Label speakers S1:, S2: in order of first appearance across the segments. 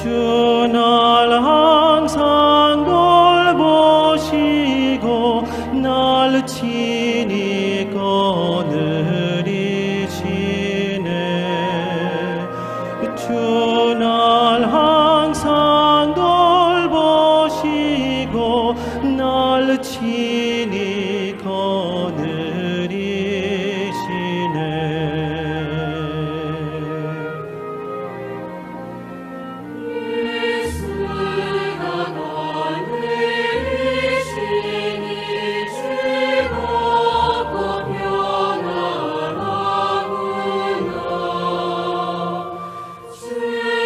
S1: 주 날 항상 돌보시고 날 친히 거느리시네. 주 날 항상 돌보시고 날 친히 거느리시네.
S2: 주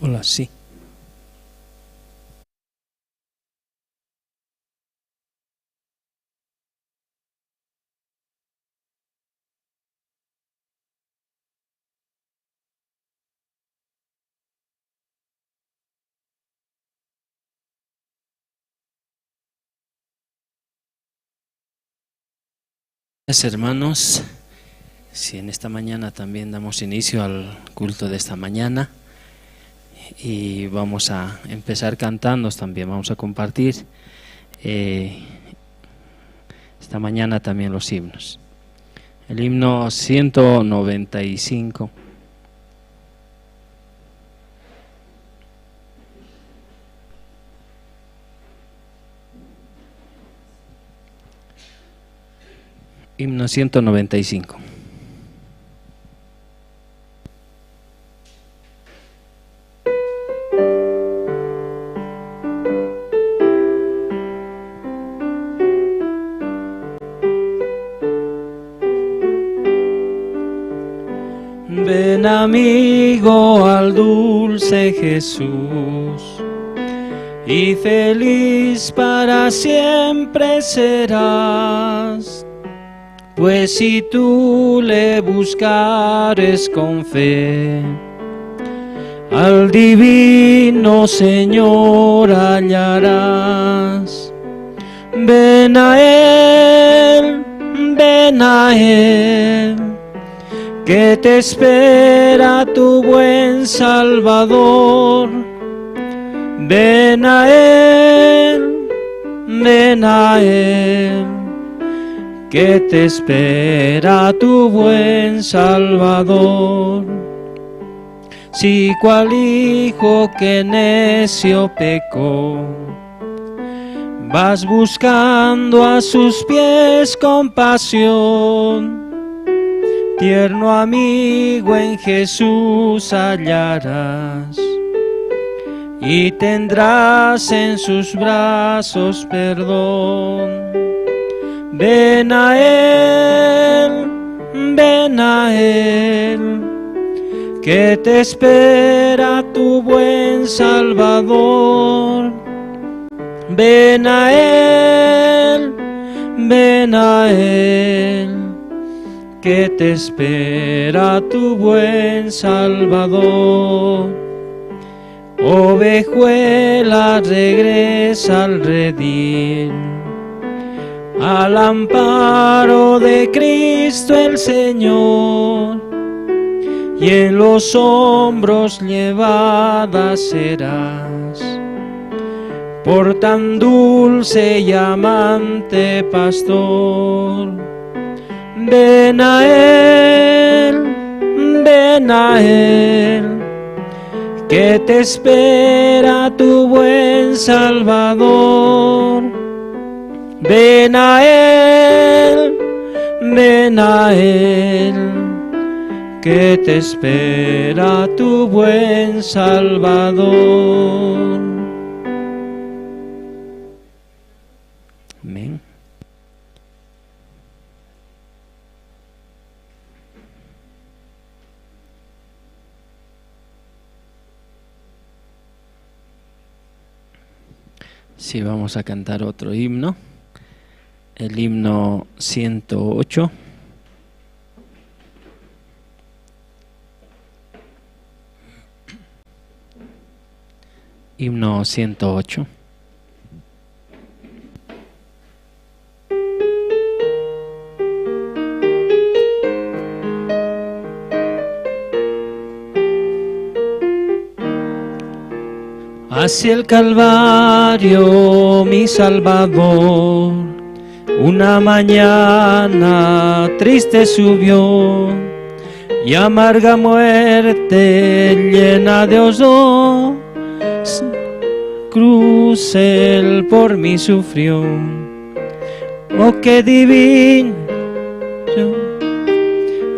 S2: Hola, sí. Hermanos, si en esta mañana también damos inicio al culto de esta mañana y vamos a empezar cantando también, vamos a compartir esta mañana también los himnos. El himno 195. Himno 195.
S1: Ven amigo al dulce Jesús, y feliz para siempre serás, pues si tú le buscares con fe, al divino Señor hallarás. Ven a Él, ven a Él, que te espera tu buen Salvador. Ven a Él, ven a Él, que te espera tu buen Salvador. Si cual hijo que necio pecó, vas buscando a sus pies compasión, tierno amigo en Jesús hallarás, y tendrás en sus brazos perdón. Ven a Él, ven a Él, que te espera tu buen Salvador. Ven a Él, ven a Él, que te espera tu buen Salvador. Ovejuela, regresa al redil, al amparo de Cristo el Señor, y en los hombros llevada serás por tan dulce y amante pastor. Ven a Él, ven a Él, que te espera tu buen Salvador. Ven a Él, ven a Él, que te espera tu buen Salvador.
S2: Amén. Sí, vamos a cantar otro himno, el himno 108. Himno 108.
S1: Hacia el Calvario, mi Salvador, una mañana triste subió, y amarga muerte llena de horror, cruz Él por mí sufrió. Oh, qué divino,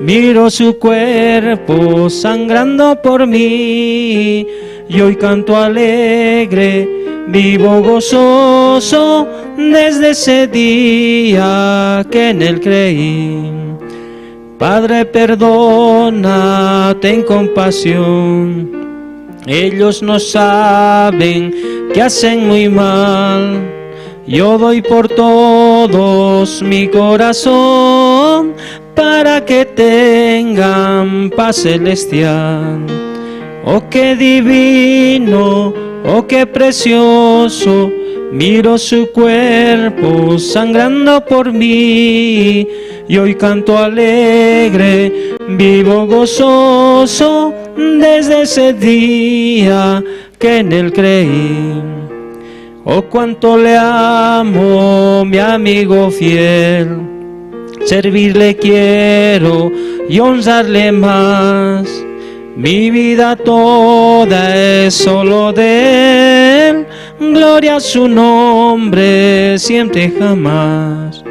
S1: miro su cuerpo sangrando por mí, y hoy canto alegre, vivo gozoso, desde ese día que en Él creí. Padre, perdona, ten compasión, Ellos no saben que hacen muy mal. Yo doy por todos mi corazón para que tengan paz celestial. Oh, qué divino, oh, qué precioso, miro su cuerpo sangrando por mí. Y hoy canto alegre, vivo gozoso, desde ese día que en él creí. Oh, cuánto le amo, mi amigo fiel, servirle quiero y honrarle más. Mi vida toda es solo de él, gloria a su nombre, siempre jamás.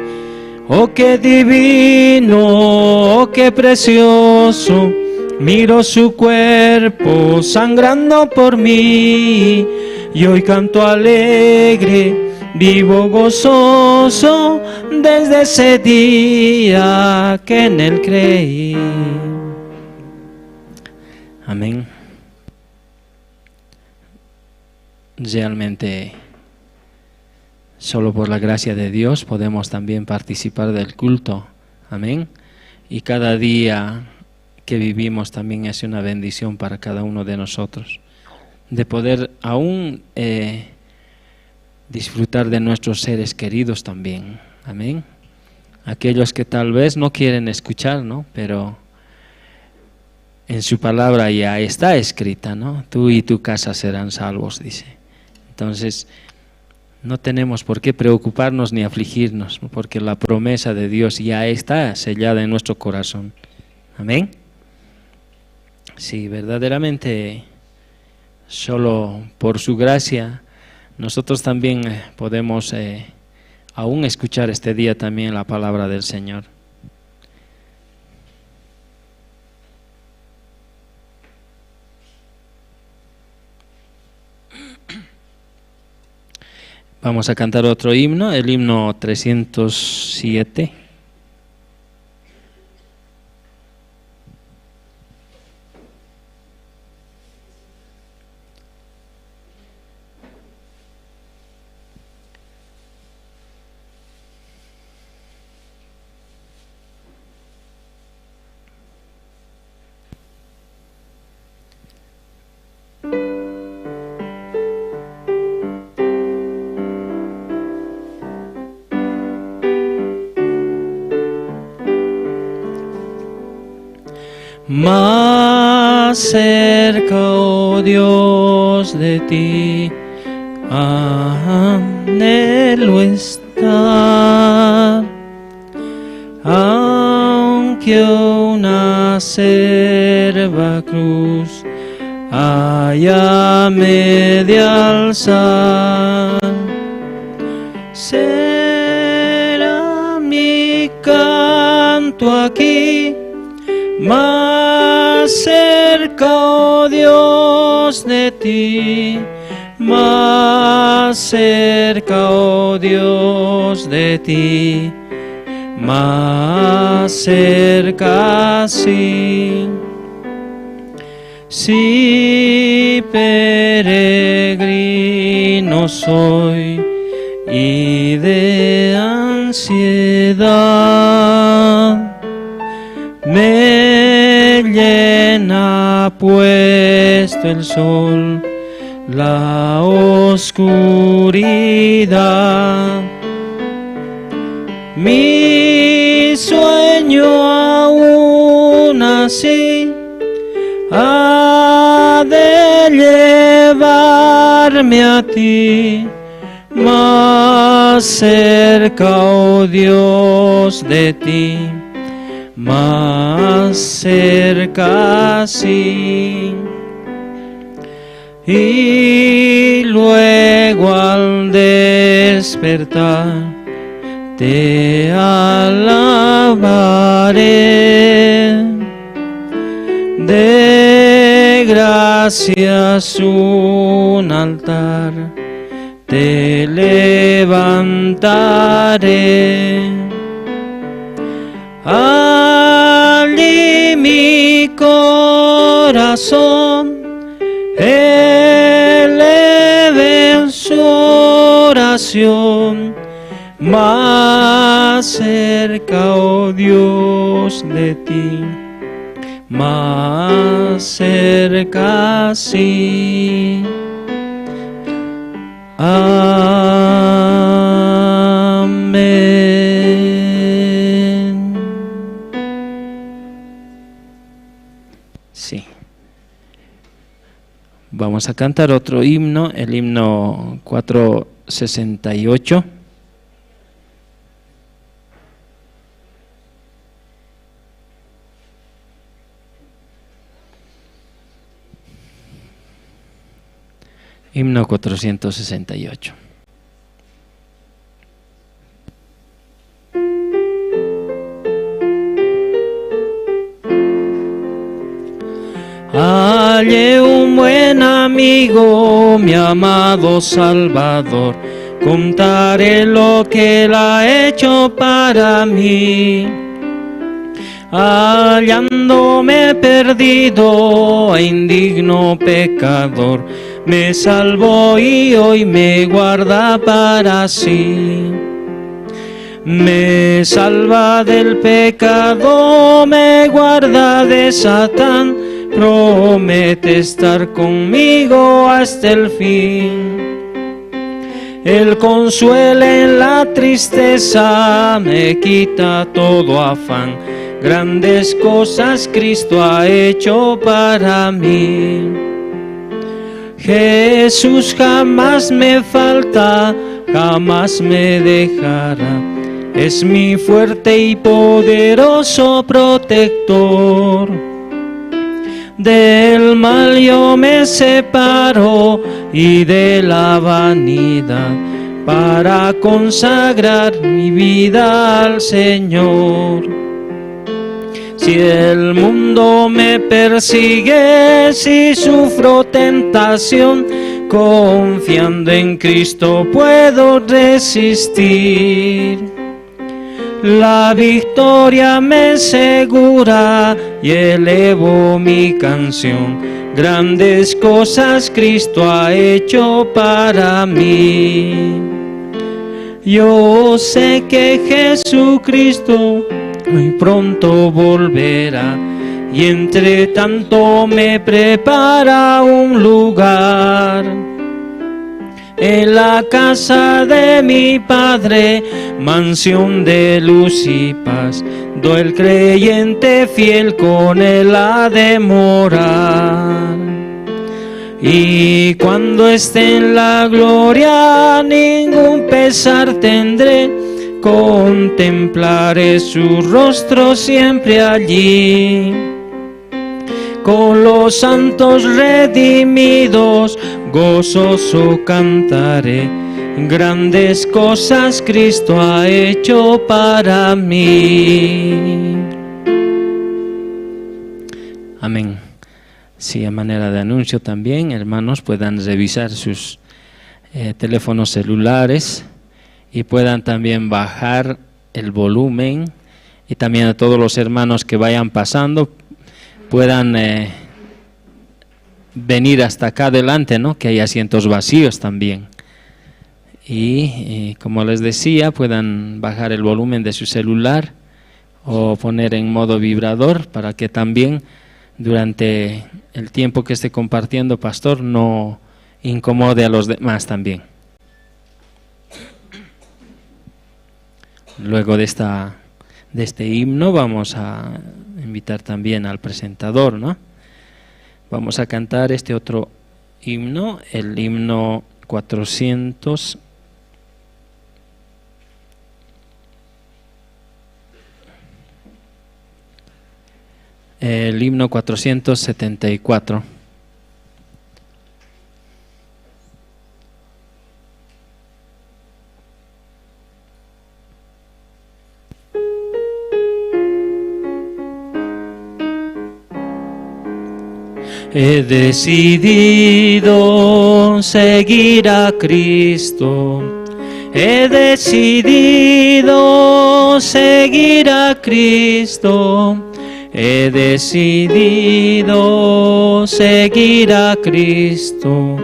S1: Oh, qué divino, oh, qué precioso, miro su cuerpo sangrando por mí. Y hoy canto alegre, vivo gozoso, desde ese día que en él creí. Amén. Realmente, solo por la gracia de Dios podemos también participar del culto. Amén. Y cada día que vivimos también es una bendición para cada uno de nosotros, de poder aún disfrutar de nuestros seres queridos también. Amén. Aquellos que tal vez no quieren escuchar, ¿no? Pero en su palabra ya está escrita, ¿no? Tú y tu casa serán salvos, dice. Entonces, no tenemos por qué preocuparnos ni afligirnos, porque la promesa de Dios ya está sellada en nuestro corazón. Amén. Sí, verdaderamente, solo por su gracia, nosotros también podemos aún escuchar este día también la palabra del Señor. Vamos a cantar otro himno, el himno 307. Más cerca, oh Dios, de ti, anhelo estar, aunque una acerba cruz haya de alzar, será mi canto aquí. Más cerca, oh Dios, de ti, más cerca, oh Dios, de ti, más cerca, sí. Si peregrino soy y de ansiedad, me llena puesto el sol, la oscuridad. Mi sueño aún así ha de llevarme a ti, más cerca, oh Dios, de ti, más cerca, sí. Y luego al despertar te alabaré, de gracias un altar te levantaré. Allí mi corazón tentación, más cerca, oh Dios, de ti, más cerca, sí. Amén. Sí. Vamos a cantar otro himno, el himno 468. Himno 468. Hallé un buen amigo, mi amado Salvador, contaré lo que Él ha hecho para mí. Hallándome perdido e indigno pecador, me salvó y hoy me guarda para sí. Me salva del pecado, me guarda de Satán, promete estar conmigo hasta el fin. Él consuela en la tristeza, me quita todo afán. Grandes cosas Cristo ha hecho para mí. Jesús jamás me falta, jamás me dejará. Es mi fuerte y poderoso protector. Del mal yo me separo y de la vanidad, para consagrar mi vida al Señor. Si el mundo me persigue, si sufro tentación, confiando en Cristo puedo resistir. La victoria me segura y elevo mi canción. Grandes cosas Cristo ha hecho para mí. Yo sé que Jesucristo muy pronto volverá, y entre tanto me prepara un lugar. En la casa de mi Padre, mansión de luz y paz, do el creyente fiel con Él ha de morar. Y cuando esté en la gloria, ningún pesar tendré, contemplaré su rostro siempre allí. Con los santos redimidos, gozoso cantaré, grandes cosas Cristo ha hecho para mí. Amén. Sí, a manera de anuncio también, hermanos, puedan revisar sus teléfonos celulares y puedan también bajar el volumen, y también a todos los hermanos que vayan pasando puedan venir hasta acá adelante, ¿no? Que hay asientos vacíos también. Y como les decía, puedan bajar el volumen de su celular o poner en modo vibrador para que también durante el tiempo que esté compartiendo, pastor, no incomode a los demás también. Luego de este himno vamos a invitar también al presentador, ¿no? Vamos a cantar este otro himno, el himno 400. El himno 474. He decidido seguir a Cristo. He decidido seguir a Cristo. He decidido seguir a Cristo.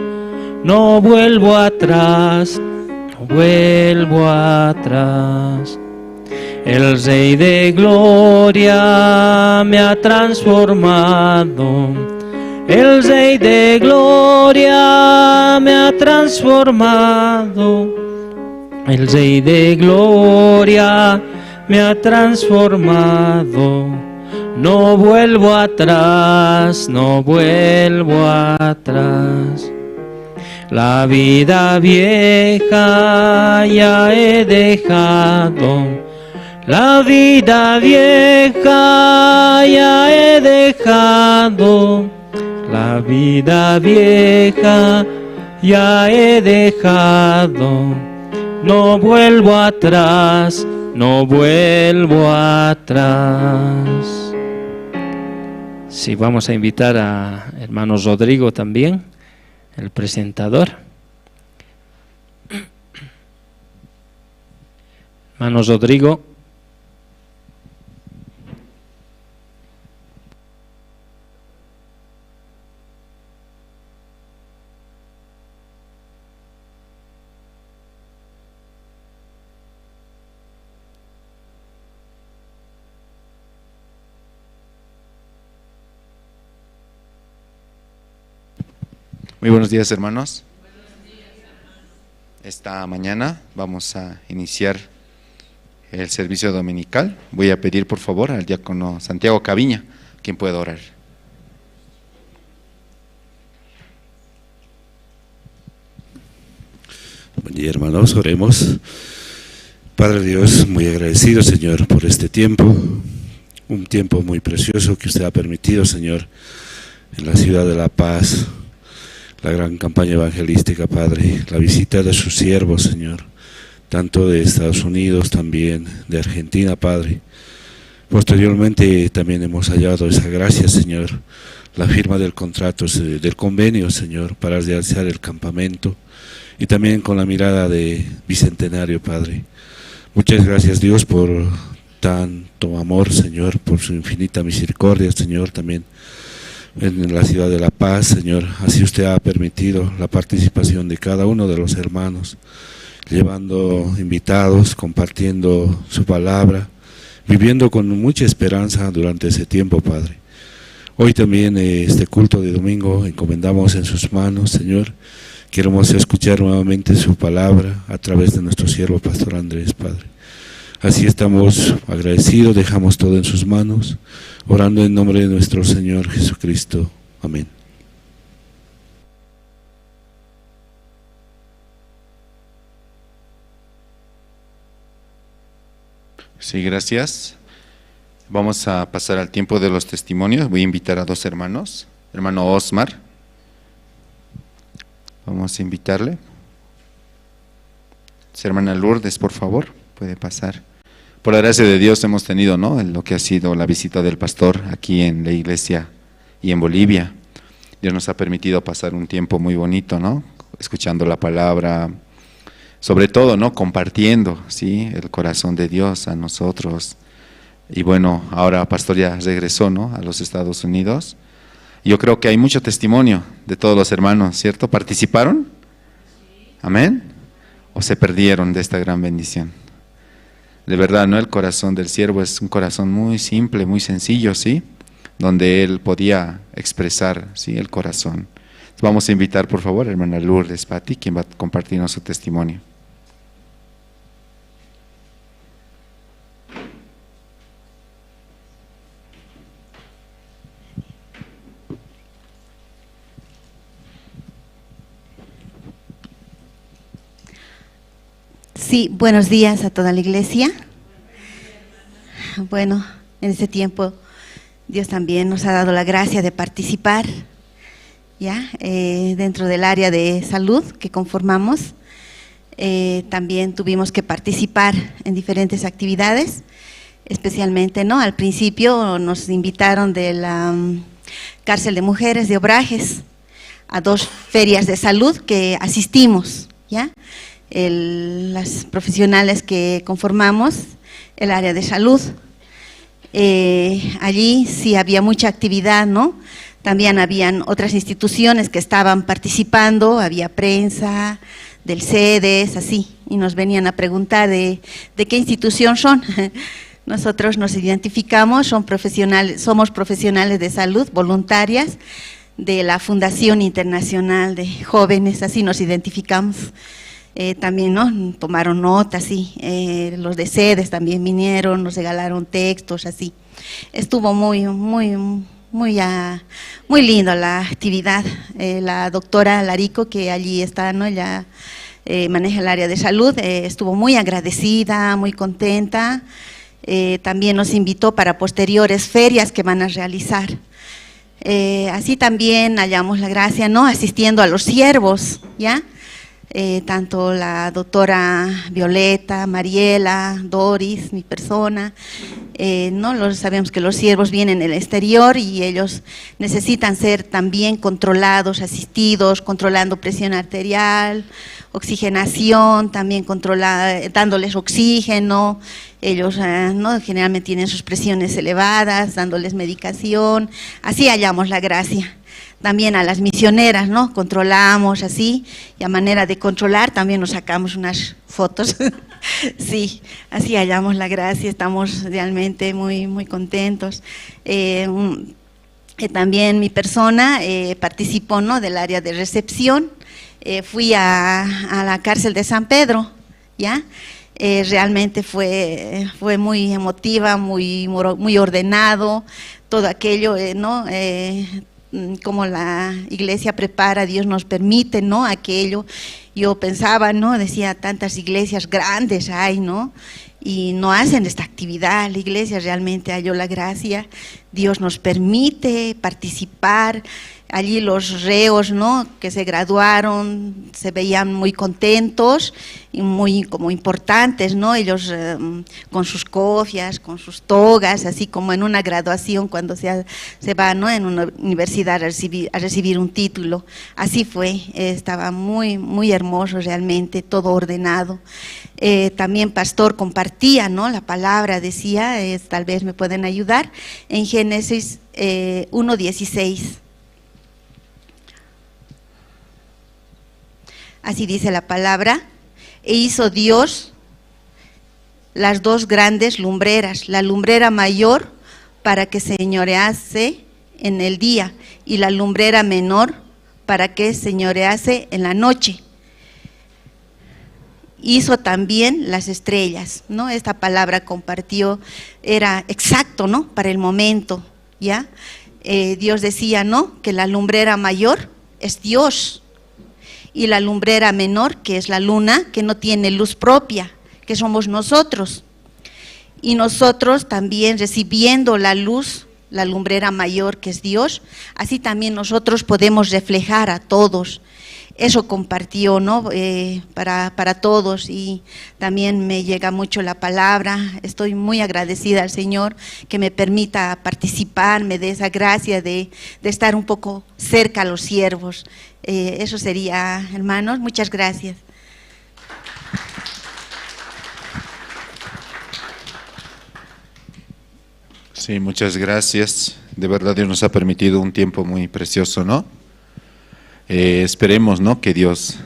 S1: No vuelvo atrás, no vuelvo atrás. El Rey de Gloria me ha transformado. El Rey de Gloria me ha transformado. El Rey de Gloria me ha transformado. No vuelvo atrás, no vuelvo atrás. La vida vieja ya he dejado. La vida vieja ya he dejado. La vida vieja ya he dejado. No vuelvo atrás, no vuelvo atrás. Sí, vamos a invitar a hermano Rodrigo también, el presentador. Hermano Rodrigo.
S3: Muy buenos días, hermanos. Esta mañana vamos a iniciar el servicio dominical. Voy a pedir por favor al diácono Santiago Caviña, quien pueda orar.
S4: Buen día, hermanos, oremos. Padre Dios, muy agradecido, Señor, por este tiempo, un tiempo muy precioso que usted ha permitido, Señor, en la ciudad de La Paz, la gran campaña evangelística, Padre, la visita de sus siervos, Señor, tanto de Estados Unidos, también de Argentina, Padre. Posteriormente también hemos hallado esa gracia, Señor, la firma del contrato, del convenio, Señor, para realizar el campamento, y también con la mirada de bicentenario, Padre. Muchas gracias, Dios, por tanto amor, Señor, por su infinita misericordia, Señor, también en la ciudad de La Paz, Señor. Así usted ha permitido la participación de cada uno de los hermanos, llevando invitados, compartiendo su palabra, viviendo con mucha esperanza durante ese tiempo, Padre. Hoy también este culto de domingo encomendamos en sus manos, Señor. Queremos escuchar nuevamente su palabra a través de nuestro siervo Pastor Andrés, Padre. Así estamos agradecidos, dejamos todo en sus manos, orando en nombre de nuestro Señor Jesucristo. Amén.
S3: Sí, gracias. Vamos a pasar al tiempo de los testimonios. Voy a invitar a dos hermanos. Hermano Osmar, vamos a invitarle. Su hermana Lourdes, por favor, puede pasar. Por la gracia de Dios hemos tenido, ¿no?, lo que ha sido la visita del pastor aquí en la iglesia y en Bolivia. Dios nos ha permitido pasar un tiempo muy bonito, ¿no?, escuchando la palabra, sobre todo, ¿no?, compartiendo, ¿sí?, el corazón de Dios a nosotros. Y bueno, ahora pastor ya regresó, ¿no?, a los Estados Unidos. Yo creo que hay mucho testimonio de todos los hermanos, ¿cierto? ¿Participaron? ¿Amén? ¿O se perdieron de esta gran bendición? De verdad, ¿no? El corazón del siervo es un corazón muy simple, muy sencillo, ¿sí? Donde él podía expresar, ¿sí?, el corazón. Vamos a invitar, por favor, a hermana Lourdes Pati, quien va a compartirnos su testimonio.
S5: Sí, buenos días a toda la iglesia. Bueno, en este tiempo Dios también nos ha dado la gracia de participar, ¿ya? Dentro del área de salud que conformamos. También tuvimos que participar en diferentes actividades, especialmente, ¿no?, al principio nos invitaron de la cárcel de mujeres de Obrajes a 2 ferias de salud que asistimos, ¿ya? Las profesionales que conformamos el área de salud. Allí sí había mucha actividad, ¿no? También habían otras instituciones que estaban participando, había prensa del CEDES, así, y nos venían a preguntar de qué institución son. Nosotros nos identificamos, somos profesionales de salud, voluntarias, de la Fundación Internacional de Jóvenes, así nos identificamos. También, ¿no?, tomaron notas, sí, los de CEDES también vinieron, nos regalaron textos, así. Estuvo muy lindo la actividad. La doctora Larico, que allí está, ¿no?, ella maneja el área de salud, estuvo muy agradecida, muy contenta. También nos invitó para posteriores ferias que van a realizar. Así también hallamos la gracia, ¿no?, asistiendo a los siervos, ¿ya? Tanto la doctora Violeta, Mariela, Doris, mi persona, ¿no? Sabemos que los siervos vienen del exterior y ellos necesitan ser también controlados, asistidos, controlando presión arterial, oxigenación, también dándoles oxígeno. Ellos, ¿no?, generalmente tienen sus presiones elevadas, dándoles medicación. Así hallamos la gracia. También a las misioneras, ¿no?, controlamos así, y a manera de controlar también nos sacamos unas fotos. Sí, así hallamos la gracia, estamos realmente muy contentos. También mi persona participó, ¿no?, del área de recepción. Fui a la cárcel de San Pedro, ¿ya? Realmente fue muy emotiva, muy ordenado, todo aquello, ¿no?, como la iglesia prepara, Dios nos permite, ¿no?, aquello. Yo pensaba, ¿no?, decía, tantas iglesias grandes hay, ¿no?, y no hacen esta actividad. La iglesia realmente halló la gracia, Dios nos permite participar. Allí los reos, ¿no?, que se graduaron se veían muy contentos y muy como importantes, ¿no?, ellos con sus cofias, con sus togas, así como en una graduación cuando se va, ¿no?, en una universidad a recibir un título. Así fue, estaba muy hermoso realmente, todo ordenado. También pastor compartía, ¿no?, la palabra, decía, tal vez me pueden ayudar, en Génesis 1:16. Así dice la palabra: e hizo Dios las dos grandes lumbreras, la lumbrera mayor para que señorease en el día y la lumbrera menor para que señorease en la noche. Hizo también las estrellas, ¿no? Esta palabra compartió, era exacto, ¿no?, para el momento, ¿ya? Dios decía, ¿no?, que la lumbrera mayor es Dios, y la lumbrera menor, que es la luna, que no tiene luz propia, que somos nosotros. Y nosotros también recibiendo la luz, la lumbrera mayor, que es Dios, así también nosotros podemos reflejar a todos. Eso compartió, ¿no?, para todos, y también me llega mucho la palabra. Estoy muy agradecida al Señor que me permita participar, me dé esa gracia de estar un poco cerca a los siervos. Eso sería, hermanos, muchas gracias.
S3: Sí, muchas gracias. De verdad Dios nos ha permitido un tiempo muy precioso, ¿no? Esperemos, ¿no?, que Dios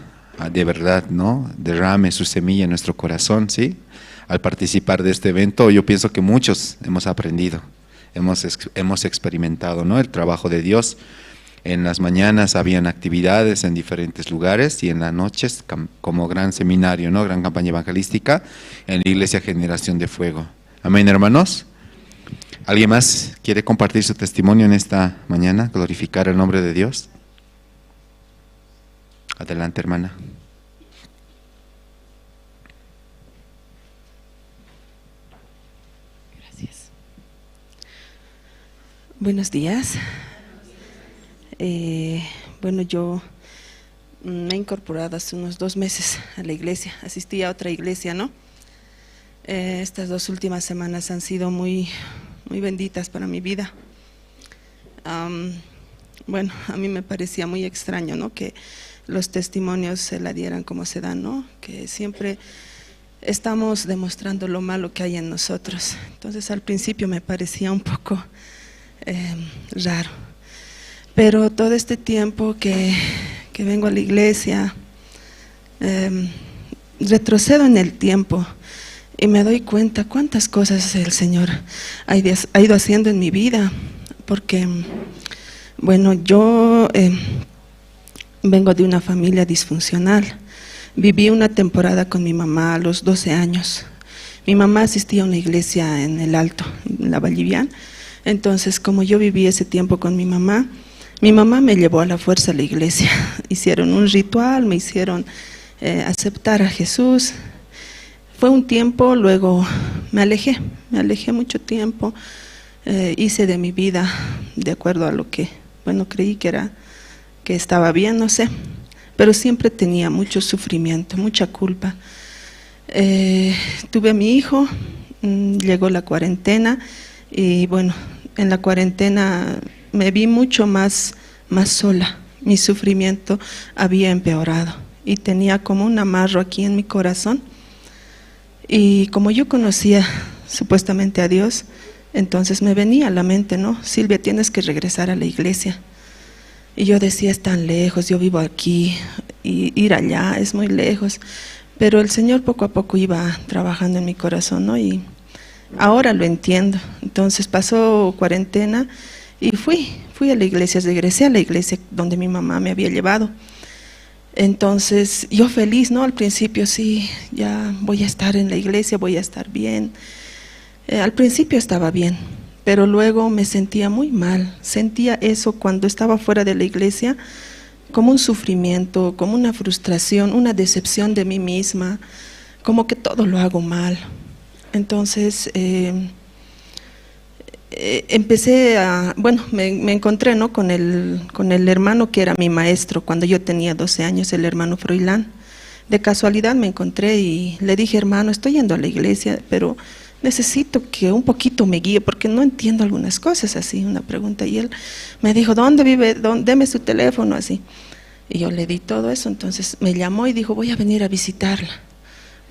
S3: de verdad, ¿no?, derrame su semilla en nuestro corazón, ¿sí? Al participar de este evento, yo pienso que muchos hemos aprendido, hemos experimentado, ¿no?, el trabajo de Dios. En las mañanas habían actividades en diferentes lugares y en las noches como gran seminario, ¿no?, gran campaña evangelística en la Iglesia Generación de Fuego. Amén, hermanos. ¿Alguien más quiere compartir su testimonio en esta mañana? Glorificar el nombre de Dios. Adelante, hermana.
S6: Gracias. Buenos días. Bueno, yo me he incorporado hace unos 2 meses a la iglesia, asistí a otra iglesia, ¿no? Estas 2 últimas semanas han sido muy benditas para mi vida. Bueno, a mí me parecía muy extraño, ¿no?, que los testimonios se la dieran como se dan, ¿no?, que siempre estamos demostrando lo malo que hay en nosotros. Entonces al principio me parecía un poco raro. Pero todo este tiempo que vengo a la iglesia, retrocedo en el tiempo y me doy cuenta cuántas cosas el Señor ha ido haciendo en mi vida, porque, bueno, yo vengo de una familia disfuncional. Viví una temporada con mi mamá a los 12 años. Mi mamá asistía a una iglesia en el Alto, en la Vallivian. Entonces, como yo viví ese tiempo con mi mamá me llevó a la fuerza a la iglesia. Hicieron un ritual, me hicieron aceptar a Jesús. Fue un tiempo, luego me alejé mucho tiempo. Hice de mi vida de acuerdo a lo que, bueno, creí que estaba bien, no sé. Pero siempre tenía mucho sufrimiento, mucha culpa. Tuve a mi hijo, llegó la cuarentena y bueno, en la cuarentena me vi mucho más sola. Mi sufrimiento había empeorado y tenía como un amarro aquí en mi corazón. Y como yo conocía supuestamente a Dios, entonces me venía a la mente, ¿no? Silvia, tienes que regresar a la iglesia. Y yo decía, es tan lejos, yo vivo aquí, y ir allá es muy lejos. Pero el Señor poco a poco iba trabajando en mi corazón, ¿no? Y ahora lo entiendo. Entonces pasó cuarentena y fui a la iglesia, regresé a la iglesia donde mi mamá me había llevado. Entonces yo feliz, ¿no? Al principio sí, ya voy a estar en la iglesia, voy a estar bien. Al principio estaba bien, pero luego me sentía muy mal. Sentía eso cuando estaba fuera de la iglesia, como un sufrimiento, como una frustración, una decepción de mí misma, como que todo lo hago mal. Entonces empecé a, bueno, me encontré, ¿no? con el hermano que era mi maestro cuando yo tenía 12 años, el hermano Froilán. De casualidad me encontré y le dije, hermano, estoy yendo a la iglesia, pero necesito que un poquito me guíe porque no entiendo algunas cosas, así, una pregunta. Y él me dijo, ¿dónde vive? Deme su teléfono, así. Y yo le di todo eso, entonces me llamó y dijo, voy a venir a visitarla.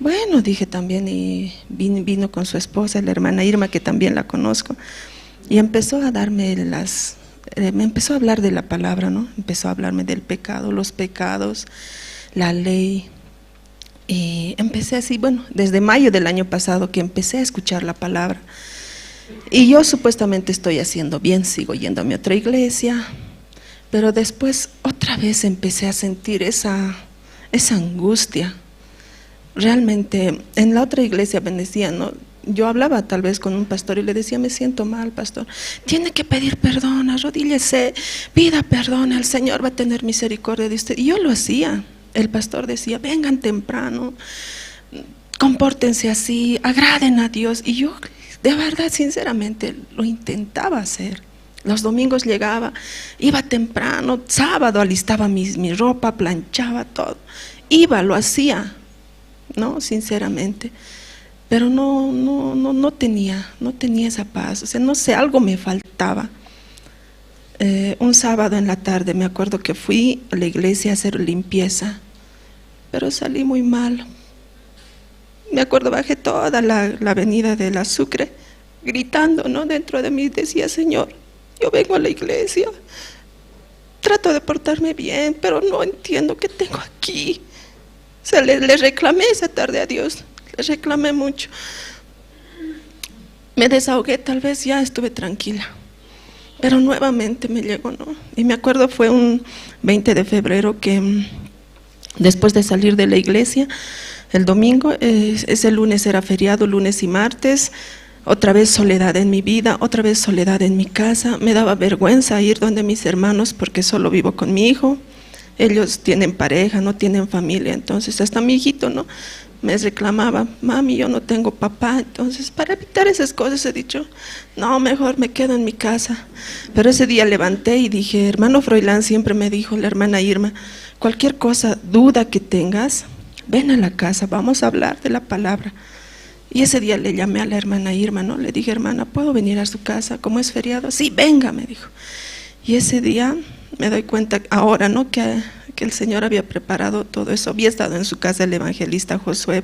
S6: Bueno, dije también, y vino con su esposa, la hermana Irma, que también la conozco, y empezó a darme me empezó a hablar de la palabra, ¿no? Empezó a hablarme del pecado, los pecados, la ley. Y empecé así, bueno, desde mayo del año pasado que empecé a escuchar la palabra. Y yo supuestamente estoy haciendo bien, sigo yendo a mi otra iglesia, pero después otra vez empecé a sentir esa angustia. Realmente, en la otra iglesia me decían, ¿no? Yo hablaba tal vez con un pastor y le decía, me siento mal, pastor, tiene que pedir perdón, arrodíllese, pida perdón, el Señor va a tener misericordia de usted. Y yo lo hacía. El pastor decía, vengan temprano, compórtense así, agraden a Dios. Y yo, de verdad, sinceramente, lo intentaba hacer. Los domingos llegaba, iba temprano, sábado alistaba mi ropa, planchaba todo. Lo hacía, ¿no? Sinceramente. Pero no tenía esa paz. O sea, no sé, algo me faltaba. Un sábado en la tarde me acuerdo que fui a la iglesia a hacer limpieza, pero salí muy mal. Me acuerdo, bajé toda la avenida de la Sucre gritando, ¿no? Dentro de mí decía, Señor, yo vengo a la iglesia, trato de portarme bien, pero no entiendo qué tengo aquí. O sea, le reclamé esa tarde a Dios, le reclamé mucho. Me desahogué, tal vez ya estuve tranquila. Pero nuevamente me llegó, ¿no? Y me acuerdo, fue un 20 de febrero que después de salir de la iglesia, el domingo, ese lunes era feriado, lunes y martes, otra vez soledad en mi vida, otra vez soledad en mi casa. Me daba vergüenza ir donde mis hermanos porque solo vivo con mi hijo. Ellos tienen pareja, no tienen familia, entonces hasta mi hijito, ¿no? Me reclamaba, mami, yo no tengo papá. Entonces, para evitar esas cosas he dicho, no, mejor me quedo en mi casa. Pero ese día levanté y dije, hermano Froilán siempre me dijo, la hermana Irma, cualquier cosa, duda que tengas, ven a la casa, vamos a hablar de la palabra. Y ese día le llamé a la hermana Irma, ¿no? Le dije, hermana, ¿puedo venir a su casa? ¿Cómo es feriado? Sí, venga, me dijo. Y ese día me doy cuenta ahora, ¿no? Que el Señor había preparado todo eso. Había estado en su casa el evangelista Josué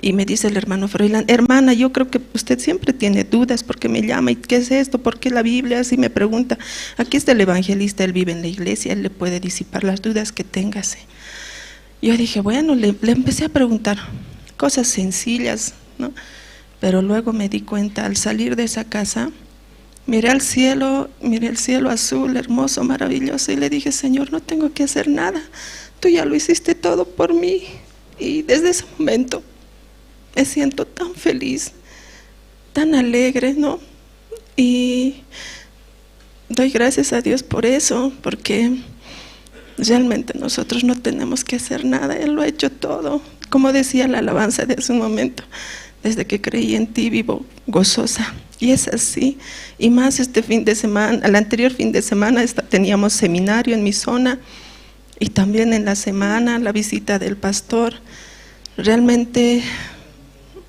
S6: y me dice el hermano Froilán, hermana, yo creo que usted siempre tiene dudas porque me llama, ¿y qué es esto? ¿Por qué la Biblia? Así me pregunta. Aquí está el evangelista, él vive en la iglesia, él le puede disipar las dudas que tengas. Yo dije, bueno, le empecé a preguntar cosas sencillas, ¿no? Pero luego me di cuenta, al salir de esa casa, miré el cielo azul, hermoso, maravilloso, y le dije, Señor, no tengo que hacer nada, tú ya lo hiciste todo por mí. Y desde ese momento me siento tan feliz, tan alegre, ¿no? Y doy gracias a Dios por eso, porque realmente nosotros no tenemos que hacer nada, Él lo ha hecho todo. Como decía la alabanza de hace un momento, desde que creí en ti vivo gozosa. Y es así, y más este fin de semana, el anterior fin de semana teníamos seminario en mi zona, y también en la semana la visita del pastor. Realmente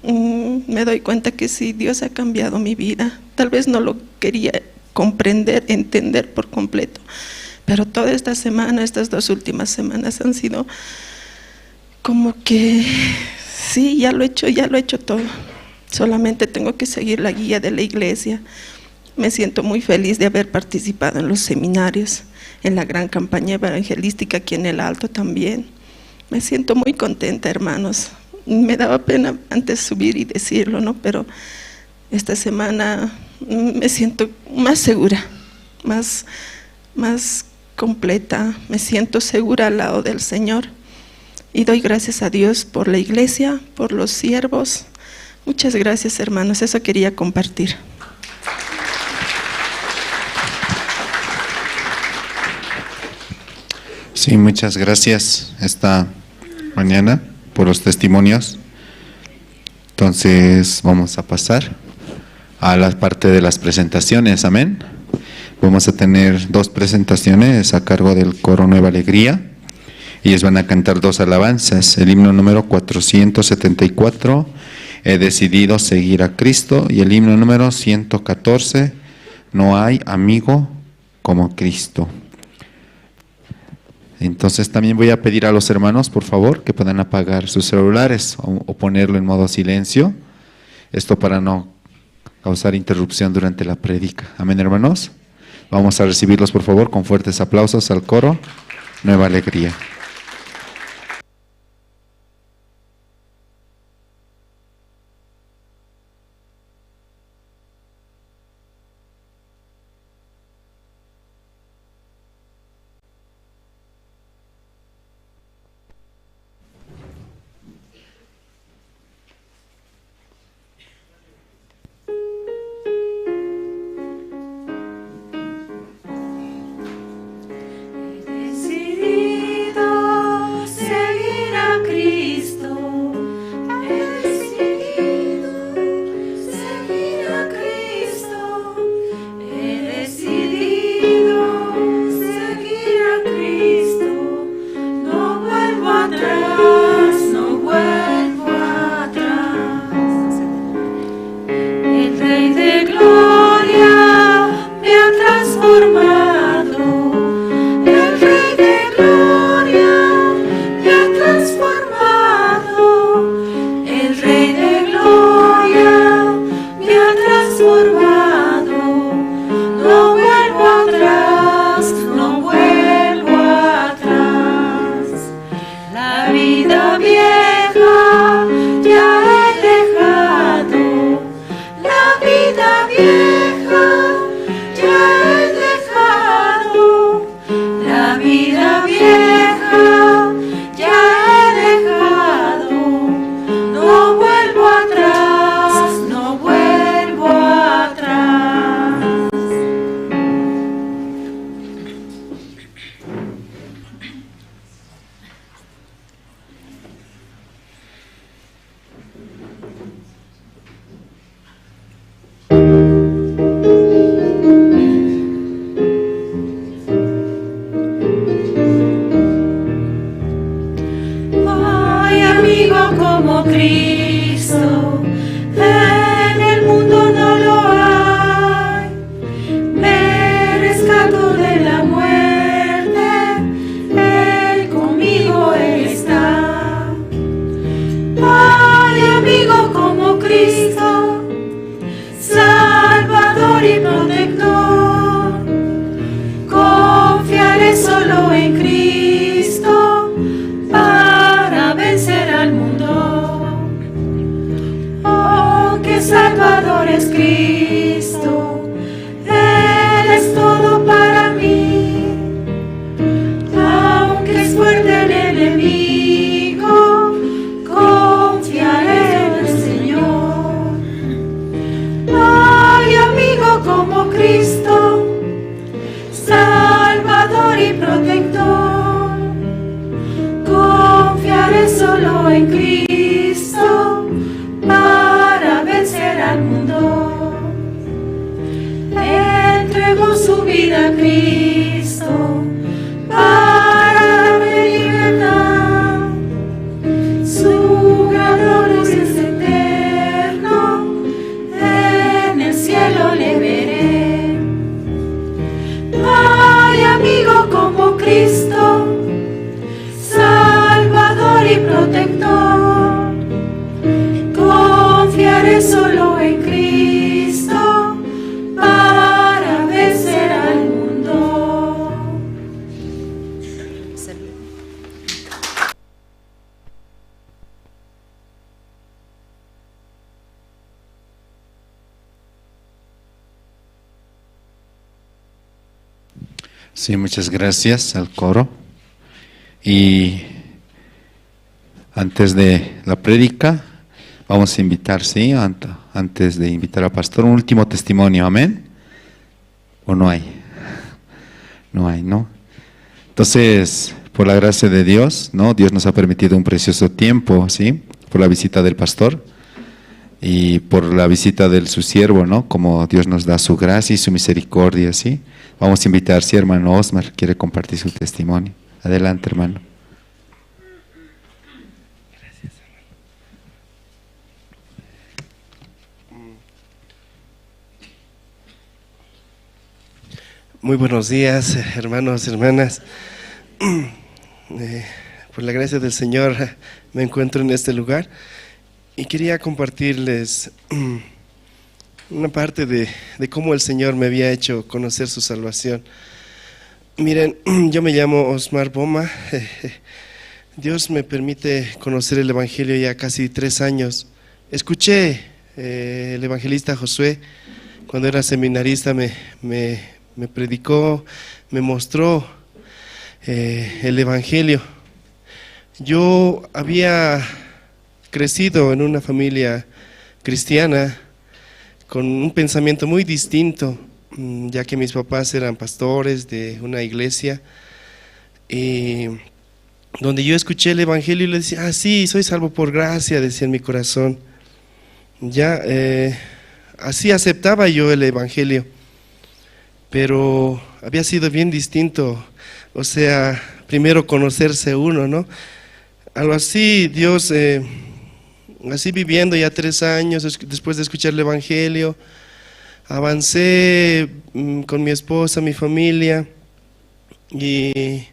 S6: me doy cuenta que sí, Dios ha cambiado mi vida. Tal vez no lo quería comprender, entender por completo, pero toda esta semana, estas 2 últimas semanas han sido como que sí, ya lo he hecho todo. Solamente tengo que seguir la guía de la iglesia. Me siento muy feliz de haber participado en los seminarios, en la gran campaña evangelística aquí en El Alto también. Me siento muy contenta, hermanos. Me daba pena antes subir y decirlo, ¿no? Pero esta semana me siento más segura, más completa, me siento segura al lado del Señor. Y doy gracias a Dios por la iglesia, por los siervos. Muchas gracias, hermanos, eso quería compartir.
S3: Sí, muchas gracias esta mañana por los testimonios. Entonces vamos a pasar a la parte de las presentaciones, amén. Vamos a tener 2 presentaciones a cargo del coro Nueva Alegría. Ellos van a cantar 2 alabanzas, el himno número 474, He decidido seguir a Cristo, y el himno número 114, No hay amigo como Cristo. Entonces también voy a pedir a los hermanos, por favor, que puedan apagar sus celulares o ponerlo en modo silencio. Esto para no causar interrupción durante la prédica. Amén, hermanos. Vamos a recibirlos, por favor, con fuertes aplausos al coro Nueva Alegría.
S7: He decidido Cristo, Salvador y protector. Confiaré solo en Cristo para vencer al mundo.
S3: Sí, muchas gracias al coro. Y antes de la prédica, vamos a invitar, sí, antes de invitar al pastor, un último testimonio, amén. ¿O no hay? No hay, ¿no? Entonces, por la gracia de Dios, ¿no? Dios nos ha permitido un precioso tiempo, ¿sí? Por la visita del pastor y por la visita de su siervo, ¿no? Como Dios nos da su gracia y su misericordia, ¿sí? Vamos a invitar, sí, hermano Osmar, quiere compartir su testimonio. Adelante, hermano.
S8: Gracias, hermano. Muy buenos días, hermanos, hermanas. Por la gracia del Señor me encuentro en este lugar y quería compartirles una parte de cómo el Señor me había hecho conocer su salvación. Miren, yo me llamo Osmar Boma. Dios me permite conocer el Evangelio ya casi 3 años. Escuché el evangelista Josué cuando era seminarista, me predicó, me mostró el Evangelio. Yo había crecido en una familia cristiana con un pensamiento muy distinto, ya que mis papás eran pastores de una iglesia, y donde yo escuché el Evangelio y le decía, sí, soy salvo por gracia, decía en mi corazón. Ya, así aceptaba yo el Evangelio, pero había sido bien distinto, o sea, primero conocerse uno, ¿no? Algo así, Dios, así viviendo ya 3 años, después de escuchar el Evangelio, avancé con mi esposa, mi familia, y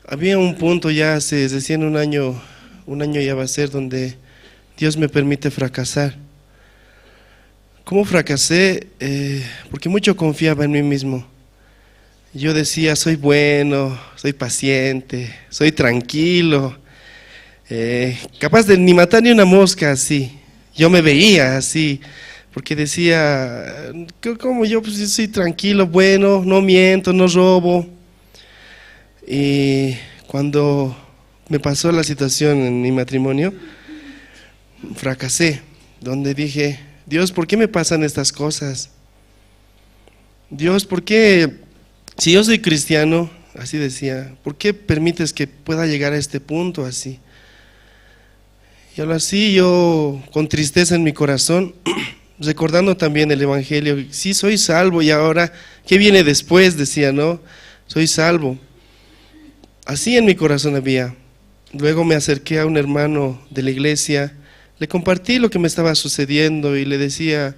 S8: había un punto ya, se decía en un año ya va a ser, donde Dios me permite fracasar. ¿Cómo fracasé? Porque mucho confiaba en mí mismo. Yo decía, soy bueno, soy paciente, soy tranquilo, capaz de ni matar ni una mosca así. Yo me veía así, porque decía, ¿cómo yo? Pues yo soy tranquilo, bueno, no miento, no robo. Y cuando me pasó la situación en mi matrimonio, fracasé, donde dije, Dios, ¿por qué me pasan estas cosas? Dios, ¿por qué, si yo soy cristiano, así decía, ¿por qué permites que pueda llegar a este punto así? Y algo así, yo con tristeza en mi corazón, recordando también el Evangelio, sí soy salvo, y ahora, ¿qué viene después? Decía, ¿no? Soy salvo. Así en mi corazón había. Luego me acerqué a un hermano de la iglesia, le compartí lo que me estaba sucediendo y le decía,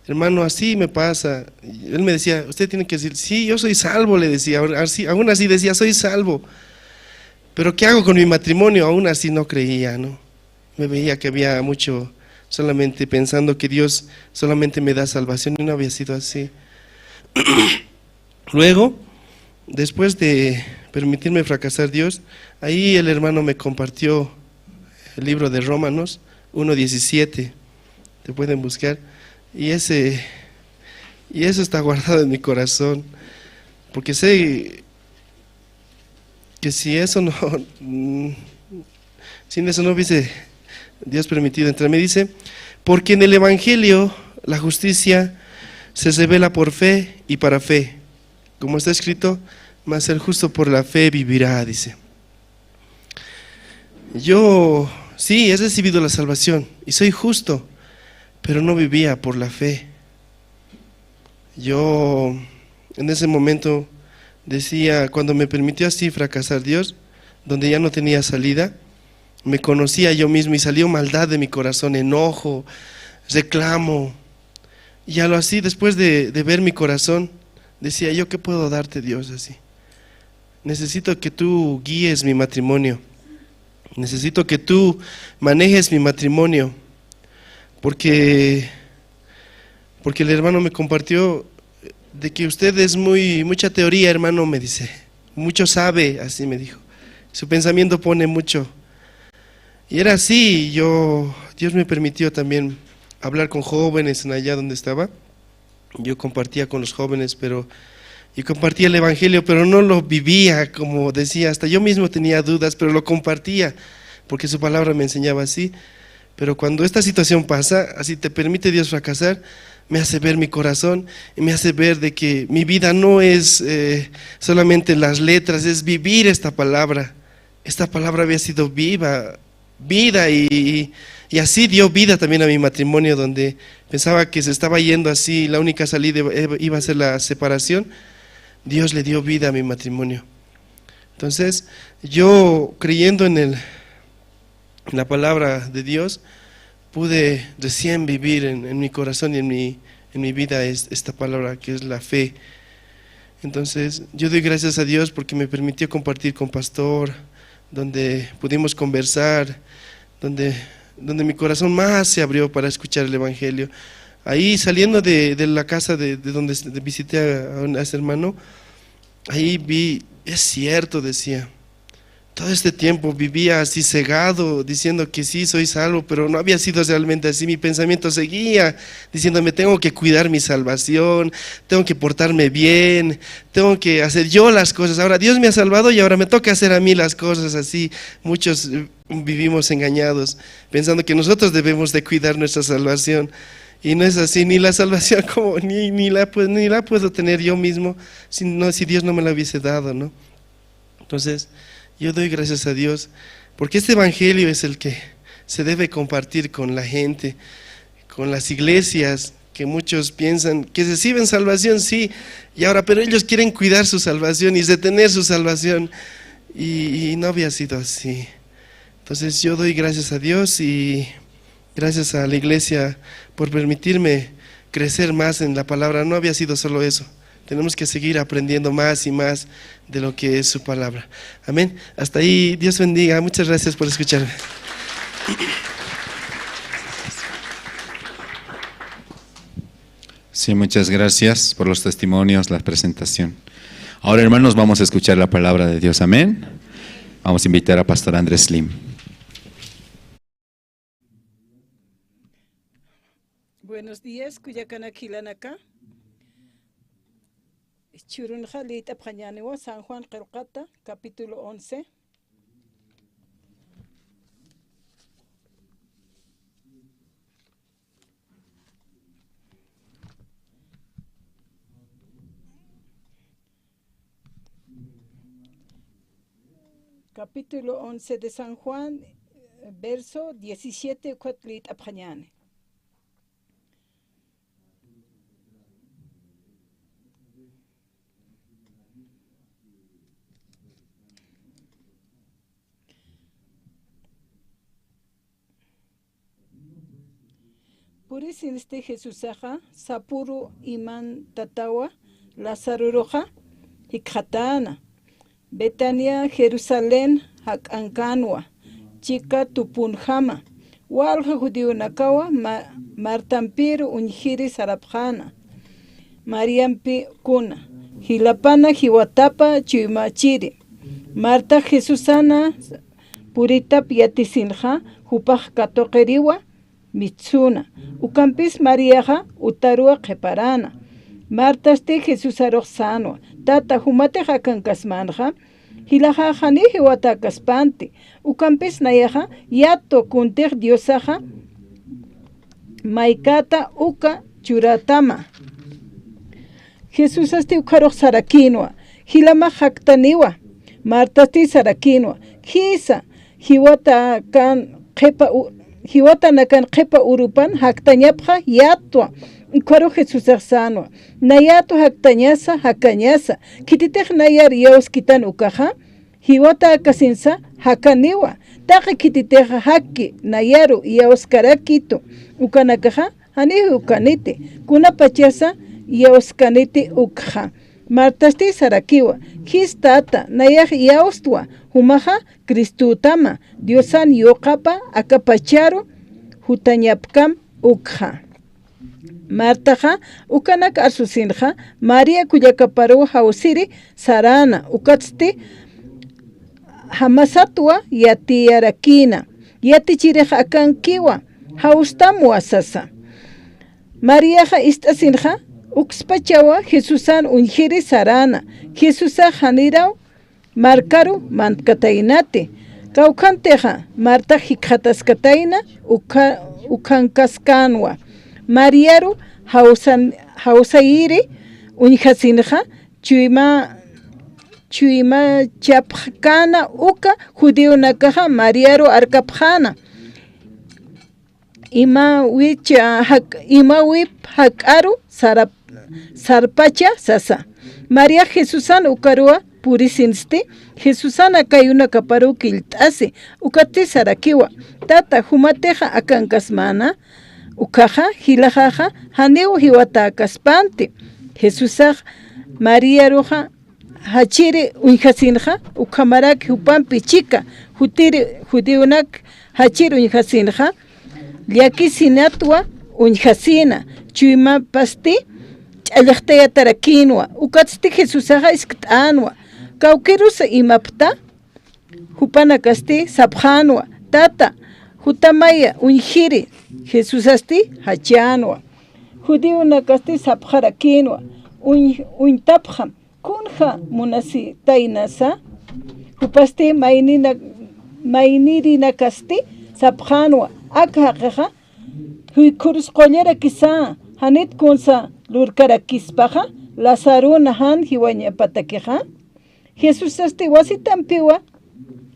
S8: hermano, así me pasa. Y él me decía, usted tiene que decir, sí, yo soy salvo, le decía, aún así decía, soy salvo. Pero ¿qué hago con mi matrimonio? Aún así no creía, ¿no? Me veía que había mucho, solamente pensando que Dios solamente me da salvación, y no había sido así. Luego, después de permitirme fracasar Dios, ahí el hermano me compartió el libro de Romanos 1:17, te pueden buscar, y eso está guardado en mi corazón, porque sé que si eso no, sin eso no hubiese Dios permitido entrar. Me dice, porque en el Evangelio la justicia se revela por fe y para fe, como está escrito, mas el justo por la fe vivirá, dice. Yo, sí, he recibido la salvación y soy justo, pero no vivía por la fe. Yo en ese momento decía, cuando me permitió así fracasar Dios, donde ya no tenía salida, me conocía yo mismo y salió maldad de mi corazón, enojo, reclamo. Y a lo así, después de ver mi corazón, decía yo, ¿qué puedo darte, Dios? Así. necesito que tú guíes mi matrimonio. Necesito que tú manejes mi matrimonio. Porque el hermano me compartió de que usted es mucha teoría, hermano, me dice. Mucho sabe, así me dijo. Su pensamiento pone mucho. Y era así, Dios me permitió también hablar con jóvenes en allá donde estaba. Yo compartía con los jóvenes, yo compartía el evangelio, pero no lo vivía, como decía, hasta yo mismo tenía dudas, pero lo compartía, porque su palabra me enseñaba así. Pero cuando esta situación pasa, así te permite Dios fracasar, me hace ver mi corazón y me hace ver de que mi vida no es solamente las letras, es vivir esta palabra. Esta palabra había sido vida y así dio vida también a mi matrimonio, donde pensaba que se estaba yendo así, la única salida iba a ser la separación. Dios le dio vida a mi matrimonio. Entonces, yo creyendo en la palabra de Dios, pude recién vivir en mi corazón y en mi vida esta palabra que es la fe. Entonces, yo doy gracias a Dios porque me permitió compartir con pastor, donde pudimos conversar, donde mi corazón más se abrió para escuchar el evangelio. Ahí saliendo de la casa de donde visité a ese hermano, ahí vi, es cierto, decía, todo este tiempo vivía así cegado, diciendo que sí, soy salvo, pero no había sido realmente así. Mi pensamiento seguía diciéndome, tengo que cuidar mi salvación, tengo que portarme bien, tengo que hacer yo las cosas. Ahora Dios me ha salvado y ahora me toca hacer a mí las cosas así. Muchos vivimos engañados, pensando que nosotros debemos de cuidar nuestra salvación. Y no es así, ni la salvación como ni la puedo tener yo mismo si Dios no me la hubiese dado, ¿no? Entonces, yo doy gracias a Dios, porque este evangelio es el que se debe compartir con la gente, con las iglesias, que muchos piensan que reciben salvación, sí, y ahora, pero ellos quieren cuidar su salvación y retener su salvación, y no había sido así. Entonces yo doy gracias a Dios y gracias a la iglesia por permitirme crecer más en la palabra. No había sido solo eso. Tenemos que seguir aprendiendo más y más de lo que es su palabra. Amén. Hasta ahí, Dios bendiga. Muchas gracias por escucharme.
S3: Sí, muchas gracias por los testimonios, la presentación. Ahora, hermanos, vamos a escuchar la palabra de Dios. Amén. Vamos a invitar a Pastor Andrés Lim.
S9: Buenos días, Cuyacana Quilanacá. Churunja Lita Pañanewa, San Juan Quelcata, capítulo 11. Capítulo 11 de San Juan, verso 17, Cuatlit Apañane. Purisin este Jesús aja, Sapuru iman tatawa, Lázaro roja, Hikhatana, Betania, Jerusalén, Hakankanwa, Chica Tupunjama, Walja Judío Nakawa, Martampiru Unjiri Sarabjana, Mariampi Kuna, Hilapana Hiwatapa Chuymachiri, Marta Jesusana, Purita Piatisinja, Jupaj Katoqueriwa, Mitsuna, Ucampis Mariaja, Utarua Keparana, Martaste Jesús Arosano, Tata Humate Hakankasmanja, Hilaja Janiji Watakaspante, Ucampis Nayaja, Yato Kunter Diosaja, Maikata Uka Churatama. Jesús asti Ukarok Sarakinwa, Hilama Haktaniwa, Martasti Sarakinwa, Hisa, Hiwata kan Kepa Hiwata nakan Kepa Urupan, Haktanyapja, Yatwa. Kwaro Jesús Arsano, Nayato Haktanyasa, Hakanyasa, Kititech Nayar Yaos Kitan Ukaja, Hiwata Akasinsa, Hakaniwa, Taka Kititech Haki, Nayaru, Yaos Karakito, Ukanakaja, Hani Ukanite, Kuna Pachasa, Yaos Kanite Ukja, Martasti sarakiwa, histata, nayaj yaustwa, humaja Cristutama, Diosan yokapa, akapacharo, hutanyapkam ukha. Martaja, ukanak asusinja, María kuyakaparu hausiri, sarana, ukatsti, hamasatwa, yati arakina, yati chireja akankiwa, haustamu asasa. María istasinja, ukspachawa, Jesusan unjiri sarana, Jesusa hanirao, markaru mantkatainati, kaukanteja, Marta hikataskataina, ukankaskanwa. Mariaru hausairi unjasinja chuima chapkana uka judío nakaja Mariaru arkapjana ima wip hakaru sarpacha sasa María Jesusan ukarua purisinsti Jesusana kayuna kaparu kiltasi ukati sarakiwa tata humateja akankasmana ukaja hilajaja haneu hiwata kaspanti Jesusaj María roja hachiri unjasinja ukamarak hupampi chica hutiri judiunak hachiri unjasinja liaki sinatwa unjasina chuima pasti ch'allaqtaya tarakinwa ukatsti Jesusaja isktanwa kaukirusa imapta hupana kasti sapjanwa tata hutamaya unjiri Jesús asti hachanwa judío nakasti sapjarakinwa untapja kunja munasi tainasa hupasti mainiri nakasti sapjanwa akhaqa huikurus qollera kisa hanit kunsa lurkarakispaja Lazaruna han hiwaña patakeja Jesús asti wasitampiwa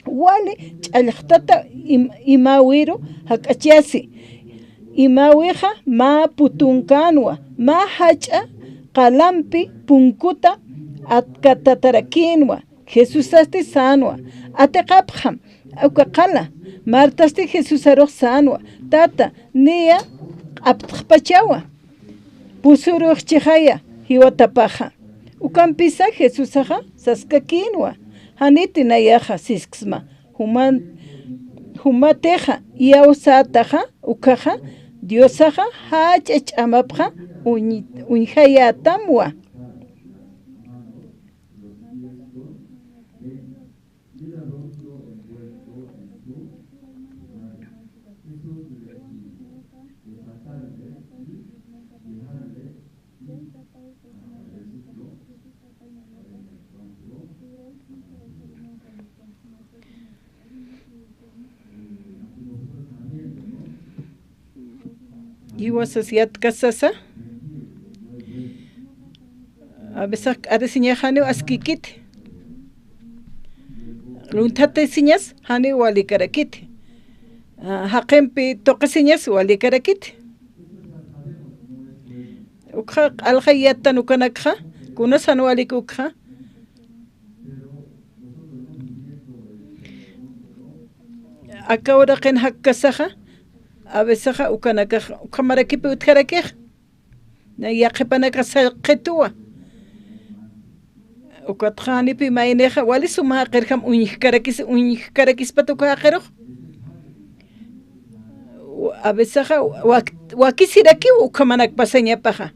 S9: wali ch'allaqtata imawiru hak'achasi imawiqa ma putunkanwa ma hach'a qalampi punkuta atkatarakinwa Jesús asti sanwa atiqapjam awkaqala Martasti Jesús aruq sanwa tata niya aptqpachawa pusuruq chihaya hiwatapaja ukampisa Jesús aja saskakinwa haniti nayaja sisksma humateja yausataja ukaja Diosaja hach'amapja unhayatamwa Iwasasiat kasasa a veces aresiña haneu askikit luntate siñas haneu walikarakit haqempi toqasiñas walikarakit ukha alkhayatan ukanakha kunasan walikukha akawra qen hakkasaha a veces ukanaka ukamarakipi utkarakej na yaqipanaka salqetua ukatjanipi maineja wali suma qirjam uñikarakis patukajeroq a veces wakisiraki ukamanak pasañapaja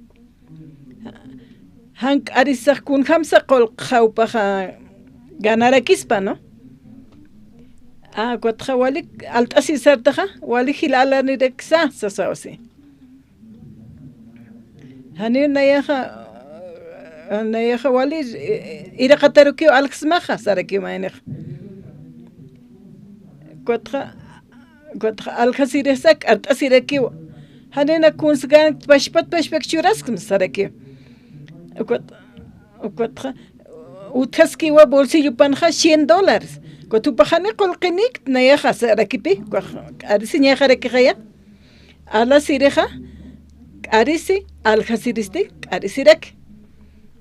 S9: hank arisaq kunhamsa qolqawpaja ganarakispa no cuatro wali altasi sartaja wali hilala ni reksa sasawsi hani nayaja wali iraqataruki alxmaja saraki mainej cuatro alxasiresak artasiraki hani na kunsgan pashpak churaskim saraki cuatro utaski wa bolsillo panja $100 Kutu pahani kolkinik nayaja sarakipi arisi nyajarekaya ala sireja arisi alhasiristi arisirak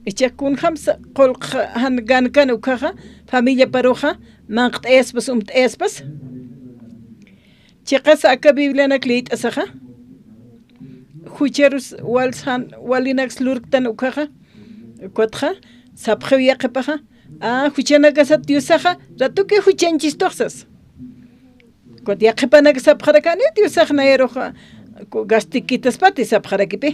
S9: ichakun hamsa kolhan gankan ukaja familia paroja manqt espas chiqas aka biblia naklit asaja hucherus walsan walinax lurktan ukaja kotja sapkhawya qepaha huchanaga sat Diosaja ratuque huchanchistorxas kot yaqipanaga sapkharakani Diosaj naeroja gastiquitas pati sapkharakipi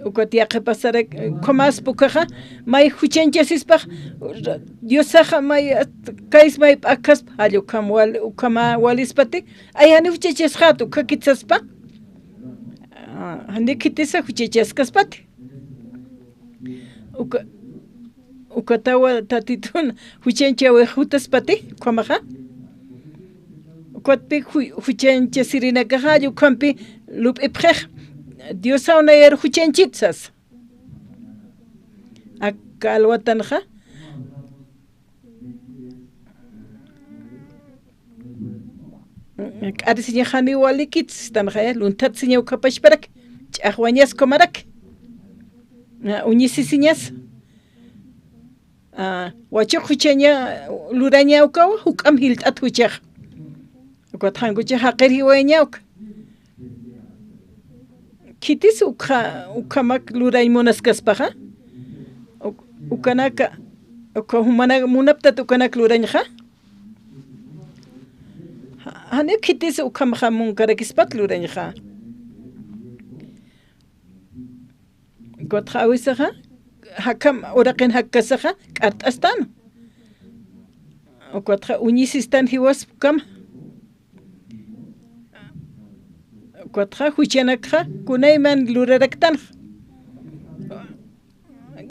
S9: ukat yaqipasara komas pukaja may huchanchasispaj Diosaja may kais may akas allo kamwal ukama walispati ayani huchachasjatu kakitsaspa hanikitisa huchachascaspati ukatawa tatitun huchanchawe hutaspati kwamaja ukatpi huchanchasirinakaja yukampi lup iprej Diosa una yer huchanchitsas akalwatanja arisiña hani walikits tanja luntatsiña ukapashparak ch'aqwañas komarak uñisisiñas wachuq huchaña luraña ukawa huk'am hilt'at huchaq ukatjankucha haqir hiwañawka kitis ukamak luray munasqaspaqa ukanaka humana munaptat ukanak lurañqa hani kitis ukamaqa munkarakispat lurañqa gotjawisaqa hakam uraqin hakkasaqa k'art'astano ukatqa uñisistan hiwas kama ukatqa huchanakqa kunayman luraraktan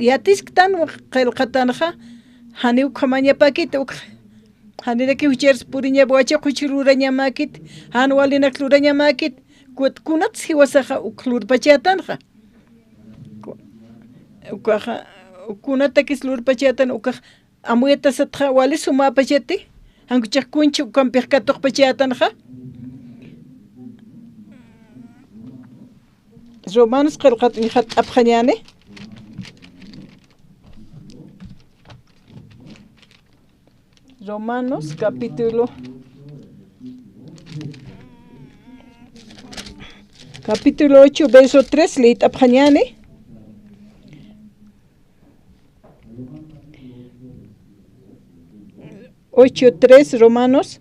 S9: yatisqtan qillqatanqa hani ukamañapakita haniraki huchars puriña wacha huchirurañamakit han walinak lurañamakit kunats hiwasaqa uklurpachatanqa ukaja kunatakis lurpachatan ukaj amuyatasatqa wali sumapachati hankuchaq kunchu ukampiq katuqpachatanja Romanos qillqat inhat apjañani Romanos capítulo 8 verso 3 leit apjañani 8:3 Romanos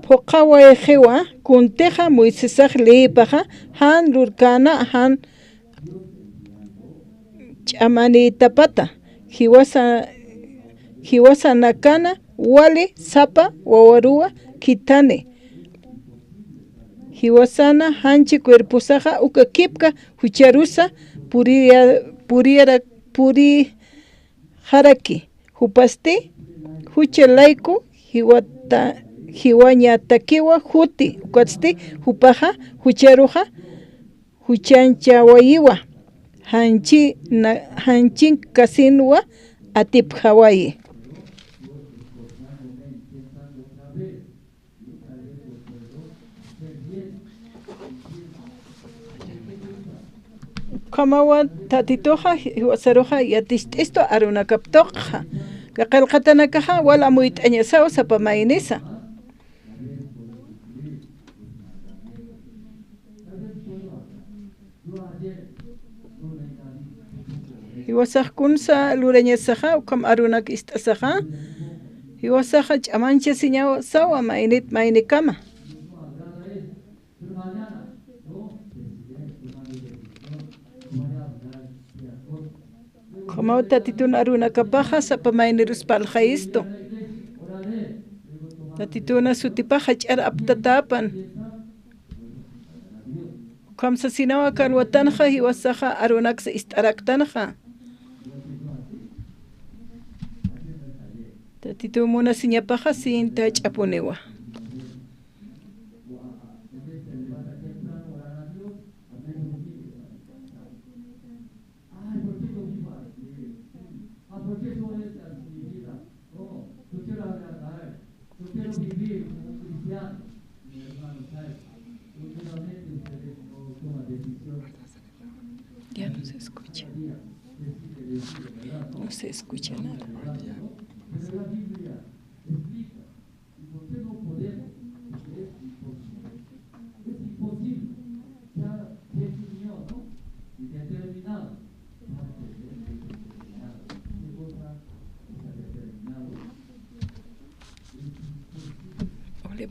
S9: Pokawa ejewa kunteja Moisesaj leipaja han lurkana han chamani tapata hiwasa nakana wali sapa wawarua kitane hiwasana hanchi cuerposaja uka kipka hucharusa puri haraki hupasti huchelaiku hiwaña takiwa huti ukatsti hupaja hucharuja huchanchawayiwa hanchin kasinwa atip hawaii kamawa tatitoja hiwasaroja yatishtisto arunakaptoja qillqatanakaja wala muyt'añasawa sapamaynisa hiwasaqkunsa lurañasaja ukam arunak ist'asaja hiwasaqa ch'amanchasiñasawa maynikama como tatitun arunakapaja sapamayniruspaqa isto tatituna sutipaja ch'ara aptatapan kamsa sinawa kalwatanja hiwasaqa arunaksa ist'araktanja tatitun munasiñapaja sinta ch'apuniwa Ya no se escucha. No se escucha nada.
S10: Es imposible. Ya definió, ¿no? Y de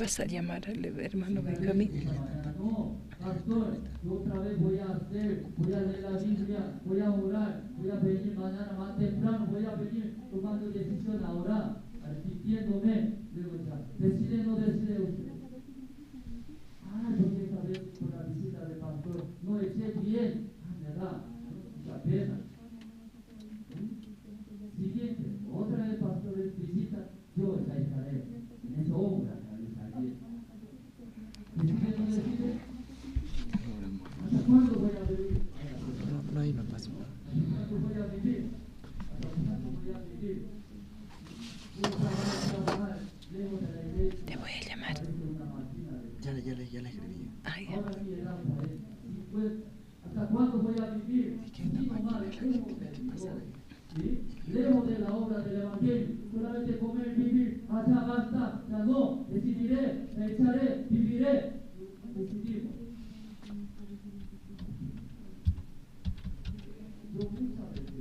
S9: vas a llamar al hermano Benjamín.
S2: Pastor, yo otra vez voy a hacer, voy a leer la Biblia, voy a orar, voy a venir mañana más temprano, voy a venir tomando decisión a orar, arrepintiéndome. Luego ya, decide o no decide usted. Yo esta vez con la visita del pastor no eché bien, ¿verdad? Mucha pena. Siguiente, otra vez pastor visita, yo ya estaré en esa obra que realizaré. Decide o no decide. ¿Hasta cuándo voy a vivir?
S10: No hay una paz.
S2: ¿Hasta cuándo voy a vivir? ¿Hasta cuándo voy a vivir?
S9: Te voy a llamar.
S10: Ya le escribí.
S9: Ay,
S2: ¿hasta cuándo voy a vivir? Lejos de la obra del Evangelio, solamente comer y vivir, allá basta, ya no, decidiré, me echaré, viviré, decidimos. Yo muchas veces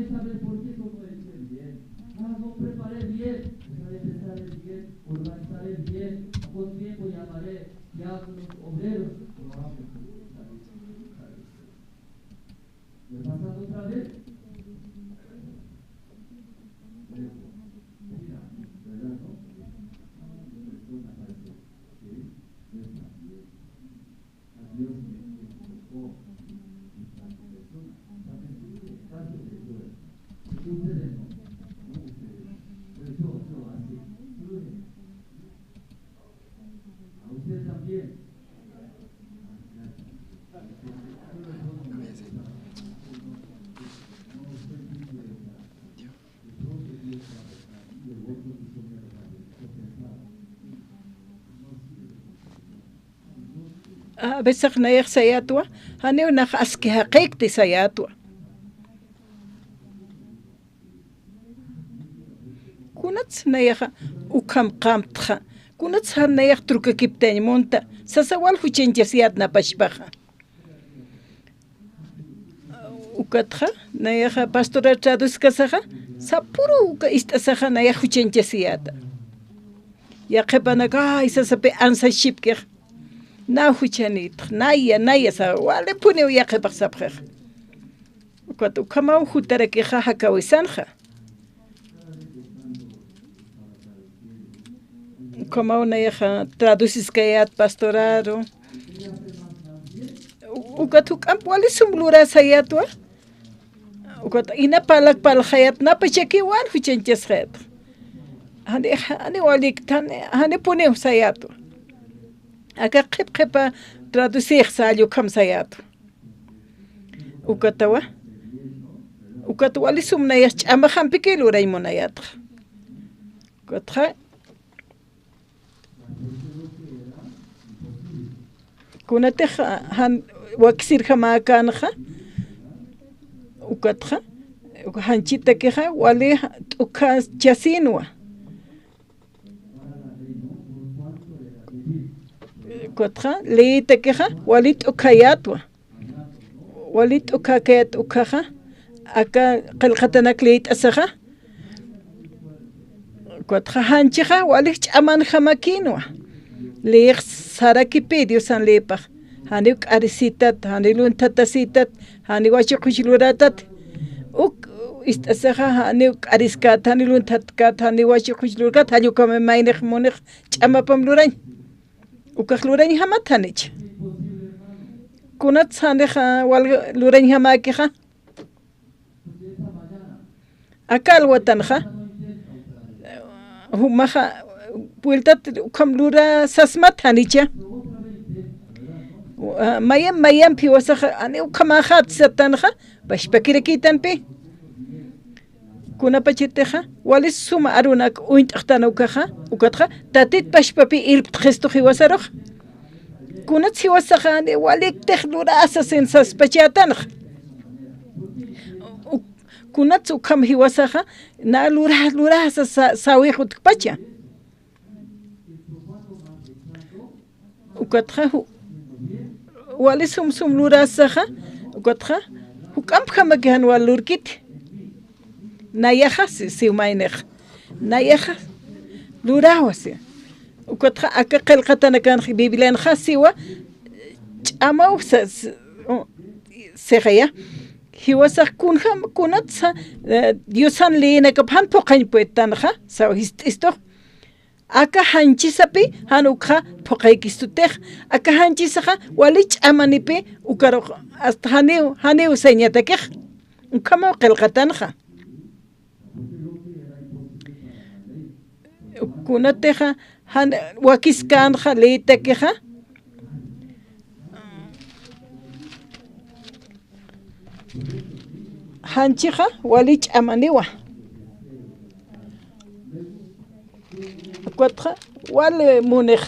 S2: esta vez por qué no eché bien, no preparé bien, pensaré bien, organizaré bien, con tiempo llamaré, ya con los obreros, lo hago. ¿Me pasando otra vez? Mira, ¿verdad, no? Persona parece que no está bien. A Dios me enfocó esta persona. ¿Saben? El caso de Joel. Ustedes no. No ustedes. Pero yo así. A usted también.
S9: بسخ نيخ سياتوا هني ونخ أسكي حقيقتي سياتوا كونت نيخ وكم قامتخ كونت هنيخ ترك كيبتاني مونتا سسوال فوچين جسيادنا بشبخ وكتخ نيخ باستورا تradus كسخ سابورو كاستسخ نيخ فوچين جسياد يا قبنا قايسا سبي أنسا شيبكخ na huchanit naya sa wale pune ya que pasapre cuando kama hutara que jaja kawisanja como una hija traducis kayat pastorado ukat hukam wale sumlura sayatwa ukat ina palak pal hayat na pacheki wal huchanches hayat hani walik tan hani pune sayatwa acá qip traducir salió kam sayat ukatawa lisumna yach ama hampikelu raymonayat ukatra kunate han waksir khama kanha ukatra hanchita keha wali ukas chasinwa كتخا ليتكخا وليت أكياتوا وليت أكاكيات أكخا أكا قلقتناك ليت أسخا كتخا هانشخا وليت أمان خماكينوا ليخ ساراكي بيديو سان ليبخ هانيوك أرسيتات هانيلون تتسيتات هاني واشي خشلوراتات أك استسخا هانيوك أرسكات هانيلون تتكات هاني واشي خشلورات هانيو كم ماينخ مونخ أما بملورين ukakhlurani hamathanich kunat sandeja wal lurani hamakeja akal watanja humaja pueltat ukam lura sasmathanicha mayam piwasaja ani ukamahat satanja bashpakirekitanpi kuna pachiteja walis suma arunak uint axtanaukaja ukatja tatit pashpapi irptjesto jiwasaroj kunat jiwasaja ni walik tejlurasa sensas pachatanj kunat ukam jiwasaja na lurasa sawihut pacha ukatja walis sum lurasaja ukatja ukam khamakan walurkit nayaja si umainech nayaja lurawasi ukatqa aka qillqatana kan Biblia hasiwa ch'amaw seqaya hiwasaq kunatsa Diosan leena kaphan poqañ puetanja sa isto aka hanchisapi hanukha poqaykistutej aka hanchisaqa wali ch'amanipi ukaro hasta haniw señatakej ukama qillqatanja kunateja wakiskanja leitakeja hanchija wali ch'amaniwa cuatro wale munej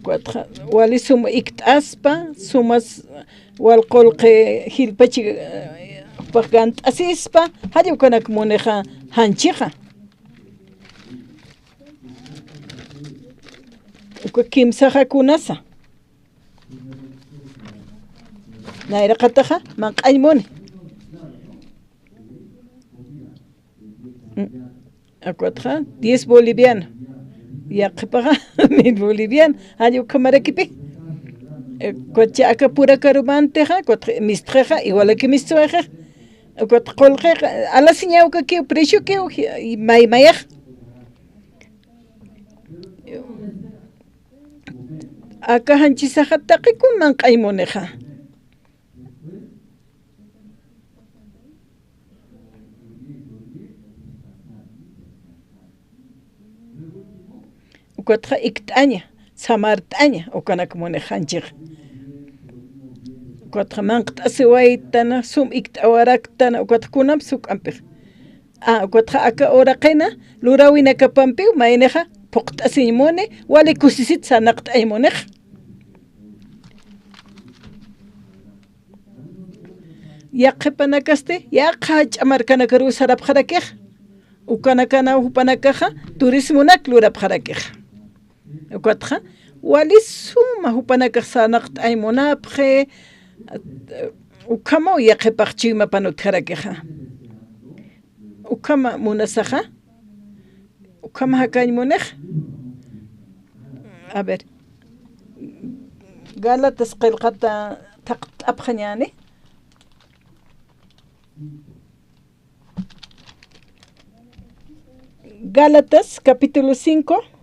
S9: cuatro wali suma iktaspa sumas wal qolqe hilpachi pagant asispa hadio kanak muneja hanchija kimsaja kunasa naira qataja manqaymoni acuatja 10 boliviano ya qepaga 1000 boliviano ayo kamarakipi coche acá pura carumanteja cuatro mistreja igual que mistreja cuatro colge a la señal que precio que y maya acá hanchisaja taqi kun manqaymoneja cuatro iktaña samartaña o kanakmone hanchig cuatro manqt asiwaitana sum iktawaraktana cuatro kunam suk ampir cuatro aka oraqena lurawina kapampi maineja poqt asimone wali kusisit sanaqt aymonej yaqpanakaste yaqach amarkana karu sarap kharakej ukanakana upanakaja turismonak lurap kharakej cuatro wali suma hupanaka sanaqt aymonapje ukama yaqepaqchima panutjarakeja ukama munasaja ukama hakaymonej a ver Gálatas qillqata taqt'apjañani Gálatas capítulo 5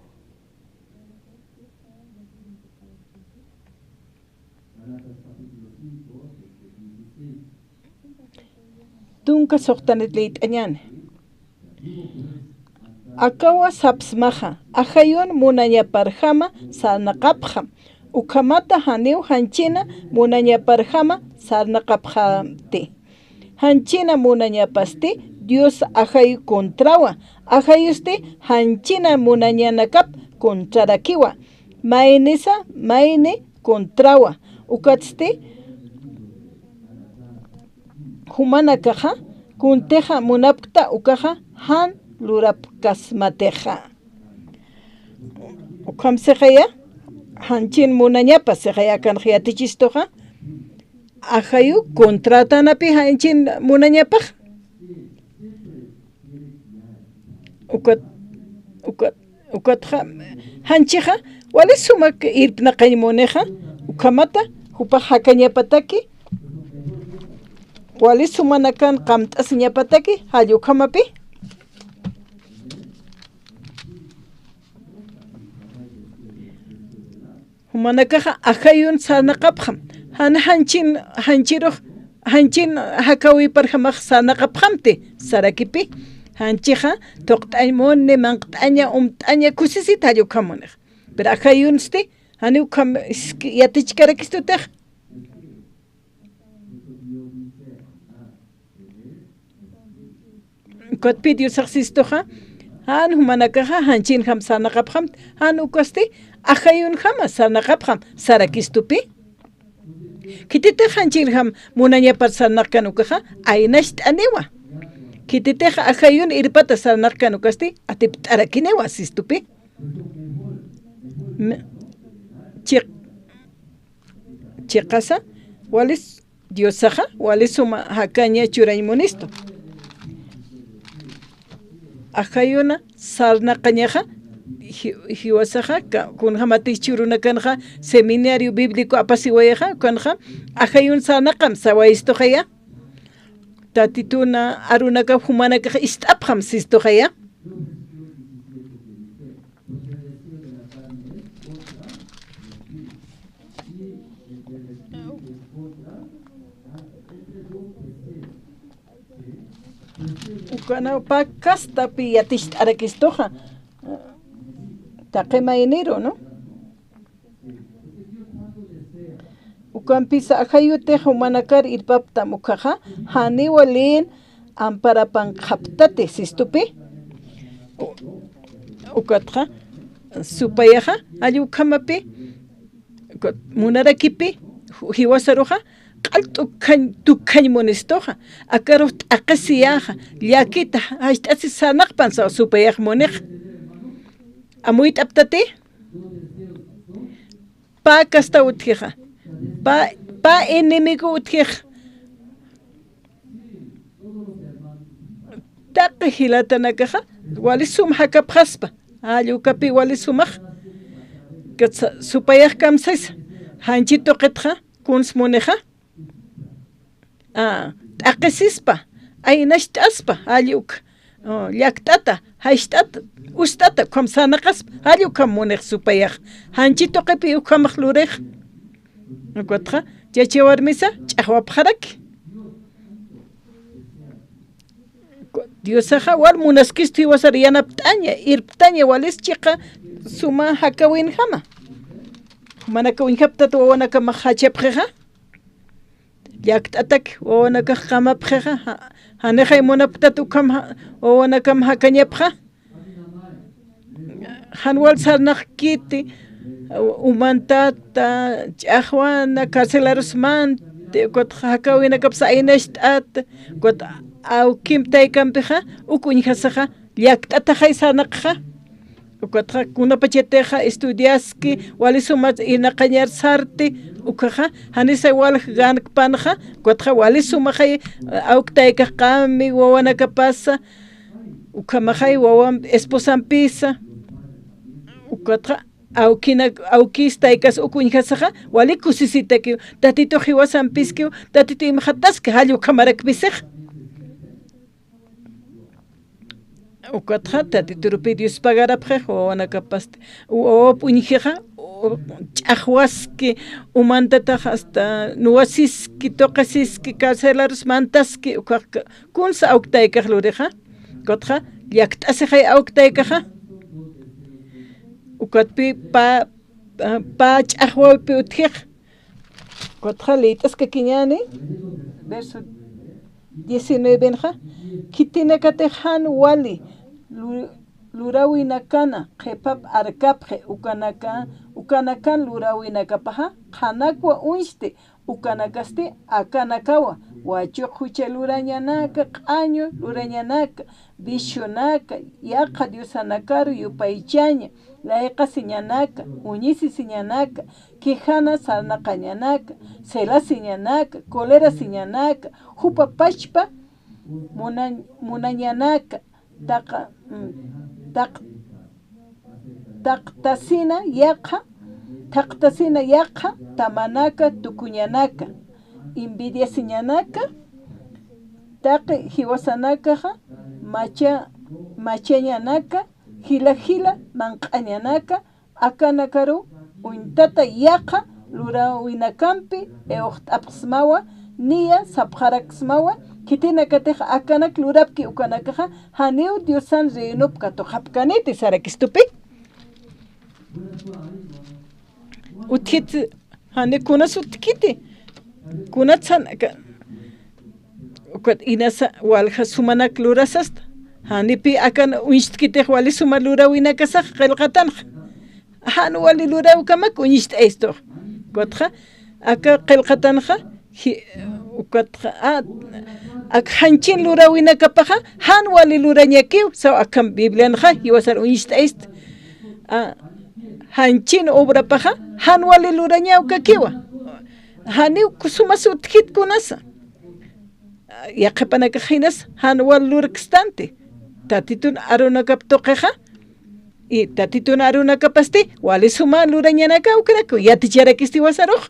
S9: tunka soqtanit leit'añani akawa sapsmaja ajayun munañaparjama sarnaqapja ukamata haniw hanchina munañaparjama sarnaqapjamti hanchina munañapasti Dios ajayu contrawa ajayusti hanchina munañanakap contrarakiwa mainisa maine contrawa ukatsti humana kaja kunteja munapta ukaja han lurapkasmateja ukam sejaya hanchin munañapa sejaya kan jiatichistoja ajayu contratanapi hanchin munañapa ukatja hanchija wali sumak irpna qaymoneja ukamata hupa hakañapataki wali sumanakan qamt'asñapataki hayukamapi humanakaja ajayun sanaqapjam hanchin hakawiparjamaq sanaqapjamti sarakipi hanchija toqt'aymone manqt'aña umt'aña kusisit hayukamunej pero ajayunsti hani ukam yatichkarakistutej kotpi Dios existoja han humanakaja hanchin ham sanaqapjam han ukasti ajayun ham sanaqapjam sarakistupi kitite hanchin ham munañapar sanaqkanukaja aynasht'aniwa kitite ajayun irpata sanaqkanukasti atipt'arakinewa sistupi chiqasa walis Diosaja wali suma hakaña churaymunisto Ajayuna sarna qañaja hiwasaja kunja matichuruna kanja seminario bíblico apasiwayaja kanja ajayun sarnaqam sawaistoqaya tatituna arunaka humanaka istapjam sistoqaya ukana pakasta piyatish arakistoja taqema enero, ¿no? Ukan pisa ajayute humanakar irpapta mukaja hani walin amparapan kaptate sistupi ukatja supayaja ayukamapi munarakipi hiwasaruja qaltukan tukan monistoja akarut aqasiyaja llakita hashtasi sanaqpan sa supayaj monej amuit aptate pa kasta utjeja pa enemigo utjej taqi hilatanakaja walisum hakapjaspa ayukapi walisumaj katsa supayaj kamsais hanchito qetja kuns moneja taqisispa aynasht'aspa ayuk llaktata hashtata ustata kamsanaqas ayukam monej supayaj hanchito qipi ukamaj lurej Nukuatja, yachiwarmisa, chahwapjaraki. Diosaja, wal munaskistu iwasar yanaptaña, irptaña walis chiqa suma hakawin jama. Manakawin haptatu wawanaka mahachepjeja. Yaktatak wawanaka jamapjeja. Haneja imonaptatu kam wawanaka mahakanyepja. Hanwal sarnaq kiti. Umantata chahwana carcelaros mante kot hakawina kapsa inashtat kot au kimtay kampeja ukuñhasaja llaktata haysanaqja kot kuna pacheteja estudiaski walisumat inaqañar sarti ukaja hanisa wal ganpanja kot walisumaja auktayka qami wawanaka pasa ukamaja wawan esposampisa ukotja aukistaykas ukuñhasaja walikusisitaki tatito hiwasanpiskiu tatito imajataska hallu kamarakpisej ukatja tatiturupi Dios pagarapje wawanakapaste puñjeja ch'ajwaski umantata hasta nuwasiski toqasiski carcelaros mantaski ukaka kunsa auktaykaj lureja kotja llakt'aseja auktaykaja ukatpi pa ch'ajwapi utjej kotja liitasqa kiñani verso 19 kitinakatejan wali lurawinakana qhepap arkapje ukanakan lurawinakapaja qhanakwa unshti ukanakasti akanakawa wachuq hucha lurañanaka q'añu lurañanaka bishunaka yaqa diosanakaru yupaychaña layqa siñanaka uñisi siñanaka quijana sarnaqañanaka cela siñanaka cólera siñanaka hupa pachpa munañanaka taqtasina yaqa tamanaka tukuñanaka envidia siñanaka taqi hiwasanakaja machañanaka hila manqañanaka akanakaru untata yaqa lurawinakampi euqt'apqsmawa niya sapqaraksmawa kitinakateja akanak lurapki ukanakaja haniu diosan rinupka toqapkaniti sarakistupi utjit hani kunas utkiti kunatsan ukat inasa walja sumanak lurasasta hanipi akan uñishtkitej wali suma lurawinakasaj qillqatanj han wali lurawkamak uñisht esto kotja aka qillqatanja ukatja ak hanchin lurawinakapaja han wali lurañakiw saw akan biblianja iwasar uñisht est hanchin obrapaja han wali lurañawka kiwa haniw kusuma sutkit kunasa yaqapanaka hinas han wal lurkstante tatitun arunakaptoqeqa y tatitun arunakapasti wali suma lurañanaka ukraku yaticharakisti wasaruq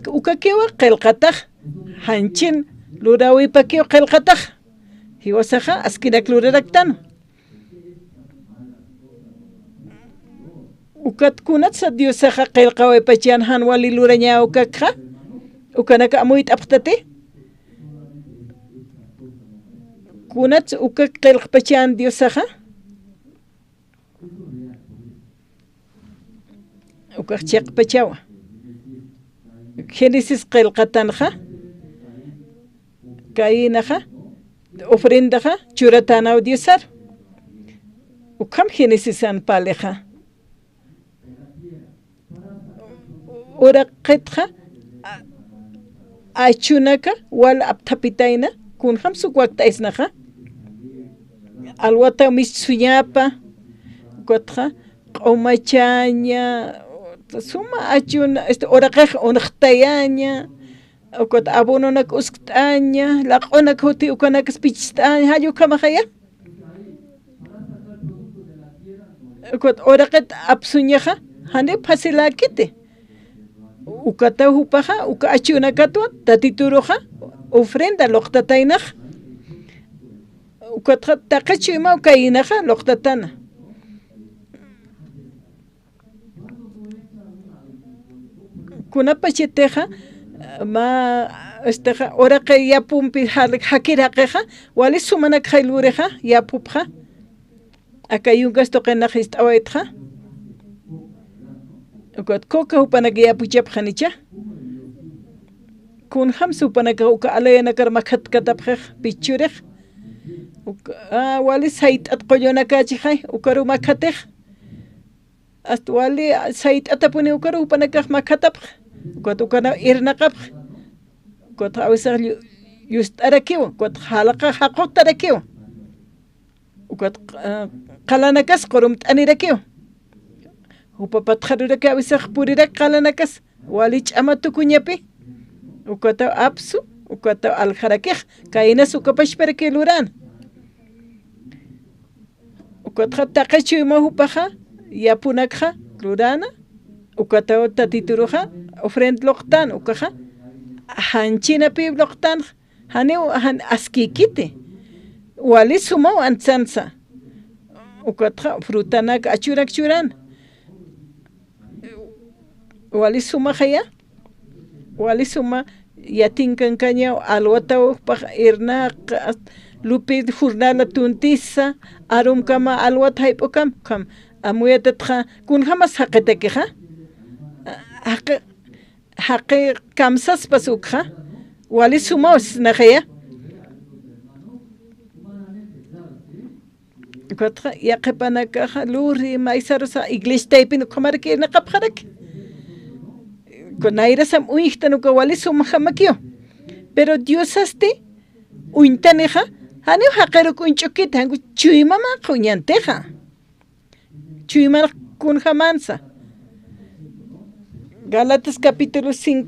S9: ukakiwa qillqataq hanchin lurawipakiwa qillqataq hiwasaqa askirak luraraktanu ukatkunatsa Diosaqa qillqawaypachan han wali luraña ukakqa ukanaka amuyt apqtati kunats ukak qillqpachan Diosaqa ukak chiqpachawa Génesis qillqatanqa kaynaqa ofrendaqa churatanaw Diosar ukam Génesis anpaleqa uraqitqa achunaka wala aptapitayna kunham sukwaqtaisnaqa alwata misuñapa kotqa q'umachaña suma achuna uraqeqa unaqtayaña ukot abononak usktaña laq'unak huti ukanakas pichistaña hallukhamaqaya ukot uraqet apsuñaqa hani phasilakiti ukata hupaqa uka achunakatwa tatituruqa ofrenda loqtataynaq ukatqa taqachuyma ukaynaqa loqtatana kunapachiteqa ma oraqa yapumpi hakiraqiqa wali sumanak hayluriqa yapupqa akayunkas toqinaq ist'awaytqa ukat koka hupanaka yapuchapqanicha kunham supanaka uka alayanakar makhatkatapqa pichuriq wali sayt'at qollonakachiqay ukaru makhateq hasta wali sayt'atapuni ukaru hupanakaq makhatapqa ukat ukana irnaqapqa ukat awisaq yust'arakiwan ukat halaqa haquqtarakiwan ukat qalanakas qurumt'anirakiwan upapatqaruraka awisaq purirak qalanakas wali ch'ama tukuñapi ukata apsu ukata alqarakiq kaynas ukapashparaki lurana ukatqa taqachuyma hupaqa yapunakqa lurana ukata tatituruqa ofrenda loqtan ukaqa hanchinapi loqtan hani askikiti wali sumaw antsansa ukatqa frutanaka achurak churana wali suma khaya wali suma yatinkan kaña alwata upaq irnaq lupi jornala tuntisa arum kama alwata haypukam kam amuyatatqa kunhamas haqitakiqa haqi kamsaspas ukqa wali suma usnaqaya ukatqa yaqipanakaqa luri maysarusa iglestaypin qamarkirna qapqaraki Nairasam uñiqtanuka wali sumahamakio pero Dios asti uñtaneja hani haqaru kunchukita hanku chuymama quñanteja chuymana kunjamansa Galatas capítulo 5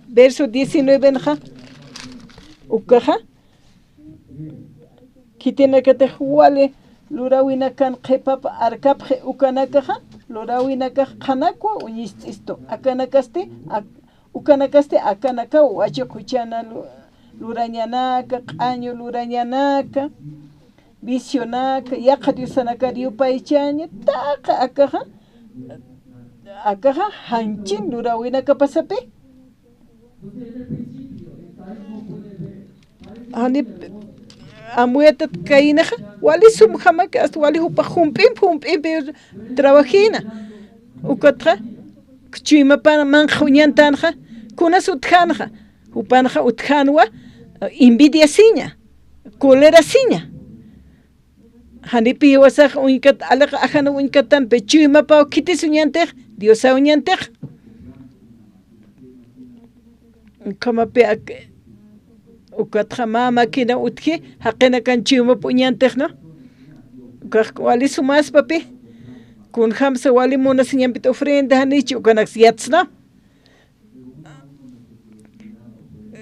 S9: verso 19 ukaja kitinakate wali lurawinakan qhipapa arkapje ukanakaja lurawinaka qhanakwa uñististo akanakaste ukanakaste akanaka wachuquchana lurañanaka q'añu lurañanaka visionaka yaqa Diosanaka riupaychaña taqa akaja hanchin lurawinaka pasapi hani amuyatat kaynaqa wali sumhamaka hasta wali hupa hump'in trabajina ukatqa chuymapana manqa uñantanqa kunas utqanqa hupanqa utqanwa envidia siña cólera siña hanipi wasaq uñkat alaqa ajana uñkatanpi chuymapa kitis uñantiq Diosa uñantiq kamapi ukatqa makina utki haqina kan chuymapa uñantiq no wali sumas papi kun hamsa wali munasiñampita ofrenda hanichi ukanax yatsna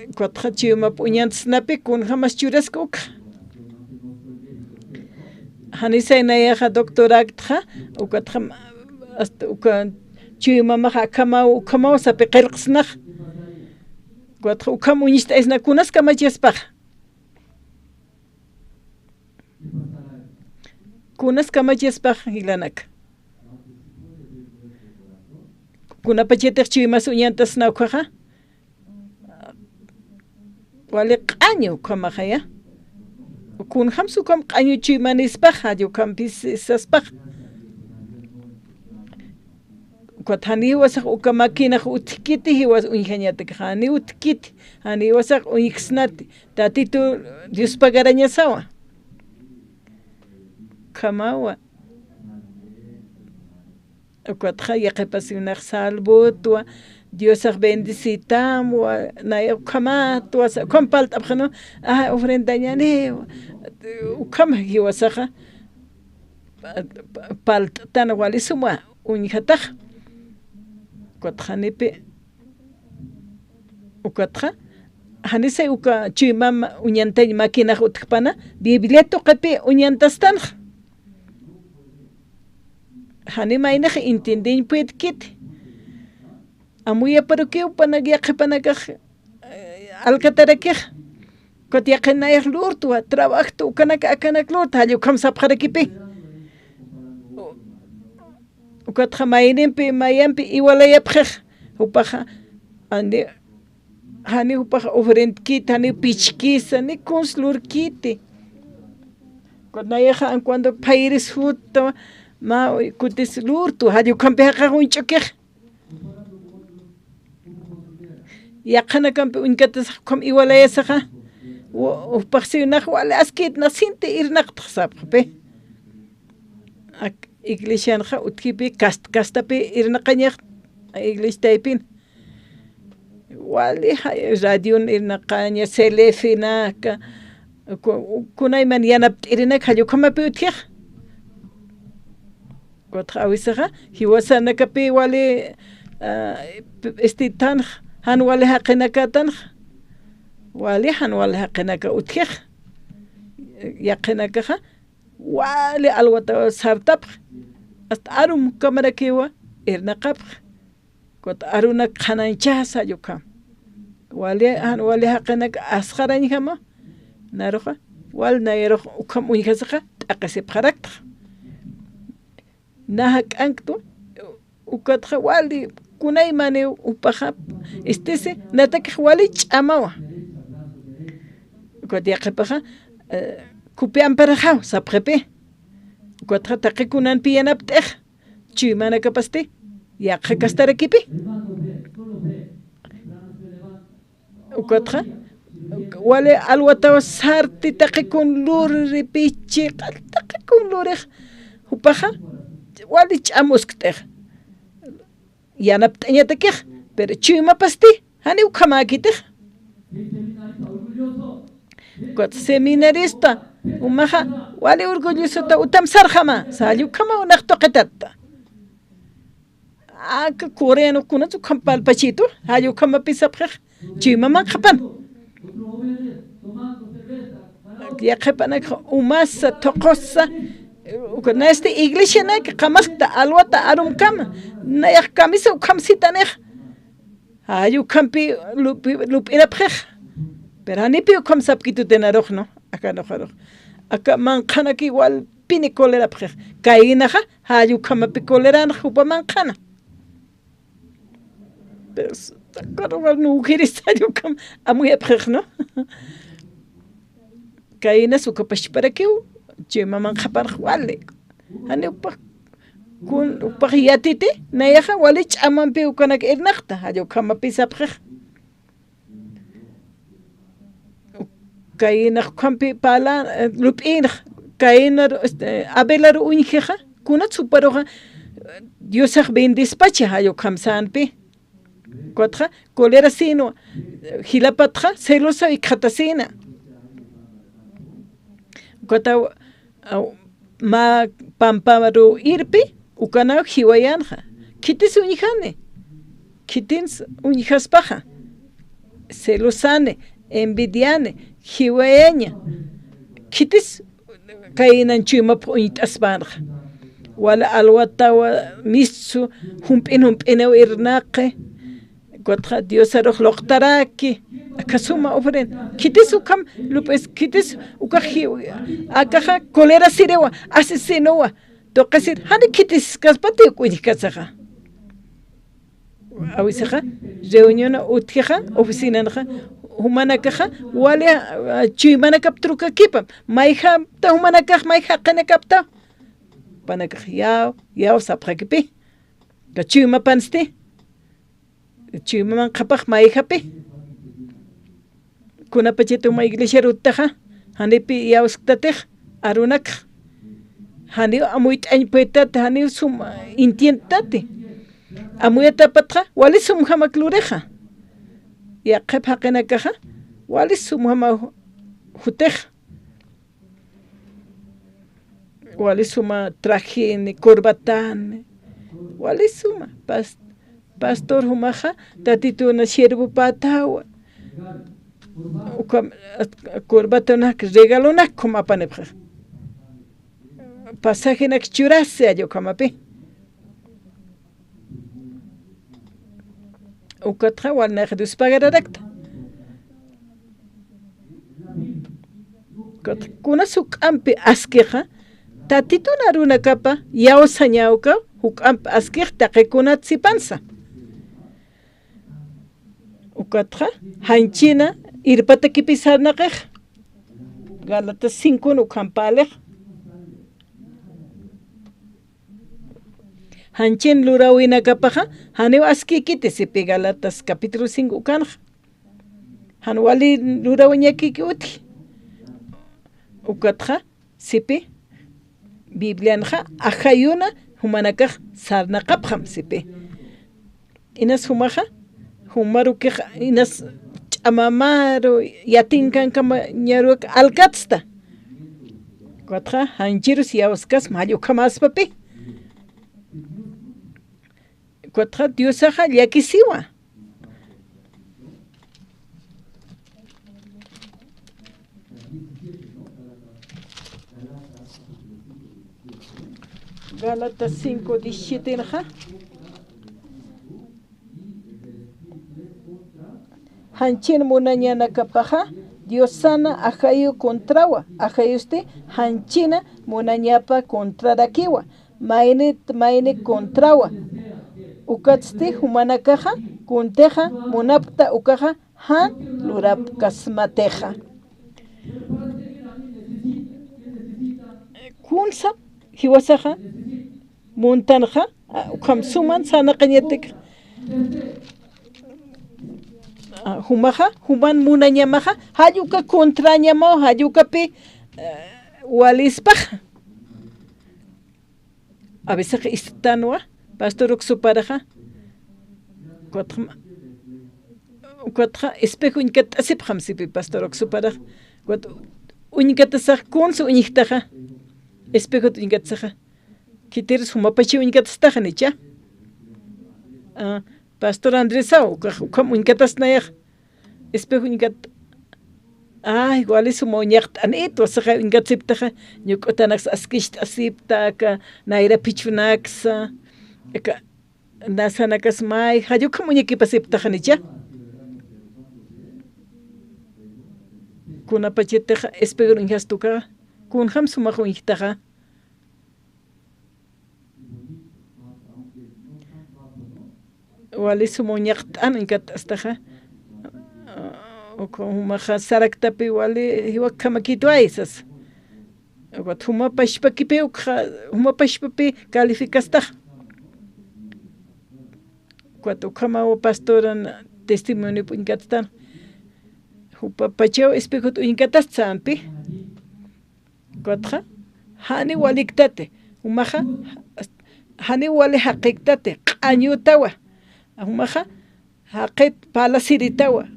S9: ukatqa chuymapa uñantisnapi kun hamas churasqa uqa Hanisa nayaja doctoracta ukatja hasta ukan chimamaja kamau sapi qilqsnaq kuatja ukam uñista isnakunas kamachiyaspaqa kunas kamachiyaspaqa hilanaka kunapachetiq chimas uñantas nawqaqa wali q'añu kamaqa ya kun hamsu kam q'añu chimanispaqa yukampis isaspaqa kuatjani wasaq uka makinaq utkiti hiwas uñhañataq hani utkiti hani wasaq uñiksnati tatitu Diospagarañasawa kamawa kuatja yaqipasunaq salvotua Diosaq bendicitamwa naya ukamatwa compalt'apqa no ofrendañani ukama hiwasaqa palt'tana walisumwa uñhataqa kuatjanipi ukatja hanisa uka chimama uñantañ makinaq utkpana biblieto qipi uñantastanqa hani maynaq intindiñ puetkiti amuya parukiw panag yaqipanakaq alkatarakij kot yaqinayaq lurtua trabajtu ukanaka akanak lurta hallukam sapqarakipi ukatja mayninpi mayanpi iwalayapqij upaqa hani upaqa ofrendkita hani pichkisa ni kunslurkiti kot nayaqa cuando payris juto ma kutis lurtu hallukampi haqa unch'ukij yaqanakampi uñkatas kam iwalayasaqa upaqsiwnaq wala askit nasinti irnaqtaq sapqapi iglesianqa utkipi kastapi irnaqañaq iglesitaypin wali radion irnaqaña selefinaqa kunayman yanapt'irinak hallukamapi utkiq kuatqa awisaqa hiwasanakapi wali tanq han wali haqinakatanq wali han wali haqinaka utkiq yaqinakaqa wali alwata sartapq hasta arum kamarakiwa irnaqapq kuat aruna qhananchas hallukam han wali haqinaka asqarañkama naruqa wal nayaruq ukam uñkasaqa t'aqasipqaraqtaq naha k'anktu ukatqa wali kunaymani upaqa istisi natakaq wali ch'amawa kuat yaqipaqa kupi amparajaw sapqapi kuatqa taqikunanpi yanapt'ej chimana kapasti yaqa kastarakipi ukatqa wali alwatawa sarti taqikun luri pichi taqikun luriq upaqa wali ch'amusk't'ej yanapt'añatakij pero chimapasti hani ukhamakitij kuat seminarista umaqa wali orgullosota utamsarqama sallukkama unaq toqetata aka coreano kunachu kampalpachito hallukkamapi sapqej chimaman qapan yaqipanaqa umasa toqosa nesta iglesia naka qamasqta alwata arumkama nayaq kamisa ukamsitanej hallukkampi lup'irapqej pero hanipi ukamsapkitutenaruq no aka noqaruq aka manqanaki walpini kolerapqej kaynaqa hallukkamapi koleranaq upa manqana pero akaruqa nujiris hallukkam amuyapqej no kayna sukapashparakiw chimaman qaparaq wali hani upaq yatiti nayaqa wali ch'amanpi ukanaka irnaqta hallukamapi sapqej kayna qampi pala lup'inaq kayna abelar uñjiqa kunat suparuqa Diosaq bendispacha hallukkamsanpi kuatqa kolera sino hilapatqa celosa ikhatasina kuata ma pamparu irpi ukana hiwayanja kitis uñijane kitins uñijaspaja celosane envidiane hiwayaña kitis kainan chima point asbarga wala alwata wa misu humpin irnaqe Kotra Dios aroh loqtaraki akasuma ofren kitis ukam lupes kitis ukaji akaja kolera sirewa asesinowa toqasir hani kitis kaspati kuijkasaja awisaja reunión utija oficina naja humanakaja wale chimana kaptruka kipa maija ta humanakaj maija qene kapta panakaj yao sapjakipi kachima pansti chima kapaj maijapi kuna pachito ma iglesia rutaja hanipi yausktatej arunak hani amuit añpetat hani sum intientate amuyata patra wali sum hamaklureja ya qepha qenakaja wali sum hama hutej wali suma traje ni corbatan wali suma pastor humaja tatito na siervo patawa ukam corbatona regalona como panepja pasaje na churase ayo kamapi ukatra wal na redus pagaradakta kuna sukampi askeja tatito na runa kapa yao sañauka ukamp askej taqekuna tsipansa ukatra hanchina irpata kipisarnaqej Gálatas 5 ukampalej hanchin lurawina kapaja haneu askikite sipi Gálatas capítulo 5 ukanja hanwali lurawiñakiki uti ukatra sipi Biblianja ajayuna humanakaj sarnaqapjam sipi inas humaja humaruke inas chamamaro yatinkan kama ñaruk alkatsta cuatra hanchirus yauskas mayo kamas papi cuatra diosaja yakisiwa Gálatas 5:17 naja hanchin munañana kapaja Dios sana ajayu contrawa ajayuste hanchina munañapa contrarakiwa maine contrawa ukatste humanakaja kunteja munapta ukaja han lurapkasmateja kunsa hiwasaja muntanja ukamsuman sana qañetek humaja human munañamaja hayuka contrañamo hayuka pi walispaja a veces istanwa pastor oxuparaja cuatro espejo inkat asip hamsipi pastor oxuparaja cuatro uñikata saj kunsu uñiktaja espejo inkat saja kiteres humapachi uñikata staja nicha Pastor Andresao, como incatas naer, espejo incat, igual es un moñacht aneto, saja ingatsiptaja, yucotanax askist asiptaka, naira pichunaxa, nasanakas mai, hayuka muñequipa siptaja nicha. Kuna pacheteja, espejo ingastuka, kun ham sumajo intaja. Wali sumoñaqt'an inkatastaja humaja saraktapi wali hiwa kamakituaysas wat humapashpakipi humapashpapi calificastaja cuat ukama pastoran testimonio inkatstan hupapacheo espejo inkatastzampi cuatja hani waliktate humaja hani wali haqiqtate q'añutawa humaja haqet pala siritawa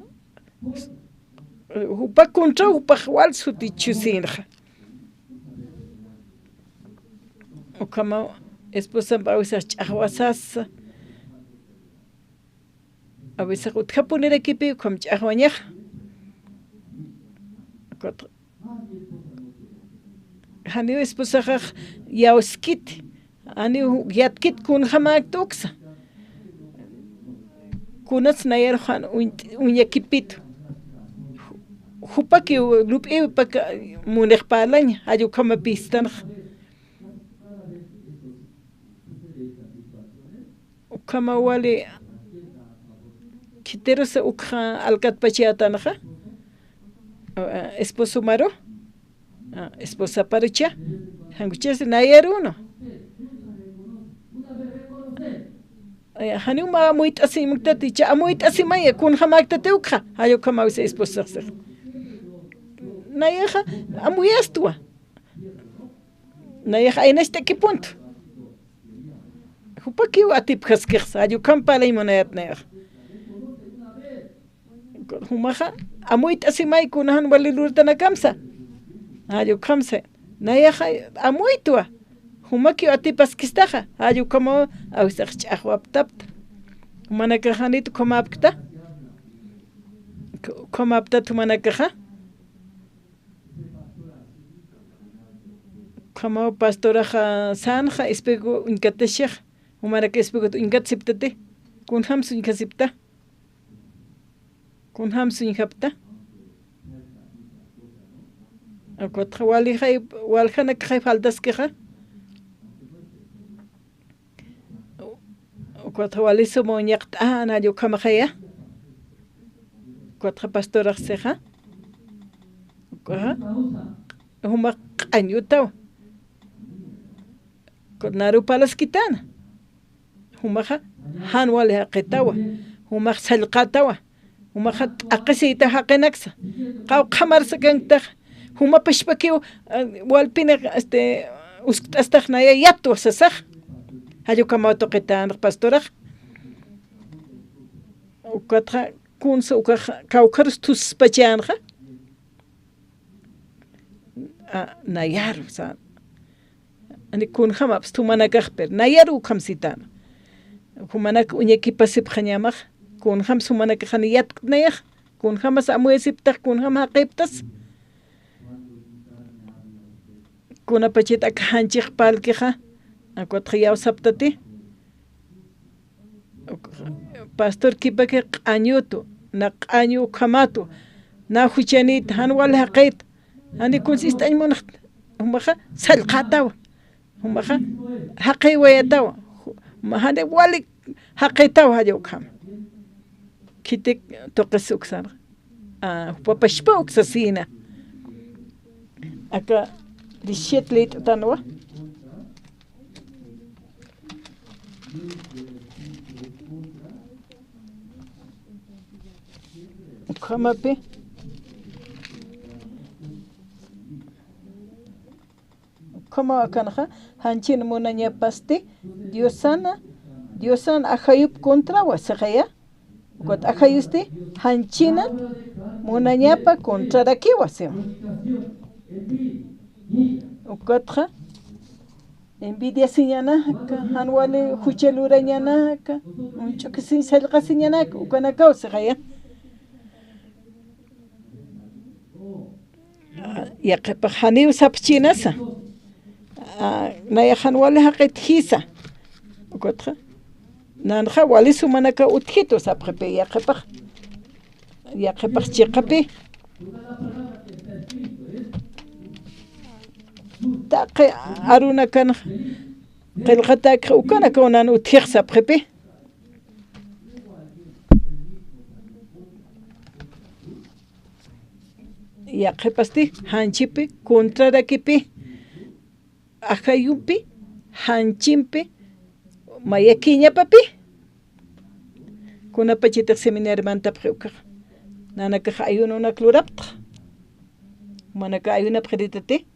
S9: hupa contra hupa wal sutichusinja ukama esposa bawisa ch'ahwasasa a veces utjapunera kipi kom ch'ahwañaj hani esposa yauskit ani yatkit kun hamak tuksa kunats nayer han unyakipit hupaki lupi pak munek palañ ayu kama pistan kama wali kiteros ukha alkat pachiatanha esposo maro esposa parucha hanguches nayer uno hanuma muito assim muito ticha muito assim mãe kun hamakta teukha ayo kama se esposa nayeja amuyestua nayeja en este que punto hupaki atip khaskix ayo kampala imonayat nayer humaja amuit assim mãe kun han walilurta na kamsa ayo kamsa nayeja amuitua humaki atipas kistaja ayu como ausach ahwaptap manakajanit komapta tumanakaja como pastoraja sanja espego inkateshaj humanaka espego inkatsiptate kun hamsu inkasipta kun hamsu inkapta akotra wali hay walhana khay faltas keja cuatro waliso moñakt ana yo kamaya cuatro pastora seja huma anyuta con naru palas kitana huma han wali haqitawa huma salqatawa huma aqisita haqinaksa qaw qamar sakanta huma pashpaki walpina usktastaxnaya yatu sasaj hayo kama toquetan pastora ukatra kunsa kaukars tus pachanja nayar sa ani kun khamaps tumanakah per nayar ukhamsitan humanak unyeki pasip khanyamah kun kham sumanak khaniyat nayah kun khamas amuesip tak kun kham haqiptas kuna pachita khanchik palkija acuatriao saptati pastor kipake qanyutu na qanyu khamatu na huchanit han wal haqit ani consiste en monat humaha salqataw humaha haqi wayataw mahade wali haqitaw hayo kham kitik toqasuk sar papashpa uksasina aka 17 lit tanwa Kamape kama kanha hanchin monanya pasti diosan ahayup kontra wasaqaya got ahayuste hanchina monanyapa kontra daki wasem ukatra envidia siñana hanwale huchelura ñana mucho que sin salga siñana ukana kausaqaya ya que pajani sapchinasa na ya hanwale haqit hisa ukatra nanja wali sumanaka uthito sapqepe ya qepaq chiqapi taqi aruna kan qilqata ukana kaunan uthix sapqepe ya qepasti hanchipi kontrarakipi ajayupi hanchimpi mayakiña papi kuna pachita seminario manta preuka nanaka ayuno na klurapta manaka ayuna preditate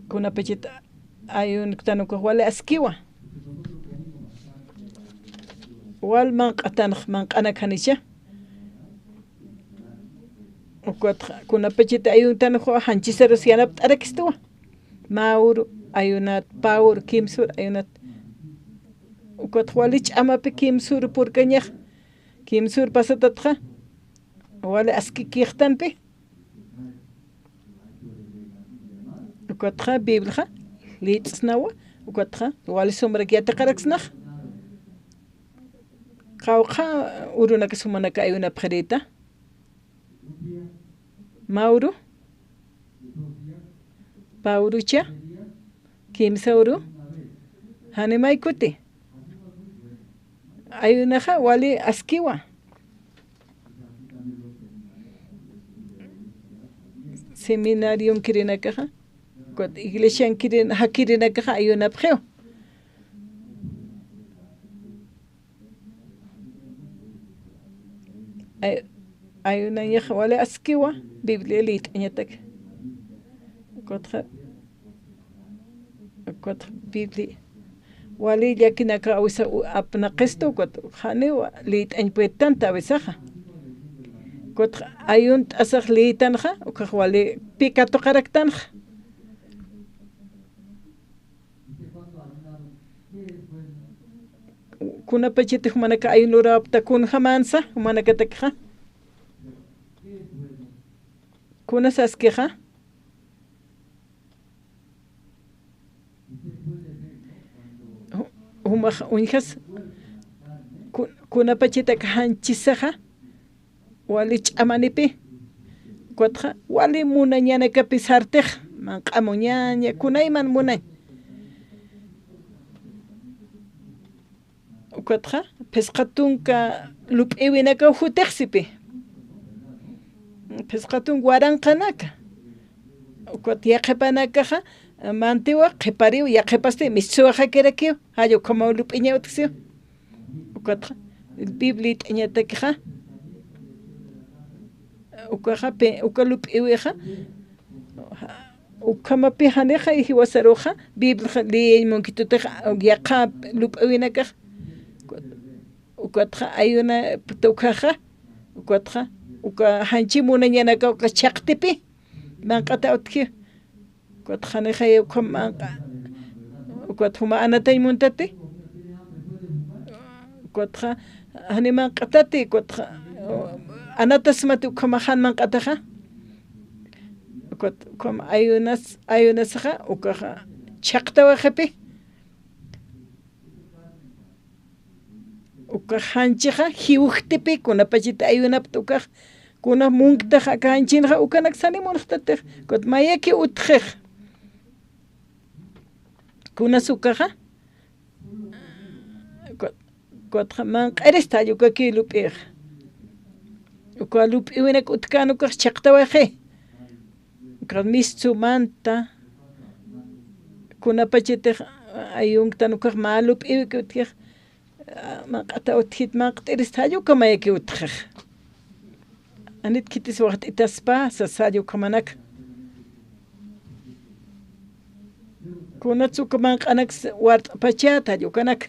S9: kuna pachita ayun tanuko wala askiwa wal man qana kanisha kuna pachita ayun tanuko hanchisero sianap arakistuwa maur ayunat paur kimsur ayunat ukot walich amape kimsur purkañaj kimsur pasatatqa wala askikihtanpi ukatqa Biblia liitsnawa ukatqa wala sombrakiata qaraksnaq qawqa urunaka sumanaka ayuna pqarita Mauro Paurucha kimsa uru hanimaykuti ayunaqa wali askiwa seminarium kirinakaqa kot iglesia hakirinakaqa ayunapqeu ayunañaqa wali askiwa Biblia lit'añataka kotqa Biblia wali llakinaka awisa apnaqistu kot haniwa lit'añpuetanta awisaqa kot ayun t'asaq litanqa ukaq wali pikato qaraktanqa kunapachitaq manaka ayun urawapta kunhamansa manakatakqa kunas askiqa humaq uñjas kunapachitaq hanchisaqa wali ch'amanipi kotqa wali munañanakapi sartiq manq'amuñaña kunayman munay kotqa pisqatunka lup'iwinaka hutiqsipi pisqatun waranqanaka kot yaqhipanakaqa mantiwa qhipariw yaqhipasti misuwaqa kirakiw hayo como lup'iñawtiqsiw kotqa Biblia t'añatakiqa ukaqa uka lup'iwiqa ukamapi haniqa hiwasaruqa Biblia liyaymunkitutaqa yaqa lup'iwinakaqa ukatqa ayuna tukaqa ukatqa uka hanchi munañanaka uka chaqtipi manqata utkiw ukatqa haniqa uka manqa ukatqa huma anataymuntati ukatqa hani manqatati ukatqa anatasmati ukama han manqataqa ukatqa ayunasqa ukaqa chaqtawaqipi uka hanchiqa hiwqtipi kunapachita ayunapta ukaq kuna munktaqa kanchinqa ukanak sanimunqtataq kot mayaki utqiq kunas ukaqa kotqa manq'irista allukaki lup'iq uka lup'iwinak utkana ukaq chaqtawaqi uka mistsumanta kunapachitaq ayunktan ukaq ma lup'iwik utkiq manqata utkit manqt'irista alluka mayaki utqiq anitkitis waqt'itaspa sasalluka manaka kunatsuka manq'anak wart'apachata allukanaka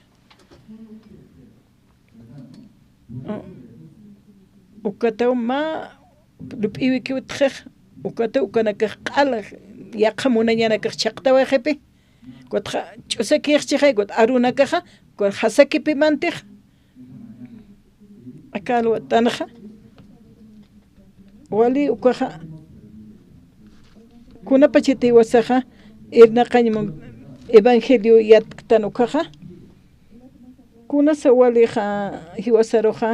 S9: ukataw ma lup'iwiki utqiq ukataw ukanakaq q'ala yaqa munañanakaq chaqtawaqipi kotqa ch'usakiqchiqa kot arunakaqa kot hasakipi mantiq akalwatanaqa wali ukaqa kunapachiti wasaqa irnaqañman evangelio yatktan ukaqa kunasa waliqa hiwasaruqa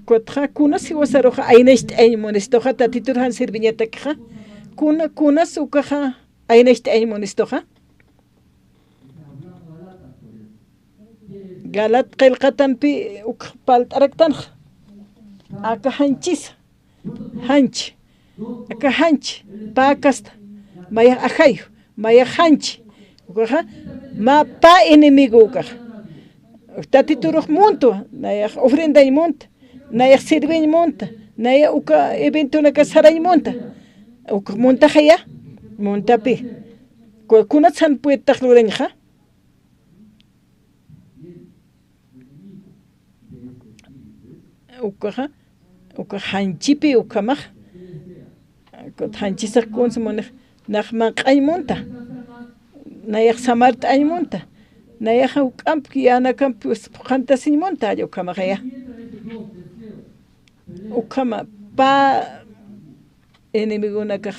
S9: kotqa kunas hiwasaruqa aynasht'aymunistawqa tatiturhan sirviñataqa kunas ukaqa aynasht'aymunistoqa galat qillqatanpi ukaq palt'araktanqa aka hanchis hanch aka hanch pakasta maya ajayu maya hanch ukaqa ma pa enemigo ukaq tatituruq munto nayaq ofrendaymunta nayaq sirviñmunta naya uka eventunaka saraymunta ukaq muntaqa ya muntapi kunat sanpuetaq luranqa ukaqa uka hanchipi ukamaq hanchisaq kunsumunaq naq manq'aymunta nayaq samarta aymunta nayaja ukampi yana kampi khanta sinmonta yo kama gaya ukama pa enemigo naka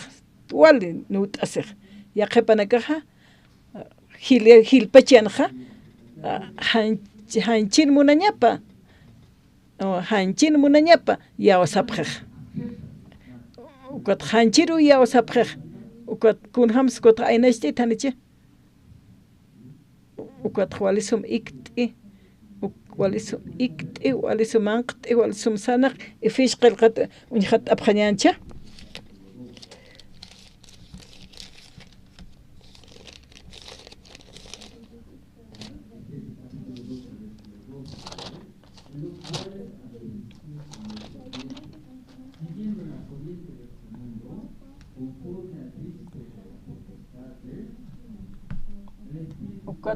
S9: wali nut asir ya qepanaka hil pachanja hanchin munañapa hanchin munañapa ya osapja ukat hanchiru ya osapja ukat kunhams kot ainasti taniche ukat walisum ikti walisum anqti walisum sanaq ifish qilqat unhat abkhanyancha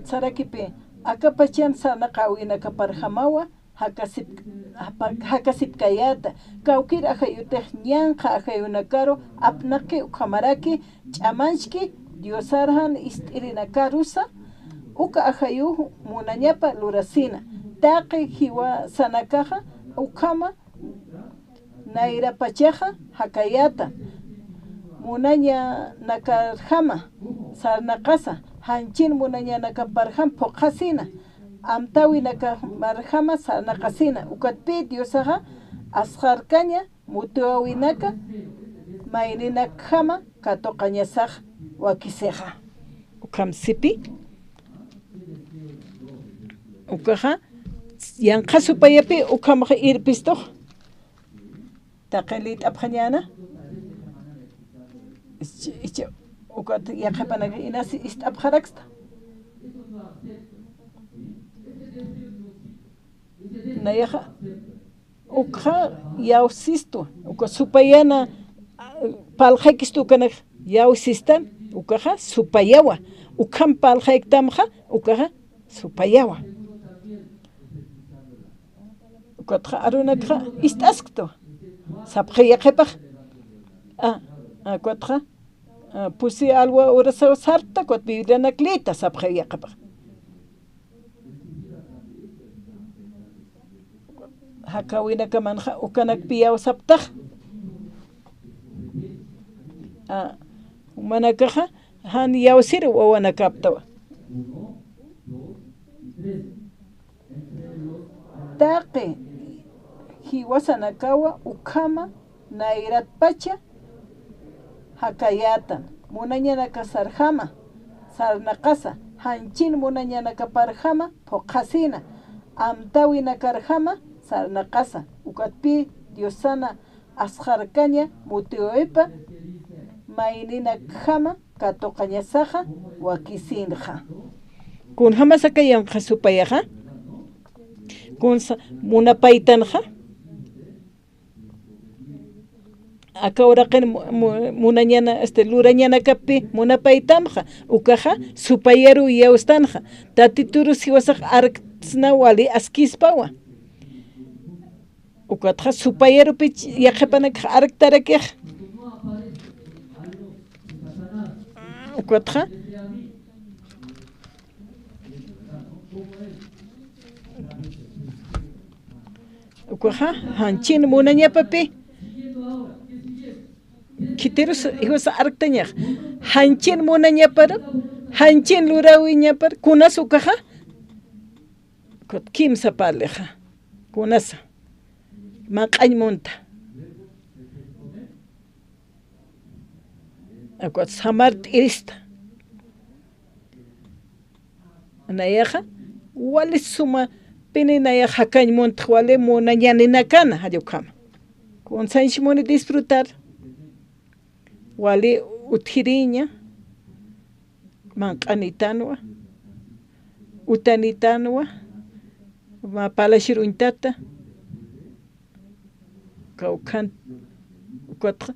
S9: Sarakipe akapachan sana kawina kaparhamawa hakasip kayata kawkir ajayute ñanja ajayuna karo apnaki ukamaraki chamanchki diosarhan istirina karusa uka ajayu munañapa lurasina taqi hiwa sanakaja ukama naira pacheja hakayata munaña nakarjama sarnaqasa hanchin munaña nakaparjam pokasina amtawi nakamarjama sarnaqasina ukatpi diosaja asjarkaña mutuawinaka mayninakjama katoqañasaj wakiseja ukamsipi ukaja yanqa supayapi ukamaja irpistoj taqelit abjañana ukat yaqepanaga inasi istabjaraxta nayaja ukja yausisto uka supayana paljekistu kanak yausistan ukaja supayawa ukam paljektamja ukaja supayawa ukatja arunakja istaskto sapja yaqepaj cuatro pusi algo ahora se sarta cuat vivir na clita sapja yaqapa hakawina kamanja ukanak piyaw saptaj manakaja han yawsir wawana kaptawa taqi hiwasanakawa ukama nairat pacha hakayatan munañana kasarjama sarnaqasa hanchin munañana kaparjama pokasina amtawi nakarjama sarnaqasa ukatpi diosana asjarkaña mutioepa maynina kama katoqañasaja wakisinja kunjama sakayanqa supayaja kunsa munapaytanja akawraqin munañana lurañana kapi munapaytamja ukaja supayeru yaustanja tatituru siwasaq arqsna wali askispawa ukatja supayeru pich yaqepanak arqtarakej ukatja ukaja hanchin munañapapi kiteros hijos arctañaj hanchin munañapar hanchin lurawiñapar kunas ukaja kot kimsa paleja kunasa maqañ monta akot samart irista nayaja wali suma pini nayaja kañ monta wali munañanina kana hayukama kun sanshimoni disfrutar wali uthiriña manqanitanwa utanitanwa mapalashirunitata kaukan cuatro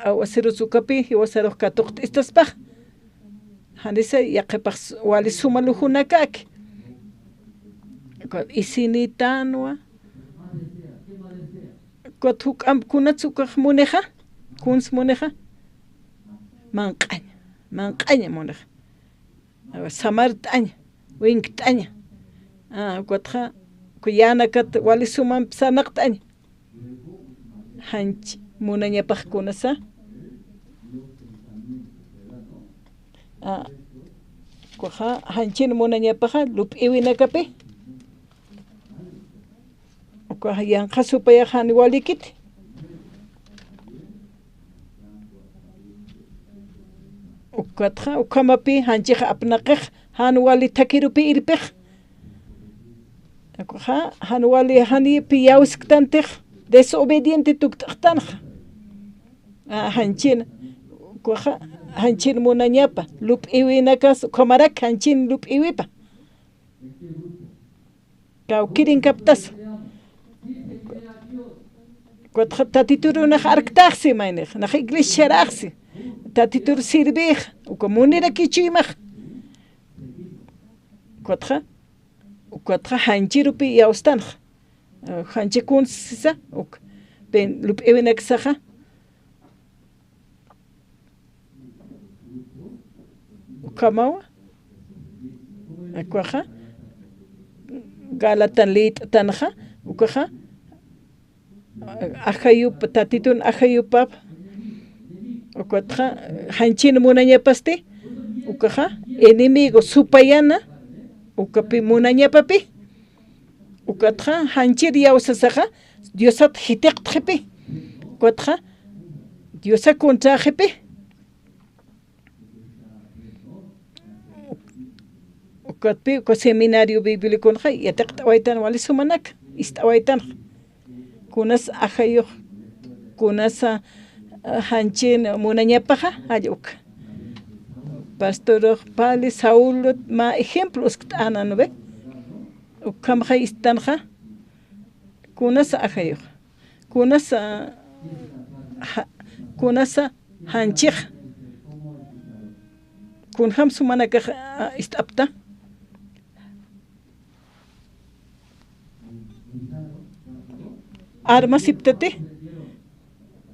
S9: awasirusukapi iwasaruj katuqta istaspaj hanisa yaqepaj wali sumalujunakaki isinitanwa kot huk'am kunatsukaj muneja kuns muneja manqaña muneja samartaña winktaña ukatqa kuyanakat walisuman sanaqtaña hanchi munañapaqkunasa kuja hanchina munañapaqa lup'iwinakapi kuja yanqa supayaqani walikiti ukatqa ukamapi hanchiqa apnaqiq han wali takirupi irpiq kuja han wali hanipi yawsiktantiq desobediente tuktaqtanqa hanchina kuja hanchin munañapa lup'iwinakas ukamaraq hanchin lup'iwipa kawkirin kaptas kuatqa tatiturunaq arktaqsi mayniq naq iglesiaraqsi tatitur sirbiq uka munirakichuymaq kuatqa hanchirupi yawstanaq hanchikunsisa uk pen lup'iwinaksaqa ukamawa akuaqa galatan lit'tanaqa ukaqa ajayup tatitun ajayupap ukatqa hanchina munañapasti ukaqa enemigo supayana ukapi munañapapi ukatqa hanchir yawsasaqa diosata hitiqtqipi ukatqa diosa contraqipi ukatpi uka seminario bibliconaqa yatiqt'awaytan wali sumanaka ist'awaytanqa kunas ajayuq kunasa hanchin munañapaqa alluk pastor Pali Saulo ma ejemplos t'ana no ve ukamaqa istanqa kunasa ajayuq kunasa hanchiq kunham sumanaka ist'apta arma siptati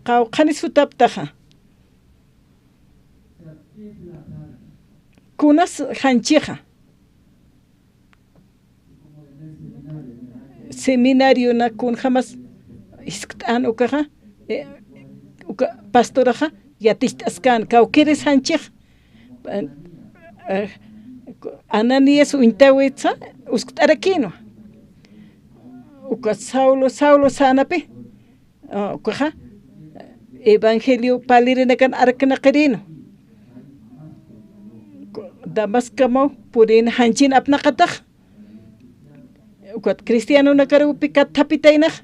S9: qawqani sutaptaqa kunas hanchiqa seminario na kun jamas isktan ukaqa uka pastoraqa yatishtaskan kawkiris hanchiq Ananias uintawitsa usktarakino uka Saulo sanapi ukaqa evangelio palirinakan arkanaqirino Damascamo purin hanchin apnaqataq ukat cristiano nakarupi katapitainaq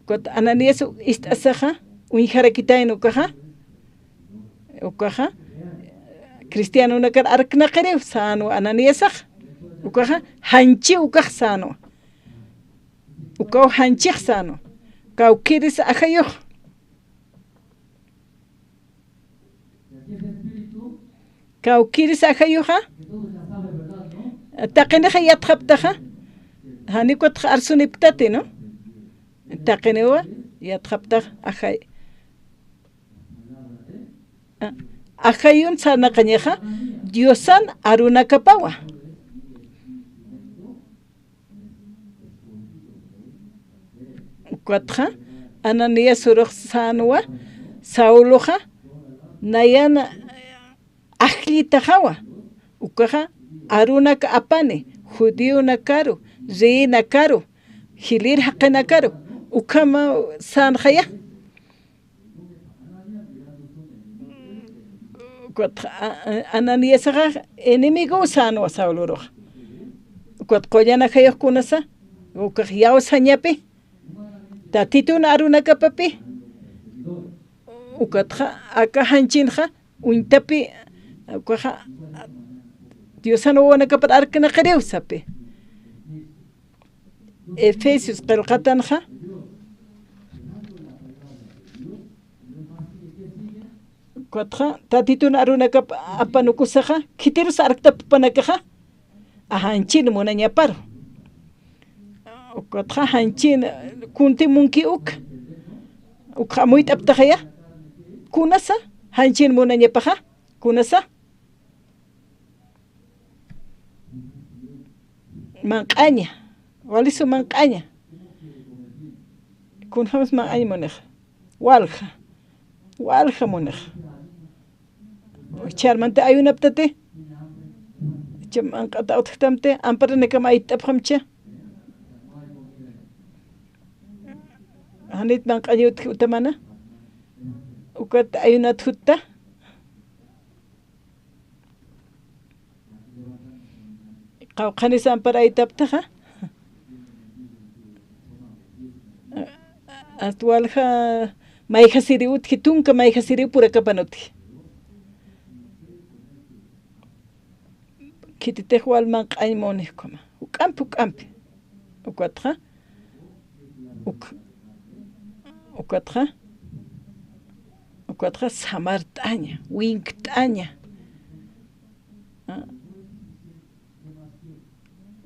S9: ukat Ananias istasaqa uinharakitayn ukaqa cristiano nakar arknaqiriw sano Ananiasaq ukaqa hanchi ukaq sano ukaw hanchiq sano kawkiris ajayuq kawkiris ajayuqa taqiniqa yatqaptaqa hanikutqa arsuniptati no taqiniwa yatqaptaqa ajay ajayun sanaqañaqa diosan arunakapawa ukatqa Ananias suruq sanuwa Sauloqa nayana ajlita hawa ukaqa arunaka apani judío nakaru reina karu hilir haqina karu ukama sanqaya Ananiasqa enemigo sano Saulo ukat qollana hayaqkunasa ukaq yawsañapi tatitun arunakapapi ukatqa aka hanchinqa uintapi ukaqa diosano wanakapat arkanaqiriw sapi Efesios qillqatanqa ukatqa tatitun arunakap apanukusaqa khitirus arktappanakaqa ahanchin munañaparu ukatqa hanchin kuntimunki ukqa muyt'aptaqaya kunasa hanchin munañapaqa kunasa manqaña walisu manqaña kunhamas manqaña munej walja munej charmanta ayunaptate manqata utqtamte amparane kama aytapqamcha hanit manqaña utamana ukat ayunat hutta qawqanis ampara aytaptaqa atwalja mayja siri utki tunka mayja siri pura kapanutki kititej wal manqaña monejkoma uk'ampi ukatqa ukatqa samart'aña wink't'aña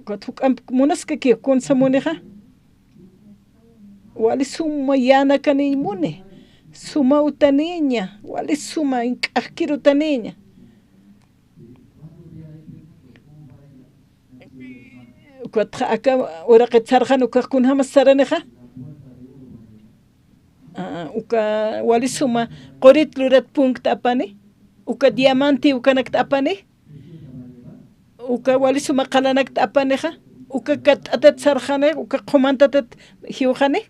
S9: ukatqa munasqa ki kunsa muneja wali suma yana kani mune suma utaniña wali suma ink'ajkir utaniña ukatqa aka uraqitsarqan ukaqkunaman saraneja uka wali suma qorit lurat punkta apani uka diamante ukanakta apani uka wali suma qalanakta apaneja uka kat'atat sarjane uka qumantatat hiwjane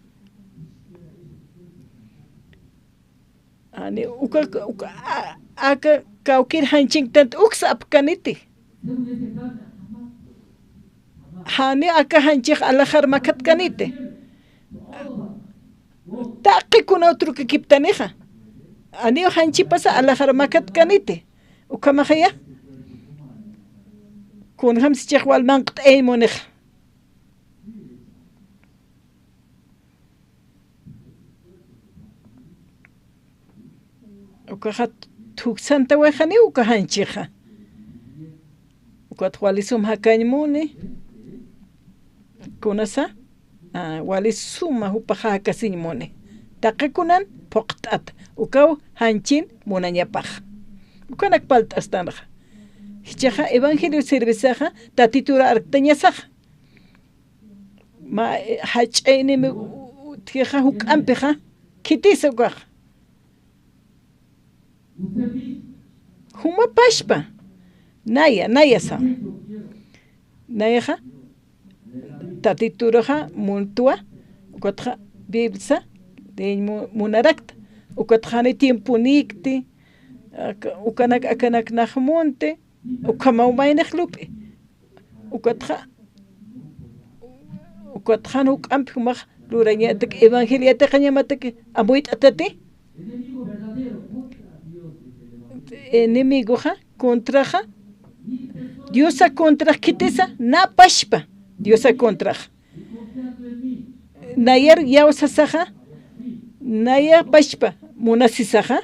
S9: ani uka aka kawkir hanchintant uksa apkaniti hani aka hanchik alajar makatkanite taqi kuna otro que kiptaneja ani hanchi pasa alajar makatkanite ukamajaya kun hams chewal manqt ay monej ukahat tuksanta wajani ukahanchija ukat walisum hakañmuni kunasa walisuma hupaja hakasinmuni taqikunan poqt'at ukaw hanchin munañapaj ukanak palt'astanaj hichaja evangelio servisaja tatitura arqtañasaja ma hach'aynimi tieja huk'ampeja kitisa ukaj huma pashpa naya sa nayaja tatituraja muntua ukatja bibsa de munarakta ukatjani tiempo nikti ukanak akanak najmonte ukamaumaynej lupi ukatjan huk'ampi humaj lurañatak evangeliateja ñamatak amuit'atati enemigoja contraja diosa contra kitisa na pashpa diosa contra nayar yawsasaja naya pashpa munasisaja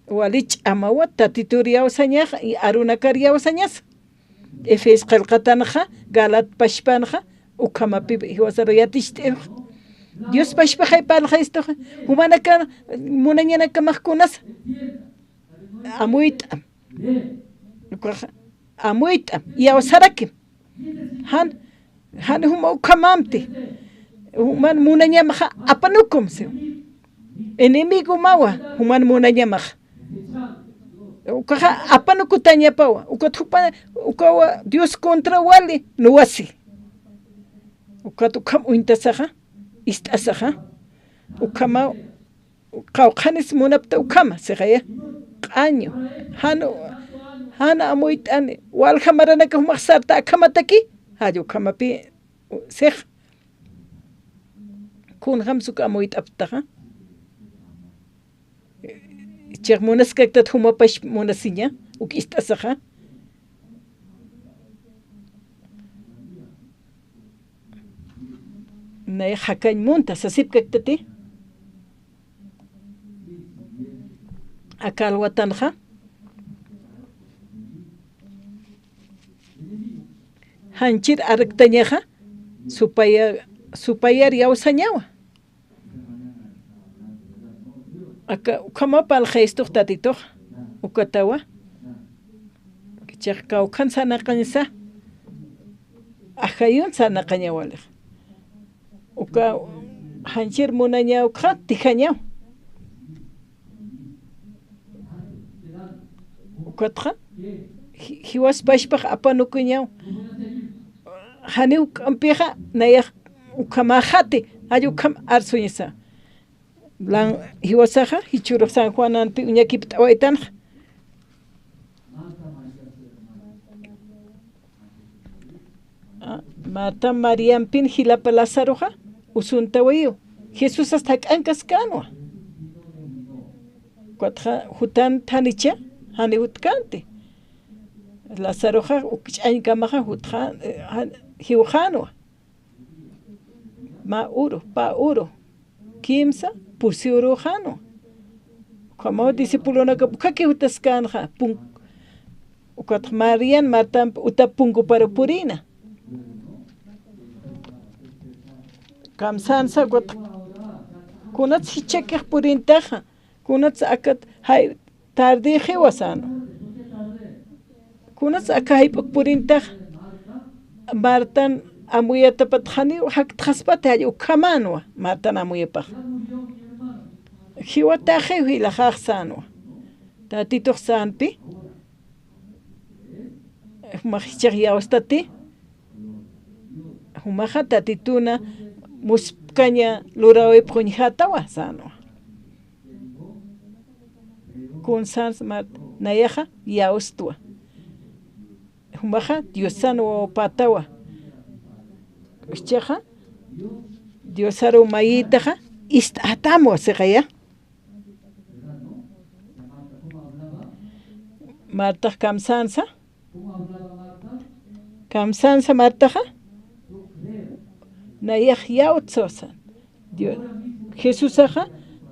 S9: walich amawa tatitur yawsañaj y arunakar yawsañas efes qalqatanaja galat pashpanaja ukamapi hiwasarayatishte dios pashpa haypalja esto humanaka munañanaka majkunas amuit'am yawsarakim han huma ukamamti human munañamaja apanukum se enemigo mawa human munañamaja ukaja apanukutañapawa ukawa dios contra wali nuwasi ukam uintasaja ist'asaja ukama qawqanis munapta ukama seqaya q'año hana amuit'ani walja maranaka humaq sarta akamataki hayu kamapi seq kun hamsuk amuit'aptaja chej munaskaktat humapash munasiña uk'ist'asaja nay hakañmunta sasipkaktati akalwatanja hanchir arqtañaja supayar yawsañawa aka ukamapal gestoq tatitoq ukatawa kichaq kawqan sanaqansa Hayun sana kañawalik. Uka hanchir munañaw kha tijañaw. Ukatja hiwas pashpaq apanukuñaw. Haniw kampiqa nayaq ukamajati ayukam arsuñisa. Lan hiwasaja hichuruq San Juan anpi uñakip t'awaytan. Marta Marian pin hilapa Lazaroja usuntawayu Jesús hasta k'ankaskanwa. Cuatja hutan tanicha hani hutkante. Lazaroja ukch'ankamaja hutja hiujanwa. Ma uro pa uro kimsa pusiurujano. Como discípulo ka bukaki hutaskanja pun ukat Marian Marta utapungu para purina. Kamsansa got kunat sichekeh purintaja kunat akat hay tarde hewasano kunat akai purintaj Martan amuyata patjani hak tjaspate ayu kamanwa Martan amuyapa hiwata hewi la khsano tatito sanpi machichia ostati humaja tatituna muskaña lurawe punjatawa sano kun sans mat nayaja yaustua humaja diosano patawa uscheja diosaro mayitaja istatamo segaya Marta kamsansa Martaja nayaj yautsosan Dios Jesús aja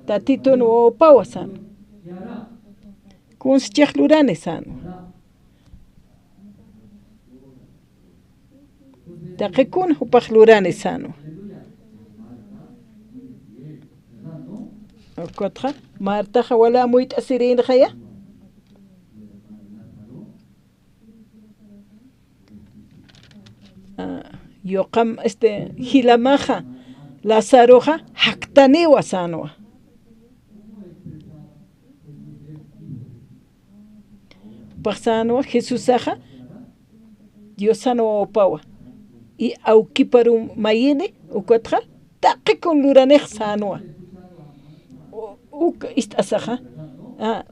S9: tatito no pawasan kun chechlurane san taqikun upajlurane sano Otra Martaja wala muy asirin khaya yoqam hilamaja Lazaroja haktaniwa sanwa pasanwa Jesusaja Diosano opawa y aukiparum mayini ukatra taqikun luranej sanwa uk istasaja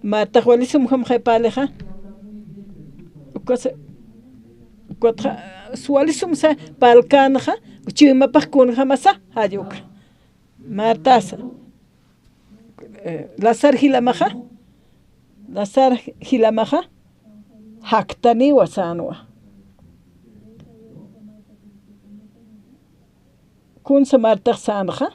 S9: matahwalisum ham khapaleja ukasa ukatra sualisum sa palkanja uchimapaj kun jamasa hayuk Martasa Lazar hilamaja haktaniwa sanwa kun sa Marta sanja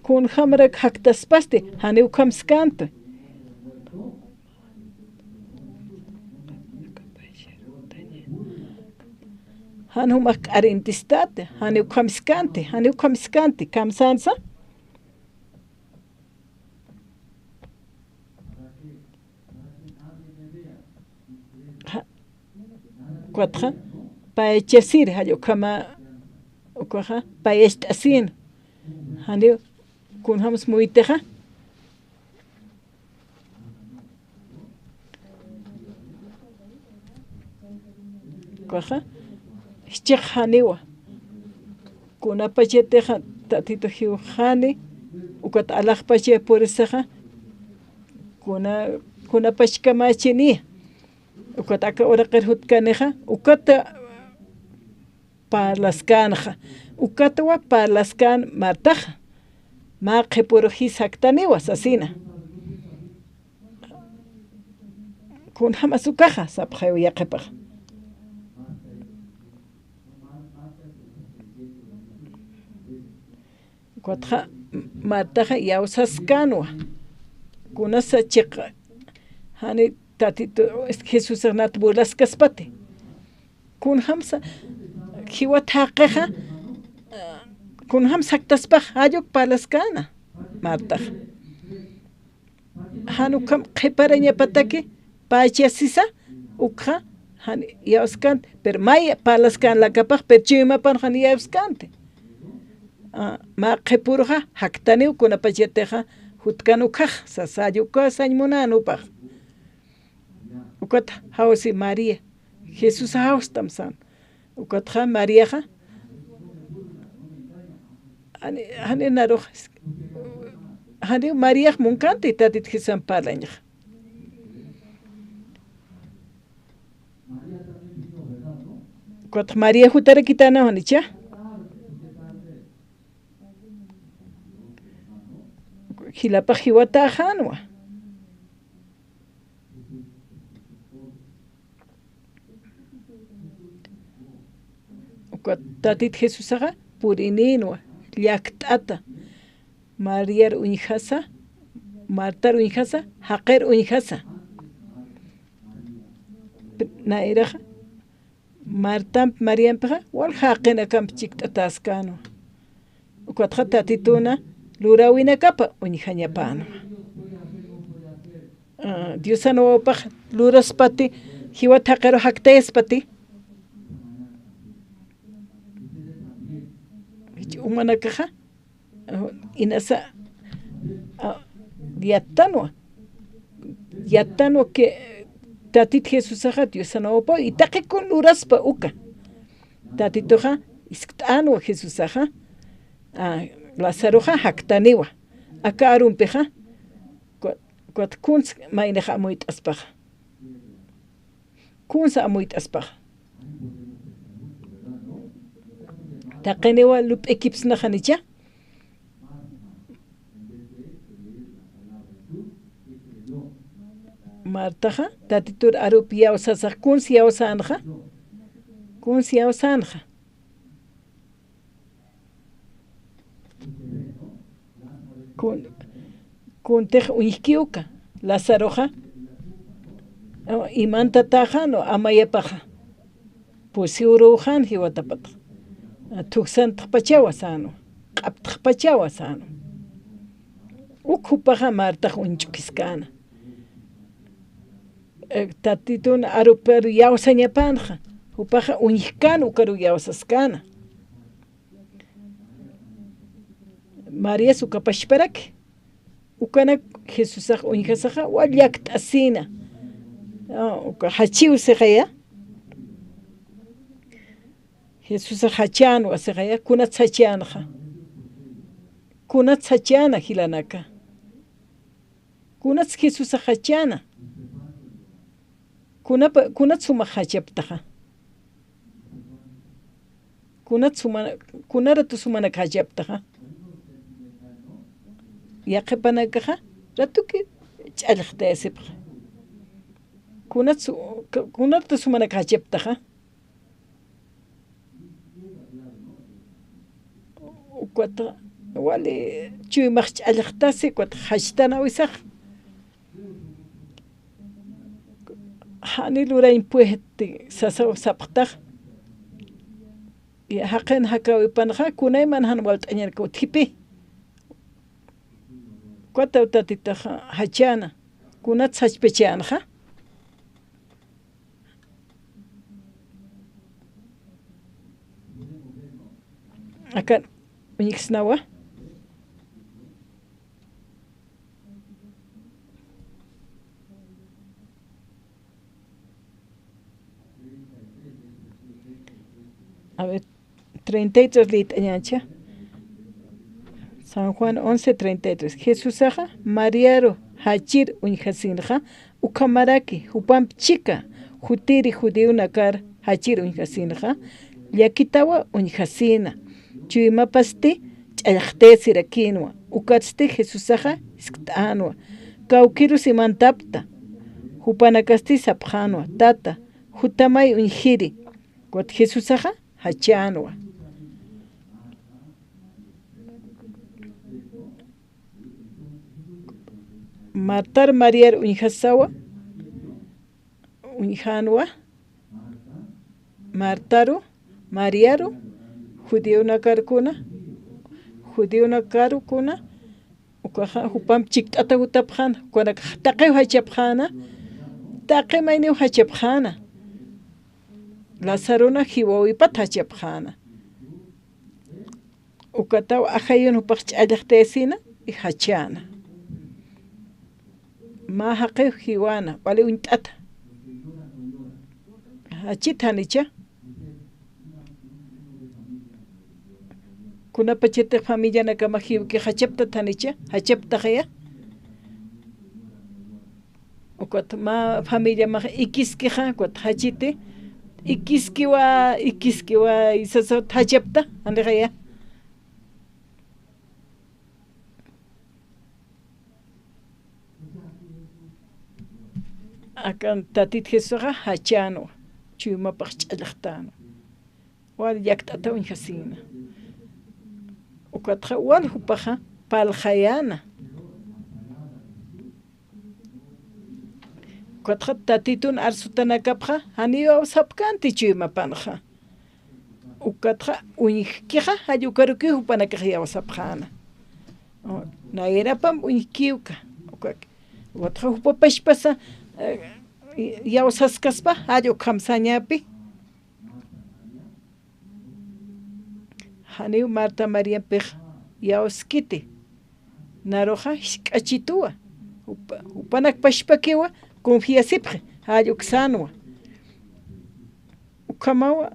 S9: kun hamrak haktaspaste haniu kamskante hanumak arintistate haniu kamskante kamsansa cuatro paechesir hayo kama ukoja paestasin haniu kun hams muiteja koja haniwa kuna pacheteja tatito hiujani ukat alaj pache por esaja kuna pachkamachini ukat aka ora qerhutkaneja ukata parlaskanja ukatwa parlaskan Martaja ma qhipurujis haktaniwa sasina kun hamasukaja sapjayo yaqepaja cuatja Martaja yausaskanwa kunasa chiqa hani tatito Jesús Hernat burlaskaspate kun hamsa hiwataqeja kun hamsa haktaspaj ayuk palaskana Martaja hanukam qhiparaña pataki pachasisa ukha han yauskan pero maya palaskan la kapaq pero chimapan han yauskante ma qhipurqa haktani ukuna pachateqa hutkanu kaq sasayu kasañmunanu paq ukata hawsi María Jesús hawstam san ukatqa Mariaqa hani naruq hani María munkanti tatit hisan parlaña ukatqa María hutara kitana hanicha hilapa hiwata hanwa tatit Jesusaqa purininwa llakt'ata María uñhasa Marta uñhasa haqir uñhasa nairaqa Marta Marianpiqa wal haqina kampichikt'ataskanu ukatqa tatituna lurawina kapa uñhañapanu Diosanawapaq luraspati hiwata haqiro haqtayaspati umanakaqa inasa yatanwa que tatit Jesusaqa Diosanawapa itaqikun luraspa uka tatituqa isktanwa Jesusaqa Lazaroqa haqtaniwa aka arunpiqa kuat kuns maynaqa amuyt'aspaqa kunsa amuyt'aspaqa taqiniwa lup'ikipsnaqanicha Martaqa tatitur arupi yawsasaq kuns yawsanqa kuntiq uñkiuka Lazaroqa imantataqan amayapaqa pusiuruhan hiwatapata tuksantaq pachawa sano q'aptaq pachawa sano ukhupaqa Martaqa unch'ukiskana tatituna aruparu yawsañapanqa upaqa uñikanu karu yawsaskana María sukapashparaki ukana Jesusaqa uñhasaqa wallakt'asina hachiw siqaya Jesusaqa hachanu siqaya kunat hachanqa kunat hachana hilanaka kunat Jesusaqa hachana kunat sumaq hachaptaqa kunaratu sumanaka hachaptaqa yaqipanakaqa ratuki ch'allaqtayasipqa kunaratu sumanaka hachaptaqa ukwata wali chuymaq ch'allaqtasi ukwata hashtana wisaq hani lurayn puehti sasaw sapqtaq haqin hakawipanqa kunayman han walt'añarka uthipi kwata utatitaqa hachana kunat hachpichanqa akan uñiksnawa a ver 33 lit'añancha San Juan 11:33 Jesusaqa Mariaro hachir uñhasinqa ukamaraki hupampi chika hutiri judiuna kar hachir uñhasinqa llakitawa uñhasina chuymapasti ch'allaqtesirakinwa ukatsti Jesusaqa isktanwa kawkiru simantapta hupanakasti sapqanwa tata hutamay uñhiri wat Jesusaqa hachanwa Martar Mariar uñhasawa uñhanwa Martaru Mariaru judiuna karukuna ukaja hupam chiktata utapjana kuanak taqe hachapjana taqe mayne hachapjana Lazarona hiwawipat hachapjana ukataw ajayun upaq ch'allaqtesina y hachana ma haqe hiwana wale unt'ata hachitanicha kuna pachete familia nakamajiw que hachapta tanicha hachapta qaya ukat ma familia ma ikiskeja kot hachite ikiskiwa isaso hachapta ande qaya akan tatit Jesusa hachano chuma pach'allaqtano wal yaktata unhasina ukatja wal hupaja paljayana ukatja tatitun arsutanakapja haniyo sapkanti chuma panja ukatja uñikija hayukaruki hupanakja sapjana nairapam uñikiuka ukatja hupapashpasa yawsaskaspa hayo kamsañapi Haniu Marta María Pej yawskiti naroja hik'achituwa upanak pashpakiwa confiasipje hayo ksanwa ukamawa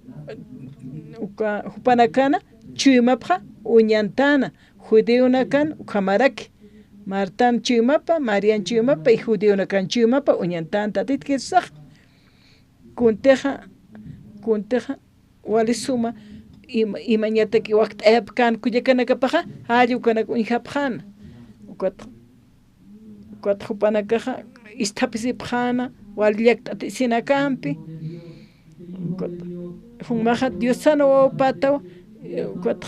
S9: upanakana chuymapja uñantana judeonakan ukamaraki Martan chumapa, Marian chumapa y judío na kan chumapa uñantan tatit que sag kunteja wali suma y mañata que waqt kan kuyakana kapaja hayu kana unjapjan ukat hupanakaja istapisipjana waliyak tatisina campi ukat humaja diosano pataw ukat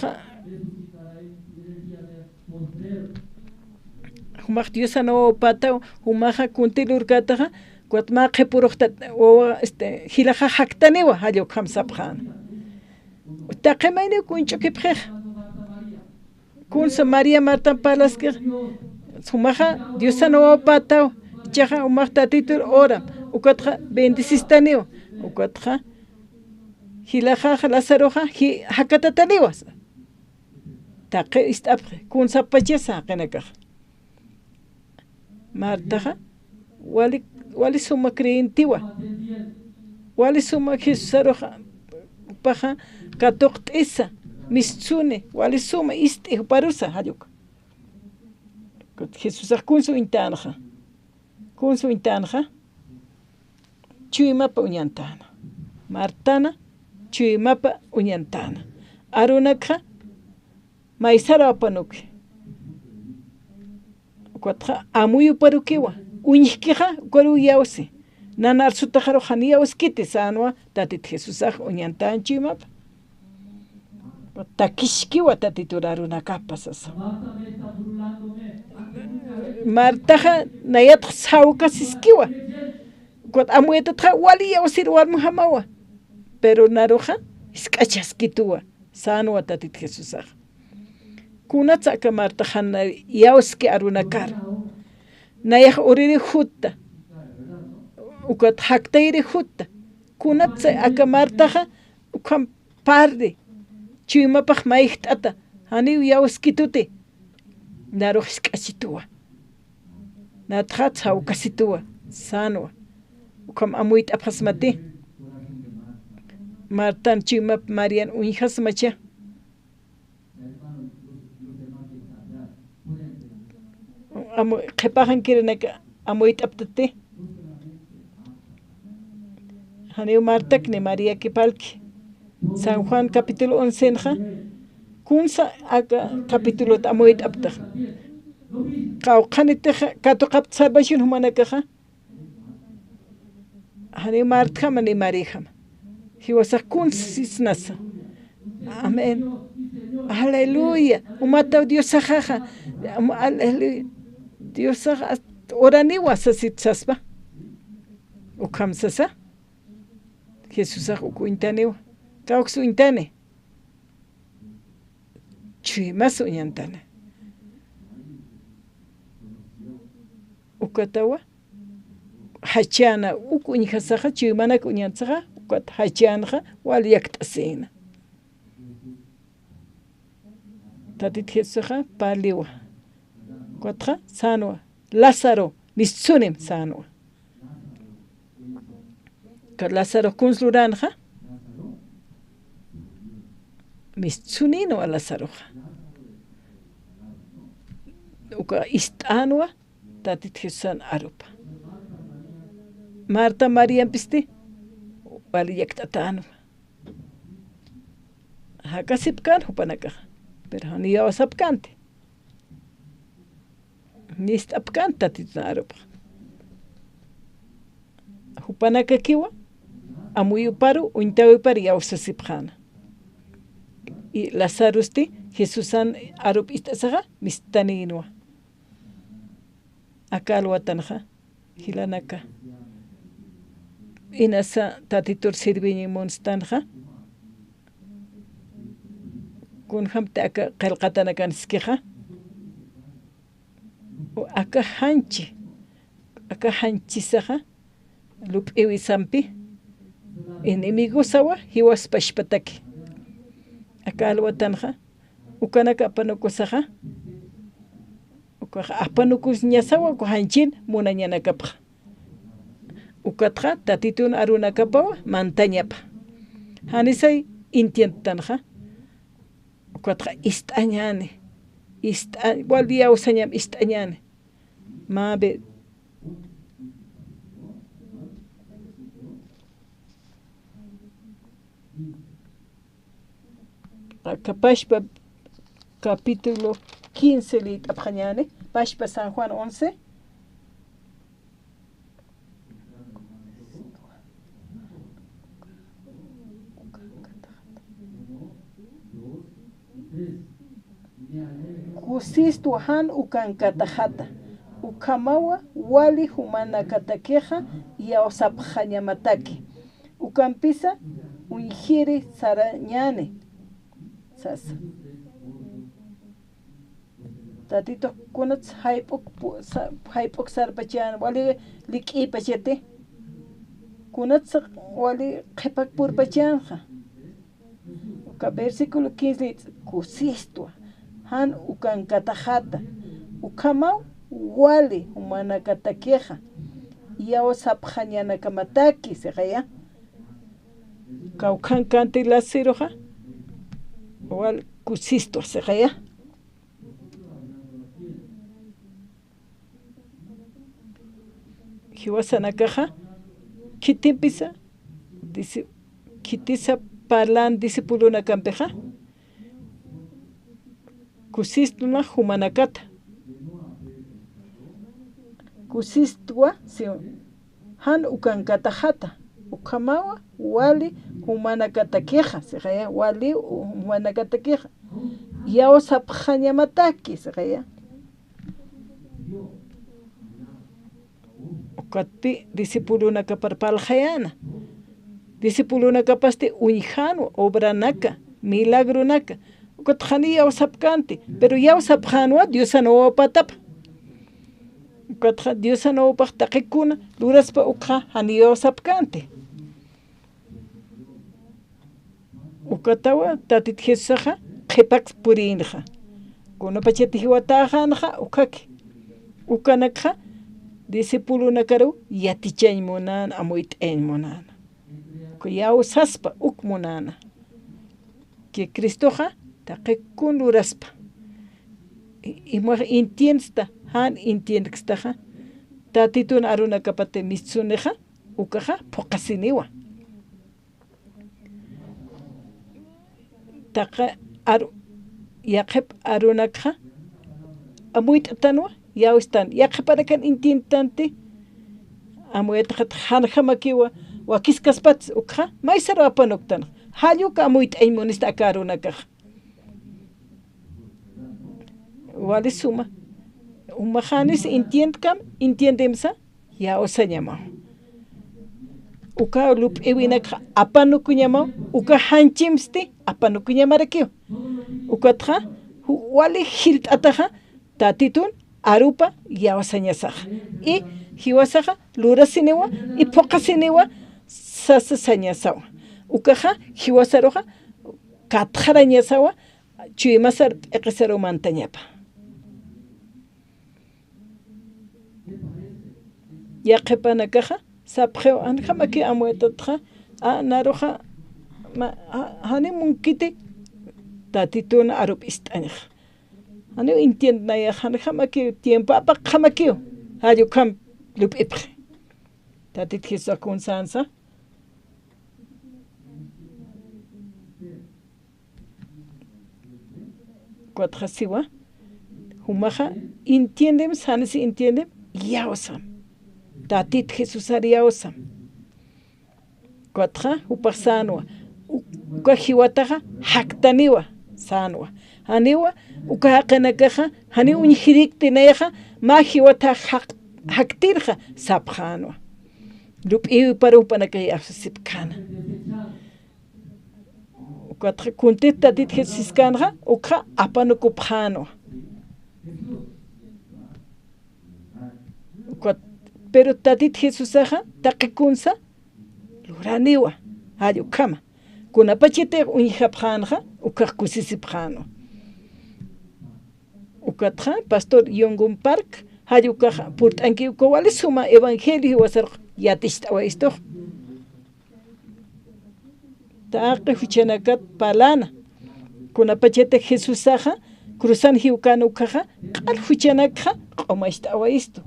S9: humaq diosano pataw humaja kuntilurkataja kuatma qhipuruqta hilaja haktaniwa hayo khamsapjan taqemayni kunchukipje kunsa María Marta Palaske humaja diosano pataw chaja humaq tatitur ora ukatja bendisistaniwa ukatja hilaja Lazaroja hakatataniwa taqe istapje kunsa pachesa qenakaj Martaja wali suma creyentiwa wali suma Jesusaroja paja katoqt'isa mistsune wali suma ist'i parusa hayuk Jesusaj kunsu intanja chuymapa uñantana Martana chuymapa uñantana arunakja maysara apanuki kuatja amuyu parukiwa uñikija kuaru yawsi nanar sutajaro haniyawskiti sanwa tatit Jesusaj uñantan chimapa takishkiwa tatituraruna kapasasa Martaja nayat saukasiskiwa kuat amuetatja wali yawsir warmuhamawa pero naruja iskachaskituwa sanwa tatit Jesusaj kunatsaka Martajana yawski arunakar nayaj uriri hutta ukat haktayri hutta kunatsa aka Martaja ukam pardi chuymapaj mayht'ata haniw yawskituti naruj isk'achituwa natja tsawkasituwa sanwa ukam amuyt'apjasmati Martan chuymap Marian uñijasmacha qhipajan kirinaka amuyt'aptati haniw Martakni María Kipalki San Juan capítulo 11 kunsa aka capítulo amuyt'aptaj qawqaniteja katuqap salvación humanakaja haniw Martjama ni Marijama hiwasaj kunsisnasa amén aleluya umataw Diosajaja aleluya Diosaja oraniwa sasitsaspa ukhamsasa Jesusaj ukuintaniwa kawksu intane chuymas uñantane ukatawa hachana uñhasaqa chimanaka uñansaqa ukata hachanaqa wali yakt'asina Tatita Jesusaqa paliwa ukataqa sanwa Lázaro missunim sanwa ka Lázaro kunsluranja missunino a Lázaroqa uka istanwa Tatita Jesusan arupa Marta María pisti wali yaktatanwa hakasipkan hupanaka pero ni yawasapkante nistapkan Tatita arupa hupanaka kiwa amuyuparu untawipar yawsasipjana y Lazarusti Jesusan arup istasaqa mistaninwa akalwatanja hilanaka inasa Tatitur sirviñimunstanja kunhamta aka qillqatanakanskiqa aka hanchisaqa lup'iwi sampi inimigusawa hiwaspashpataki aka alwatanja ukanaka apanukusaqa ukaqa apanukusñasawa hanchin munañanakapaq ukatqa tatitun arunakapawa mantañapa hanisay intientanja ukatqa ist'añani wali yawsañam ist'añani mabe Pashpa capítulo 15 litapjañane Pashpa San Juan 11 kusistu han ukankatajata ukamawa wali humana katakeja yawsapjañamataki ukampisa unjiri sarañane sasa tatito kunats haipok sarpachan wali lik'i pachete kunats wali qhipak purpachanja uka versículo 15 kusistwa han ukankatajata ukamaw wali humanakatakeja yawsapjañanakamataki seqaya kawqankanti lasiroja wal kusisto seqaya hiwasanakaja kitipisa dice kitisa parlan disipuluna kampeja kusistuna humanakata kusistwa si han ukankatajata ukamawa wali humanakatakeja seqaya wali humanakatakeja yawsapjañamataki seqaya ukati disipuluna kaparpalhayana disipuluna kapasti uñhanu obranaka milagronaka ukatjani yawsapkanti pero yawsapjanwa diosano patapa ukatja diosano paqtaqikuna luraspa ukja hani yawsapkanti ukatawa Tatita Jesusaqa qhipak purinja kunapachati hiwatajanja ukaki ukanakja disipuluna karu yatichañ munana amuyt'eñ munana yawsaspa uk munana que Cristoja taqikun luraspa imaj intiensta han intienstaja tatitun arunakapate mitsuneja ukaja phuqasiniwa taqa yaqep arunakja amuyt'atanwa yawstan yaqeparakan intientanti amuytaqat hanjamakiwa wakiskaspat ukja maysaro apanuktan halluka amuyt'eñ munista akarunakaj wali suma umajanis intiendemsa yawsañama uka lup'iwinaka apanukuñama uka hanchimsti apanukuñamarakiw ukatja wali hilt'ataja tatitun arupa yawasañasaqa y hiwasaqa lurasiniwa y poqasiniwa sasasañasawa ukaqa hiwasaruqa katqarañasawa chuymasar p'iqisaru mantañapa yaqipanakaqa sapqeu anjamaki amuetatqa naruqa hanimunkiti tatituna arup ist'añaq hani entiendnayaq hanjamaki tiempo apaq qhamakiu hayu kham lup'ipq tatit Jesuskun sansa cuatro siwa humaja entiendem sanasi entiendem yawsam tatit Jesús yawsam cuatro upaq sanwa uka hiwataqa haktaniwa sanwa haniwa uka haqinakaqa hani uñhiriktinayqa ma hiwata haktirqa sapqanwa lup'iwi parupanaka yawsasipqana cuatro kuntit tatit Jesús kanqa uka apanukupqanwa pero tatit Jesús aqa taqikunsa luraniwa hayu kama kunapachite uñhapqanqa ukaq kusisipqanwa ukatqa pastor Yongun Park hayu kaq purt'anki ukawali suma evangelio wasarqa yatishtawa isto taqi huchanakat palana kunapachite Jesús aqa cruzan hiukanu ukaqa qal huchanakqa q'umashtawa isto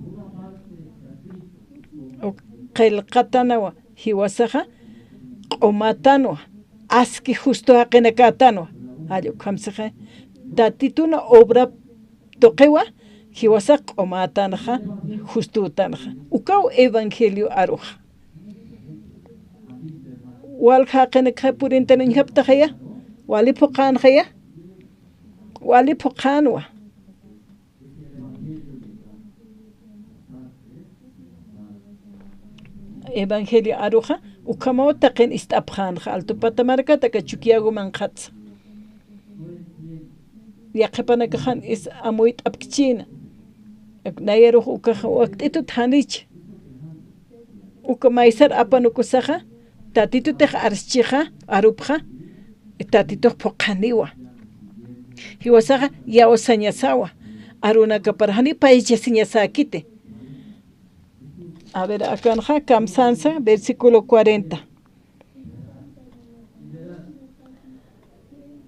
S9: qillqatanawa hiwasaqa q'umatanwa aski justo haqinakatanwa hayu kamsaqa tatituna obra toqiwa hiwasaqa q'umatanaqa justutanaqa ukaw evangelio aruqa wal haqinaka purintana ñhaptaqaya walipuqanqaya walipuqanwa evangelio aruqa ukamawta qin istapqanqa alto patamarkata kachukiyaguman qhatsa yaqipanakaqa is amuyt apkichina nayaruq ukaqa waqt'itut hanich uka maysar apanukusaqa tatitutaq arschiqa arupqa tatituq puqaniwa hiwasaqa yawasañasawa arunakaparhani paychasiñasakite. A ver, acá en Kamsansa, versículo 40.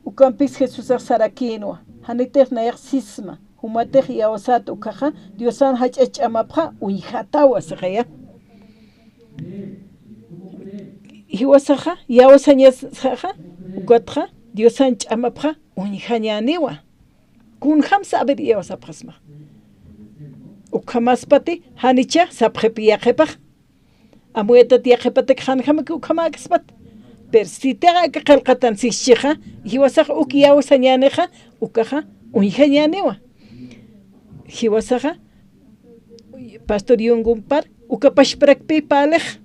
S9: Ucampis Jesús Saraquino, Haniter Nair Sisma, Humater Yaosat Ukaja, Diosan Hach Amapra, Uijatawa Serea. Hiwasaja, Yaosañas Saja, Ugotra, Diosan Amapra, Uijaniwa. Kun Hamsa Aber Yaosapasma. Ukamaspati hanicha sapjepiaqepaj amueta tiaqepatek hanjamaki ukamakspat persitega que qalqatan sishija hiwasaq ukiyawasañaneja ukaja unjañanewa hiwasaqa pastor Yongun Park ukapashprakpi palej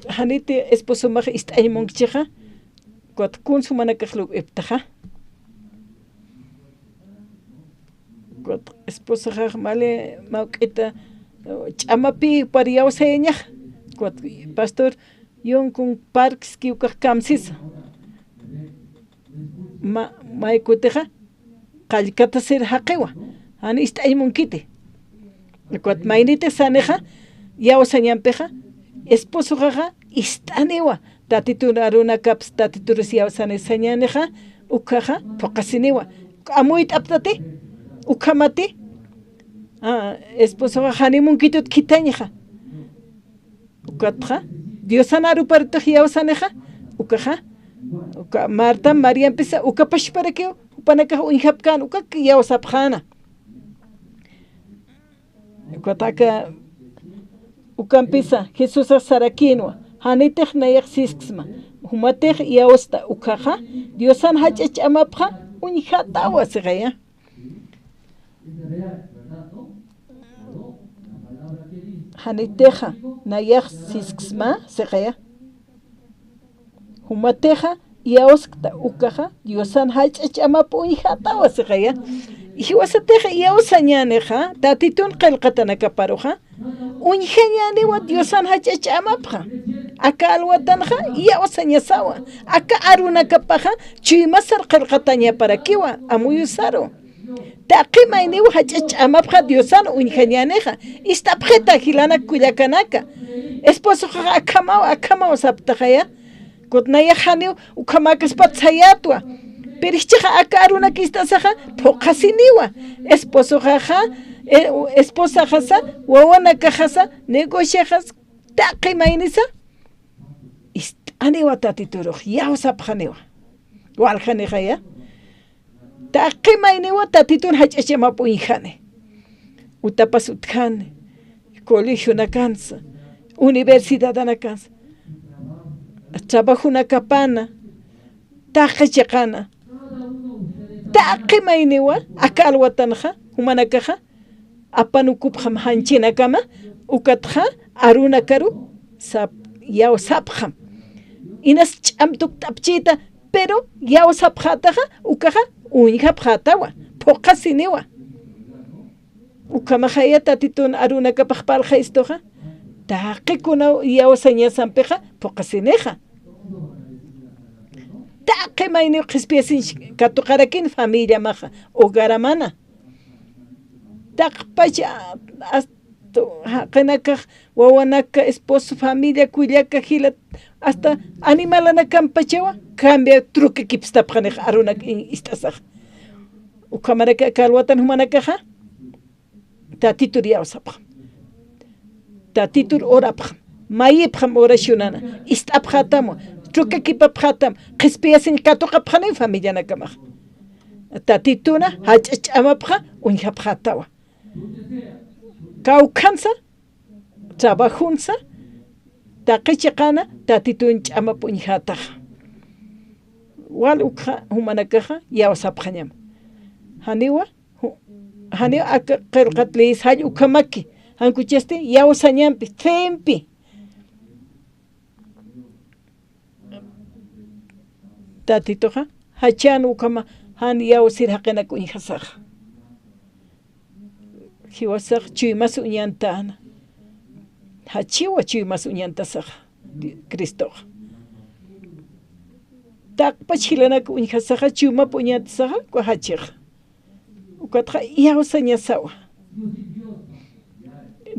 S9: hanite esposo maj istaymonchija kot kun sumanakajlub iptaja esposa male mauquita chamapi pariawseña pastor Yongun Park skiuka kamsis maikuteja qalkata ser haqiwa ani istaymunkite kuat mainite saneja yawsañampeja esposo jaja istaniwa tatitura aruna kaps tatitura yawsane sañaneja ukaja poqasiniwa amuit aptate ukamati esposo hanimun kitut kitañja ukatja diosanaru parto yawsaneja ukaja uka Marta María empeza ukapash para que upanaka unhapkan ukak yawsapjana ukataka ukampisa Jesús Saraquino hanitej nayaxisma humatej yawsta ukaja diosan hachach amapja unhatawa segaya haniteja nayaxisma segaya humateja yawsta ukaja diosan hachach amap unhatawa segaya Hiwasateja yawsañaneja tatitun qillqatanakaparuja unjeñaniwa Diosan hach'ach'amapja aka alwatanja yawsañasawa aka arunakapaja chuymasar qillqatañaparakiwa amuyusaro taqimayniwa hach'ach'amapja Diosan unjeñaneja istapjeta hilana kullakanaka esposoja akamawa saptajaya kutnaya janiw ukamakas patsayatwa Perichaja akaruna kistasaja pokasiniwa esposo jaja esposa jasa wawana kajasa negociajas taqimaynisa aniwa tatituruj yawsapjaniwa waljanejaya taqimayniwa tatitun hach'achamapuinjane utapas utjane colegio nakansa universidad nakansa trabajo nakapana taqachaqana taqimayniwa akalwatanja humanakaja apanukupjam hanchinakama ukatja arunakaru yawsapjam inas ch'amtuk t'apchita pero yawsapjataja ukaja unjapjatawa pokasiniwa ukamajaya tatitun arunakapaj palja taqikuna yawsañasanpeja pokasineja taqimayni qhispiyasinh katuqarakin familia maja hogaramana taqpacha haqinakaq wawanaka esposo familia kuyllaka hila hasta animalanakanpachawa cambia truque kipstapqanej aruna istasaj ukamaraka kalwatan humanakaja tatitur yawsapqa tatitur orapqa mayipqam oracionana istapqatamu truque kipapqatam qhispiyasin katuqapqanin familia nakamaj tatituna hach'ach'amapqa unjapqatawa kawkansa trabajunsa taqichaqana tatitun ch'amap unjataja wal ukja humanakaja yawsapqañam haniwa aka qillqatlis hall ukamaki hankuchaste yawsañampi fempi tatitoja hachan ukama han yawsir haqinaka unjasaj hiwasaj chuymas uñantana hachiwa chuymas uñantasaj Cristoja taqpach hilanaka unjasaja chuymapa uñantasaja kuhachij ukatja yawsañasawa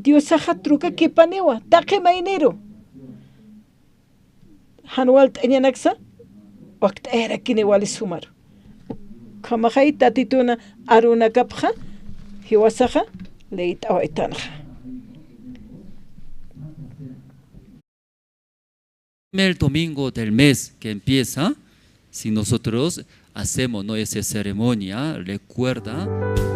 S9: Diosaja truca kipaniwa taqimayniru hanwal t'añanaksa waqt'era kini wali sumar kamajay tatituna arunakapja hiwasaja leit'awaytanja
S11: primer domingo del mes que empieza, si nosotros hacemos, ¿no?, esa ceremonia, recuerda